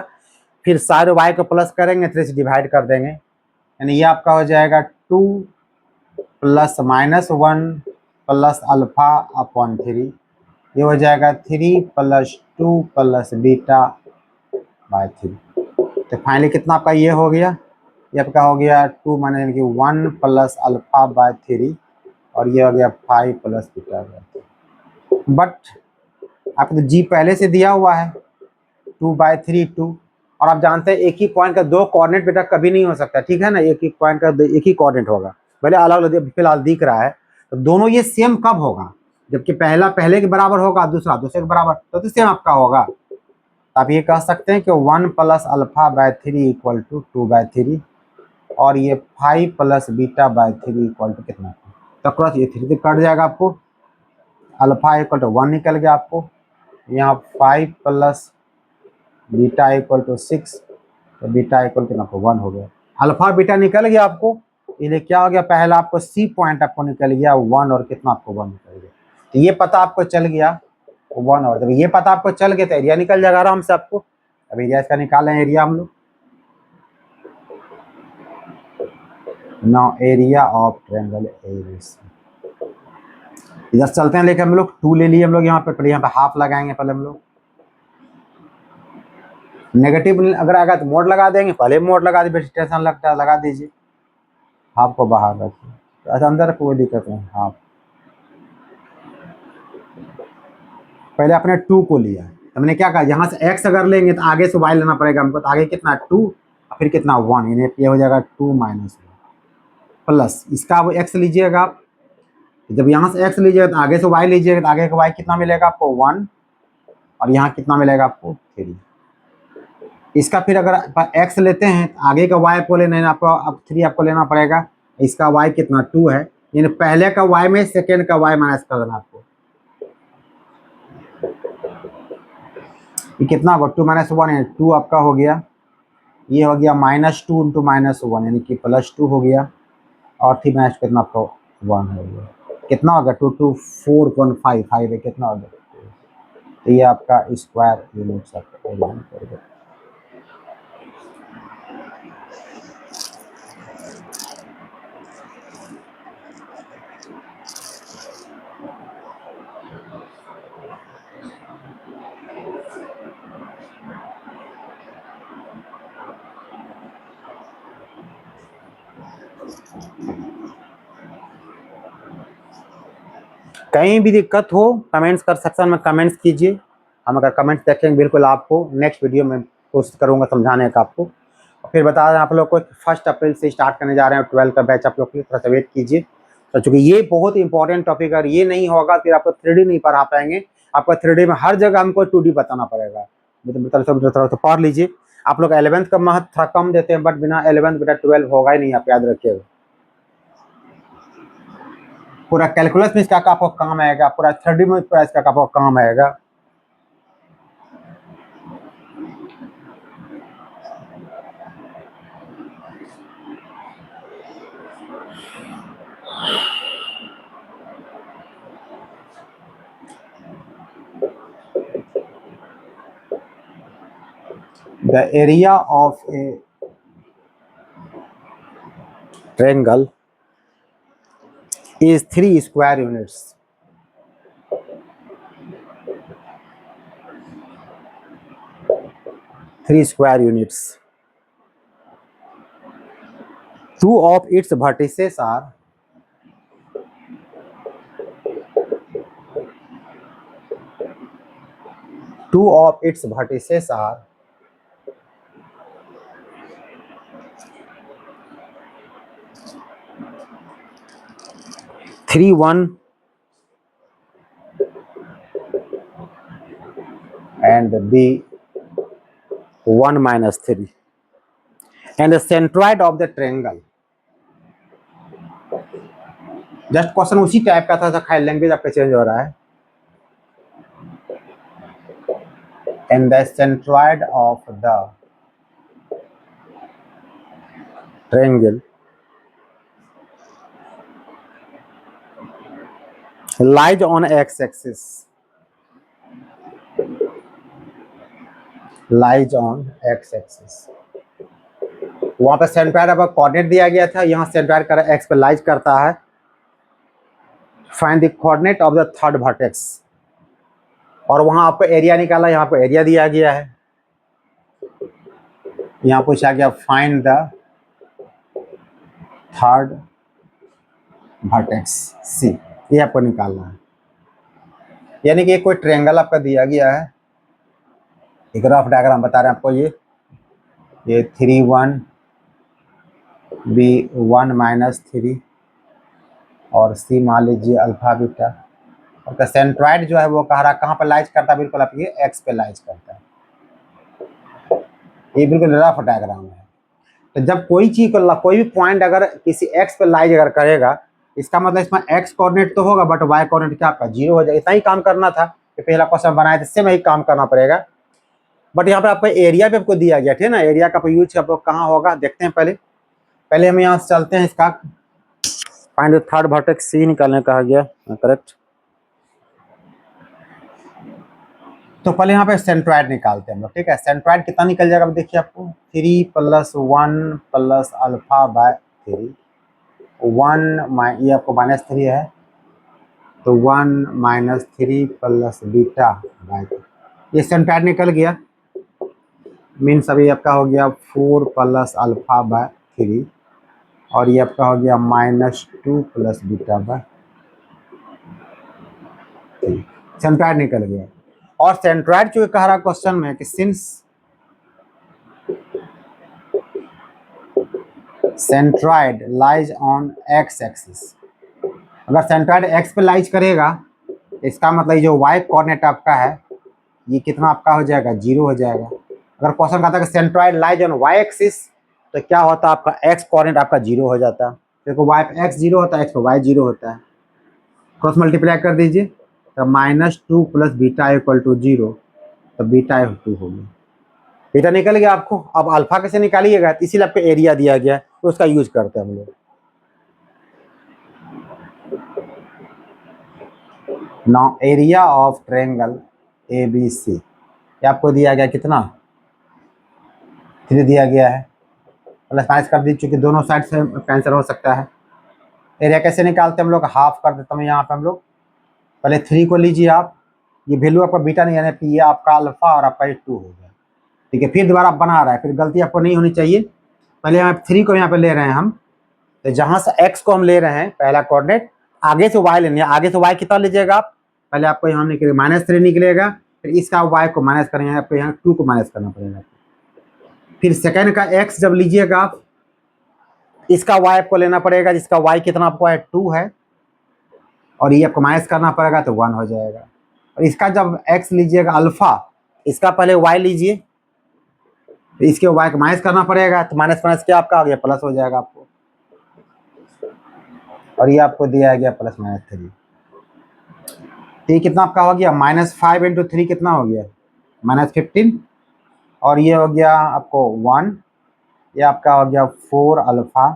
Speaker 1: फिर सारे वाई को प्लस करेंगे, 3 से डिवाइड कर देंगे, यानी ये आपका हो जाएगा 2 प्लस -1 प्लस अल्फा अपॉन 3, ये हो जाएगा 3 प्लस 2 प्लस बीटा बाय 3। तो फाइनली कितना आपका ये हो गया, ये आपका हो गया 2 माने यानी कि 1 प्लस अल्फा बाय 3, और ये हो गया 5 प्लस बीटा बाय 3। बट आपको तो जी पहले से दिया हुआ है 2/3 2, और आप जानते हैं एक ही पॉइंट का दो कोऑर्डिनेट बेटा कभी नहीं हो सकता, ठीक है ना। एक ही पॉइंट का एक ही कोऑर्डिनेट होगा, भले अलग अलग फिलहाल दिख रहा है। तो दोनों ये सेम कब होगा, जबकि पहला पहले के बराबर होगा, दूसरा दूसरे के बराबर, तो सेम आपका होगा। आप ये कह सकते हैं कि 1 plus alpha by 3 equal to 2/3, और ये 5 plus beta by 3 equal to कितना, तो क्रॉस ये 3 कट जाएगा, आपको अल्फा इक्वल टू 1 निकल गया आपको, यहाँ 5 प्लस बीटा इक्वल टू 6, तो बीटा इक्वल कितना आपको 1 हो गया। अल्फा बीटा निकल गया आपको, ये क्या हो गया, पहला आपको सी पॉइंट आपको निकल गया 1, और कितना आपको 1 निकल गया। तो ये पता आपको चल गया 1, और जब ये पता आपको चल गया तो एरिया निकल जाएगा आराम से आपको। अब एरिया इसका निकालें, एरिया हम लोग, now area of triangle ABC. इधर चलते हैं, लेके हम लोग 2 ले लिए हम लोग यहाँ पे, यहाँ पे हाफ लगाएंगे पहले हम लोग। नेगेटिव अगर आएगा तो मोड लगा देंगे, पहले मोड लगा दीजिए, टेंशन लगता है, लगा दीजिए। हाफ को बाहर रखिए, अच्छा अंदर कोई दिक्कत नहीं। हाफ पहले आपने 2 को लिया, हमने क्या कहा, यहाँ से x अगर लेंगे तो आगे से y लेना पड़ेगा हमको, तो आगे कितना 2, फिर कितना 1, यानी ये हो जाएगा 2 माइनस 1 प्लस इसका वो x लीजिएगा आप। जब यहाँ से x लीजिएगा तो आगे से y लीजिएगा, तो आगे का y कितना मिलेगा आपको 1, और यहाँ कितना मिलेगा आपको 3। इसका फिर अगर x लेते हैं तो आगे का y आपको लेना है, आपको अब 3 आपको लेना पड़ेगा। इसका y कितना 2 है, यानी पहले का y में सेकेंड का y माइनस कर देना आपको। ये कितना होगा 2 माइनस 1 है, 2 आपका हो गया, ये हो गया -2 इंटू -1 यानी कि +2 हो गया, और 3 माइनस कितना आपको 1 हो गया। कितना होगा 2 2 4.5 5 है, कितना हो गया, तो ये आपका स्क्वायर यूनिट्स आपका एलिमेंट कर गया। कहीं भी दिक्कत हो कमेंट्स कर सेक्शन में कमेंट्स कीजिए, हम अगर कमेंट्स देखेंगे बिल्कुल आपको नेक्स्ट वीडियो में कोशिश करूँगा समझाने का आपको। और फिर बता दें आप लोग को 1 अप्रैल से स्टार्ट करने जा रहे हैं 12 का बैच, आप लोग के लिए थोड़ा सा वेट कीजिए। तो चूँकि ये बहुत इंपॉर्टेंट टॉपिक है, ये नहीं होगा फिर आपको 3D नहीं पढ़ा पाएंगे। आपका 3D में हर जगह हमको 2D बताना पड़ेगा, मतलब तो पढ़ लीजिए। आप लोग 11th का महत्व थोड़ा कम देते हैं, बट बिना 11th बेटा 12 होगा ही नहीं, आप याद रखिएगा। पूरा कैलकुलस में इसका आपको काम आएगा, पूरा 3D में पूरा इसका आपको काम आएगा। The area of a triangle is 3 square units. Three square units. Two of its vertices are two of its vertices are 3 1 and B 1 minus 3, and the centroid of the triangle. Just question उसी type का था, खैर language आपका change हो रहा है। And the centroid of the triangle lies on x axis, lies on x axis. वहां पे सेंट्रोइड आपका कोऑर्डिनेट दिया गया था, यहाँ सेंट्रोइड कर एक्स पे लाइज करता है। Find the coordinate of the third vertex, और वहां आपको एरिया निकाला, यहाँ पे एरिया दिया गया है। यहाँ पूछा गया फाइंड द थर्ड वर्टेक्स सी, ये आपको निकालना है। यानी कि कोई ट्रायंगल आपका दिया गया है, एक रफ डायग्राम बता रहे हैं आपको। ये 3 1 बी 1 -3 और सी मान लीजिए अल्फा बीटा, और सेंट्रोइड जो है वो कह रहा कहाँ पर लाइज करता है, बिल्कुल आपके एक्स पे लाइज करता है। ये बिल्कुल रफ डायग्राम है। तो जब कोई चीज को, कोई भी पॉइंट अगर किसी एक्स पे लाइज अगर करेगा, इसका मतलब इसमें एक्स कोऑर्डिनेट तो होगा बट वाई कोऑर्डिनेट क्या आपका 0 हो जाएगा। इतना ही काम करना था कि पहला क्वेश्चन बनाए थे, इससे में ही काम करना पड़ेगा। बट यहाँ पे आपको एरिया भी आपको दिया गया, ठीक है ना। एरिया का यूज आप लोग कहाँ होगा देखते हैं। पहले पहले हम यहाँ से चलते हैं, इसका फाइंड द थर्ड वर्टेक्स सी निकालने कहा गया, करेक्ट। तो पहले यहाँ पे सेंट्रोइड निकालते हैं हम लोग, ठीक है। सेंट्रोइड कितना निकल जाएगा, देखिए आपको 3 + 1 + α/3, 1 ये आपको -3 है, तो 1 - 3 + β/3, ये सेंट्रोइड निकल गया। मीन्स अभी आपका हो गया 4 + α/3, और ये आपका हो गया -2 + β/3, सेंट्रोइड निकल गया। और सेंट्रोइड जो कह रहा क्वेश्चन में कि since centroid lies on x axis, अगर सेंट्रोइड एक्स पे लाइज करेगा, इसका मतलब जो वाई कोऑर्डिनेट आपका है ये कितना आपका हो जाएगा, 0 हो जाएगा। अगर क्वेश्चन कहता है कि centroid lies on y axis, तो क्या होता है आपका एक्स कोऑर्डिनेट आपका 0 हो जाता है। देखो वाई पे एक्स 0 होता है, एक्स पे वाई 0 होता है। क्रॉस मल्टीप्लाई कर दीजिए, तो -2 + β = 0, तो बीटा 2 हो गया। बीटा निकल गया आपको। अब अल्फा कैसे निकालिएगा, इसीलिए आपको एरिया दिया गया है, तो उसका यूज करते हैं हम लोग। Now area of triangle ABC, आपको दिया गया कितना, 3 दिया गया है। प्लस माइनस कर दीजिए, चूंकि दोनों साइड से कैंसिल हो सकता है। एरिया कैसे निकालते हैं हम लोग, हाफ कर देते हैं यहाँ पे हम लोग। पहले 3 को लीजिए आप, ये वैल्यू आपका बीटा नहीं है, ये आपका अल्फा और आपका 2 हो गया, ठीक है। फिर दोबारा आप बना रहा है, फिर गलती आपको नहीं होनी चाहिए। पहले यहाँ 3 को यहाँ पे ले रहे हैं हम, तो जहाँ से x को हम ले रहे हैं पहला कोऑर्डिनेट, आगे से y लेंगे। आगे से y कितना लीजिएगा आप, पहले आपको यहाँ निकलेगा -3 निकलेगा, फिर इसका y को माइनस करेंगे, आपको यहाँ 2 को माइनस करना पड़ेगा। फिर सेकेंड का x जब लीजिएगा आप, इसका y आपको लेना पड़ेगा, जिसका y कितना आपको है 2 है, और ये आपको माइनस करना पड़ेगा, तो 1 हो जाएगा। और इसका जब x लीजिएगा अल्फा, इसका पहले y लीजिए, तो इसके y को माइनस करना पड़ेगा, तो माइनस माइनस क्या आपका आ गया, प्लस हो जाएगा आपको। और ये आपको दिया गया +-3, तो ये कितना आपका हो गया, -5 × 3 कितना हो गया, -15, और ये हो गया आपको 1, ये आपका हो गया 4 अल्फा,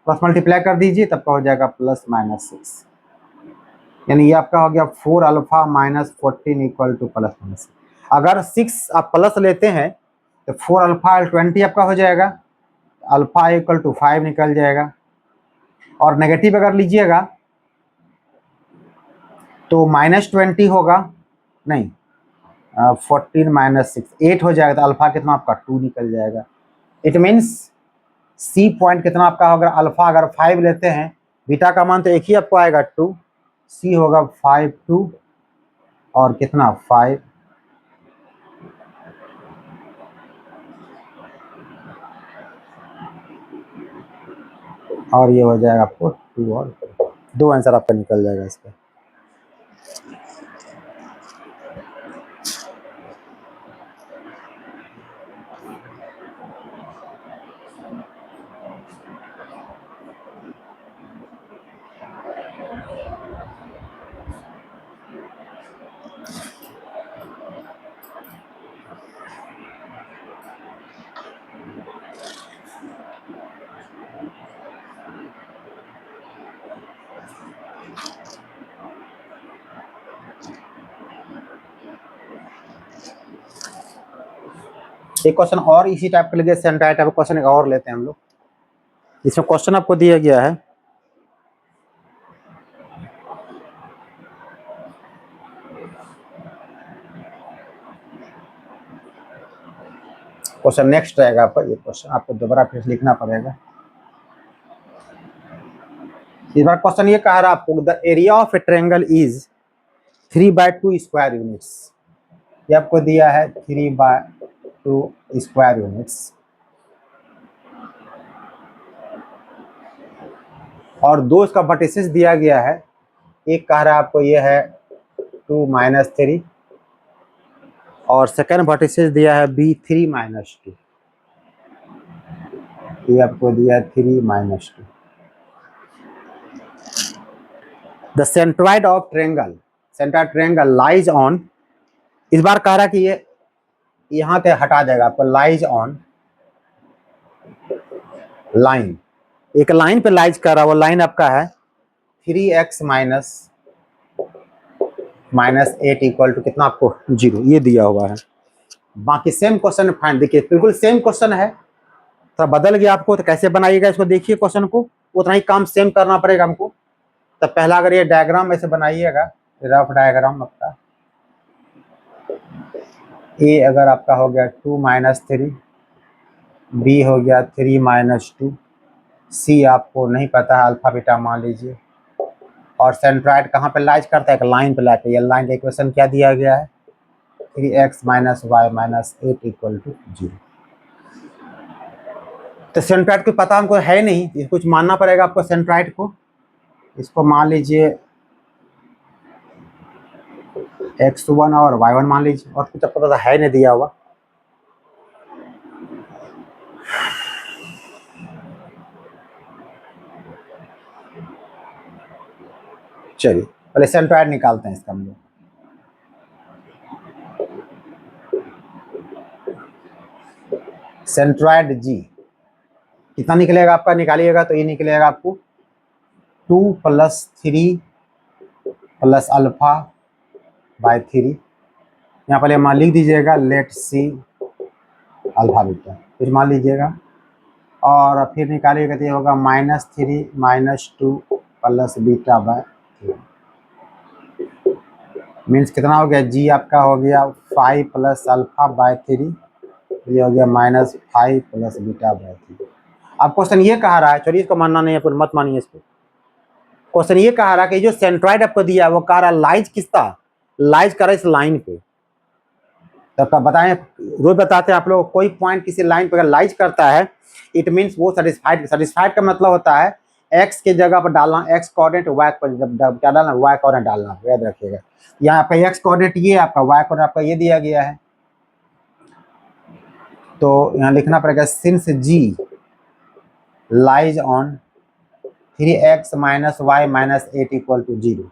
Speaker 1: प्लस मल्टीप्लाई कर दीजिए, तब का हो जाएगा +-6, यानी ये आपका हो गया 4 अल्फा -14 = +-6। अगर 6 आप प्लस लेते हैं तो 4 अल्फा 20 आपका हो जाएगा, अल्फा = 5 निकल जाएगा। और नेगेटिव अगर लीजिएगा तो -20 होगा, नहीं 14 - 6 8 हो जाएगा, तो अल्फा कितना आपका 2 निकल जाएगा। इट मीन्स सी पॉइंट कितना आपका होगा, अल्फा अगर 5 लेते हैं, बीटा का मान तो एक ही आपको आएगा 2, सी होगा 5 2, और कितना 5, और ये हो जाएगा आपको 2, और 2 आंसर आपका निकल जाएगा इसका। एक क्वेश्चन और इसी टाइप का लगे, सेंट्रॉइड टाइप क्वेश्चन एक और लेते हैं हम लोग। इसमें क्वेश्चन आपको दिया गया है, क्वेश्चन नेक्स्ट रहेगा आपका। ये क्वेश्चन आपको दोबारा फिर लिखना पड़ेगा। इस बार क्वेश्चन ये कह रहा है आपको, the area of a triangle is 3/2 square units. ये आपको दिया है 3/2 स्क्वायर यूनिट्स, और दो इसका वर्टिसेस दिया गया है। एक कह रहा है आपको ये है 2 - 3, और सेकेंड वर्टिसेस दिया है B3 - 2। ये आपको दिया है 3 - 2। The centroid of triangle, centroid triangle lies on, इस बार कह रहा है कि ये यहाँ पे हटा देगा आपको, लाइज ऑन लाइन, एक लाइन पे लाइज कर रहा है। वो लाइन आपका है 3x - 8 इक्वल टू कितना आपको 0, ये दिया हुआ है। बाकी सेम क्वेश्चन फाइंड, देखिए बिल्कुल सेम क्वेश्चन है, थोड़ा बदल गया आपको, तो कैसे बनाइएगा इसको देखिए क्वेश्चन को, उतना ही काम सेम करना पड़ेगा हमको। तो पहला अगर ये डायग्राम ऐसे बनाइएगा, रफ डायग्राम आपका, ए अगर आपका हो गया 2 - 3, बी हो गया 3 - 2, सी आपको नहीं पता है, अल्फा बीटा मान लीजिए, और सेंट्रॉइड कहाँ पे लाइज करता है, एक लाइन पे लाइज। ये लाइन का इक्वेशन क्या दिया गया है, 3x - y - 8 इक्वल टू 0। तो सेंट्रॉइड को पता हमको है नहीं, ये कुछ मानना पड़ेगा आपको सेंट्रॉइड को। इसको मान लीजिए x1 और y1 मान लीजिए, और कुछ आपको पता है नहीं दिया हुआ। चलिए पहले सेंट्रॉइड निकालते हैं इसका हम लोग। सेंट्रॉइड जी कितना निकलेगा आपका, निकालिएगा तो ये निकलेगा आपको 2 + 3 + अल्फा बाय 3। यहाँ पहले मान लिख दीजिएगा, लेट सी अल्फा बीटा, फिर मान लीजिएगा, और फिर निकालिएगा तो ये होगा -3 - 2 + बीटा बाय 3। मीन्स कितना हो गया, जी आपका हो गया 5 + अल्फा बाय 3, ये हो गया -5 + बीटा बाय 3। अब क्वेश्चन ये कह रहा है, चलिए इसको मानना नहीं है, फिर मत मानिए इसको। क्वेश्चन ये कह रहा है कि जो सेंट्रॉइड आपको दिया है वो कह रहा है लाइज किसका, लाइज कर रहा है इस लाइन पे। तो कब बताएं, रोज बताते हैं आप लोग, कोई पॉइंट किसी लाइन पे अगर लाइज करता है, इट मीन्स वो सेटिस्फाइड। सेटिस्फाइड का मतलब होता है एक्स के जगह पर डालना एक्स कोऑर्डिनेट, वाई पर क्या डालना, वाई कोऑर्डिनेट डालना, याद रखिएगा। यहाँ आपका एक्स कोऑर्डिनेट ये, आपका वाई कोऑर्डिनेट आपका ये दिया गया है, तो यहाँ लिखना पड़ेगा since G lies on 3x - y - 8 equal to 0,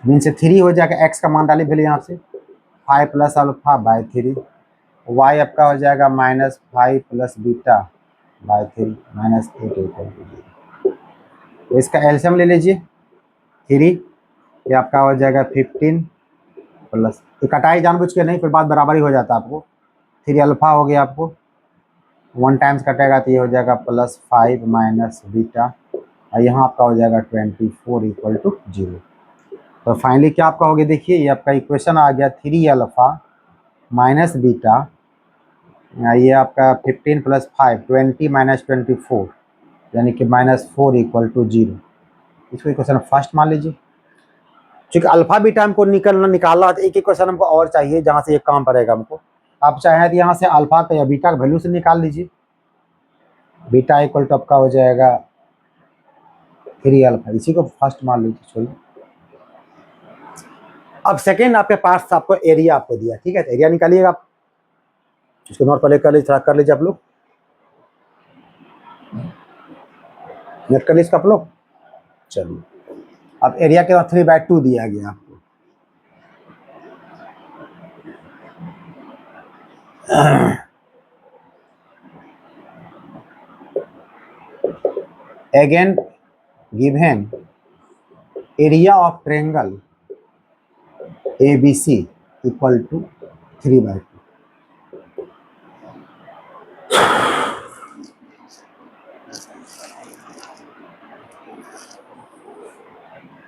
Speaker 1: means 3 हो जाएगा, x का मान डालिए पहले यहाँ से 5 + अल्फा बाय 3, y आपका हो जाएगा -5 + बीटा बाय 3 -8 इक्वल टू 0। तो इसका एलसीएम ले लीजिए 3, ये आपका हो जाएगा 15 प्लस, तो कटाई जानबूझ के नहीं, फिर बात बराबर ही हो जाता है आपको। 3 अल्फा हो गया आपको, 1 टाइम्स कटेगा तो ये हो जाएगा +5 माइनस बीटा, और यहाँ आपका हो जाएगा 24 इक्वल टू 0। तो फाइनली क्या आपका हो गया, देखिए ये आपका इक्वेशन आ गया 3 अल्फा माइनस बीटा, ये आपका 15 + 5 20 - 24, यानी कि -4 इक्वल टू 0। इसको इक्वेशन फर्स्ट मान लीजिए। क्योंकि अल्फा बीटा हमको निकालना है, तो एक इक्वेशन हमको और चाहिए जहाँ से ये काम पड़ेगा हमको। आप चाहें तो यहाँ से अल्फा का या बीटा का वैल्यू से निकाल लीजिए। बीटा इक्वल टू आपका हो जाएगा 3 अल्फा, इसी को फर्स्ट मान लीजिए। छोड़िए, अब सेकेंड आपके पास आपको एरिया आपको दिया, ठीक है, तो एरिया निकालिएगा आप। इसको नोट पहले कर लीजिए, थोड़ा कर लीजिए आप लोग, नोट कर लीजिए आप लोग। चलिए, अब एरिया के बाद 3/2 दिया गया आपको। Again given area of triangle ABC equal to 3/2।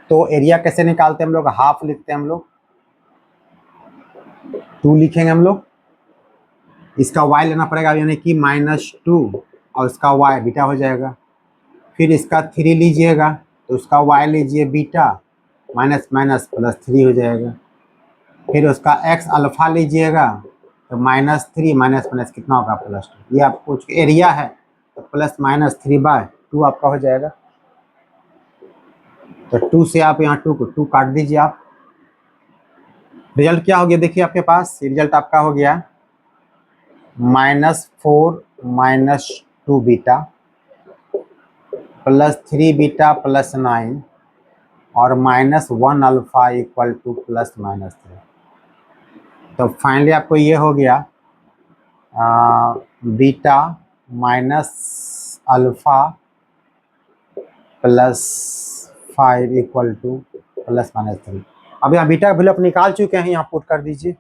Speaker 1: तो एरिया कैसे निकालते हैं हम लोग, हाफ लिखते हैं हम लोग, 2 लिखेंगे हम लोग, इसका y लेना पड़ेगा यानी कि -2 और इसका y बीटा हो जाएगा। फिर इसका 3 लीजिएगा तो उसका y लीजिए बीटा, माइनस माइनस प्लस 3 हो जाएगा। फिर उसका x अल्फा लीजिएगा तो -3 माइनस माइनस कितना होगा +2। ये आपको एरिया है तो +-3/2 आपका हो जाएगा। तो 2 से आप यहाँ 2 को 2 काट दीजिए आप। रिजल्ट क्या हो गया देखिए आपके पास, रिजल्ट आपका हो गया -4 -2 बीटा +3 बीटा +9 और -1 अल्फा इक्वल टू +-3। तो फाइनली आपको ये हो गया beta minus alpha +5 equal to +-3। अब यहाँ बीटा का वैल्यू आप निकाल चुके हैं, यहाँ पुट कर दीजिए।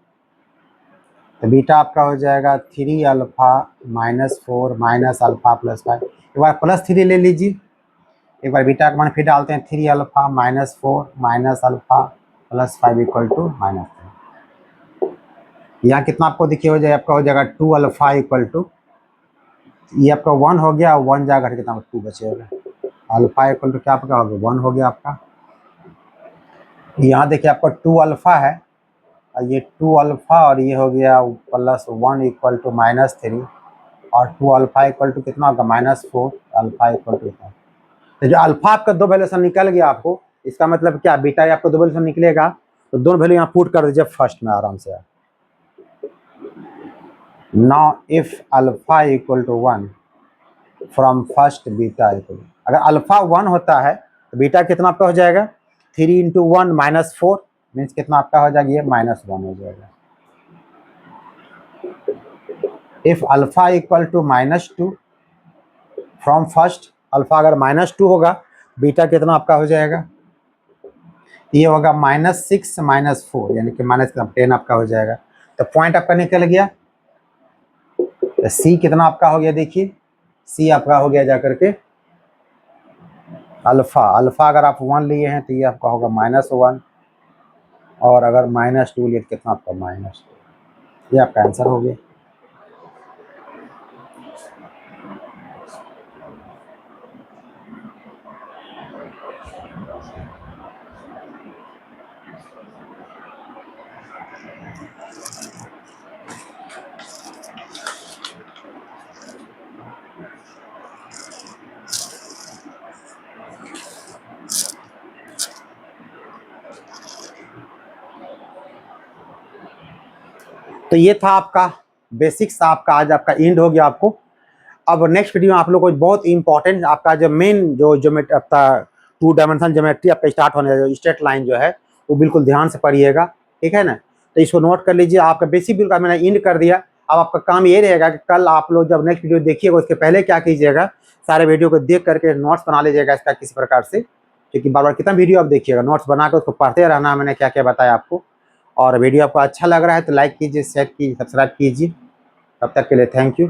Speaker 1: तो बीटा आपका हो जाएगा 3 अल्फा -4 माइनस अल्फा +5। एक बार +3 ले लीजिए, एक बार बीटा का मान फिर डालते हैं, 3 alpha -4 minus alpha +5 equal to -3। यहाँ कितना आपको देखिए हो जाएगा, आपका हो जाएगा 2 अल्फा इक्वल टू, ये आपका 1 हो गया, 1 जाकर कितना 2 बचेगा। अल्फा इक्वल टू क्या आपका हो गया 1 हो गया आपका। यहाँ देखिए आपका 2 अल्फा है और ये 2 अल्फा और ये हो गया +1 इक्वल टू -3 और 2 अल्फा इक्वल टू कितना होगा -4 अल्फा इक्वल टू कितना। तो जो अल्फा आपका 2 वैल्यूशन निकल गया आपको, इसका मतलब क्या बीटा आपको 2 वैल्यूशन निकलेगा तो दोनों वैल्यू यहाँ पुट कर दीजिए फर्स्ट में आराम से। Now if alpha equal to 1 from first beta equal, अगर अल्फा 1 होता है तो बीटा कितना आपका हो जाएगा 3 × 1 -4 मीन्स कितना आपका हो जाएगा ये -1 हो जाएगा। If alpha equal to -2 from first, alpha अगर -2 होगा बीटा कितना आपका हो जाएगा, ये होगा -6 -4 यानी कि -10 आपका हो जाएगा। तो पॉइंट आपका निकल गया। तो सी कितना आपका हो गया देखिए, सी आपका हो गया जाकर के अल्फा अगर आप 1 लिए हैं तो ये आपका होगा -1 और अगर -2 लिए तो कितना आपका -2। ये आपका आंसर हो गया। तो ये था आपका बेसिक्स, आपका आज आपका एंड हो गया आपको। अब नेक्स्ट वीडियो में आप लोग को बहुत इंपॉर्टेंट आपका जो मेन जो आपका 2 डायमेंशनल ज्योमेट्री आपका स्टार्ट होने जो स्ट्रेट लाइन जो है वो बिल्कुल ध्यान से पढ़िएगा, ठीक है ना। तो इसको नोट कर लीजिए। आपका बेसिक बिल्कुल मैंने एंड कर दिया। अब आपका काम ये रहेगा कि कल आप लोग जब नेक्स्ट वीडियो देखिएगा उसके पहले क्या कीजिएगा, सारे वीडियो को देख करके नोट्स बना लीजिएगा इसका किसी प्रकार से, क्योंकि बार बार कितना वीडियो आप देखिएगा, नोट्स बना कर उसको पढ़ते रहना मैंने क्या क्या बताया आपको। और वीडियो आपको अच्छा लग रहा है तो लाइक कीजिए, शेयर कीजिए, सब्सक्राइब कीजिए। तब तक के लिए थैंक यू।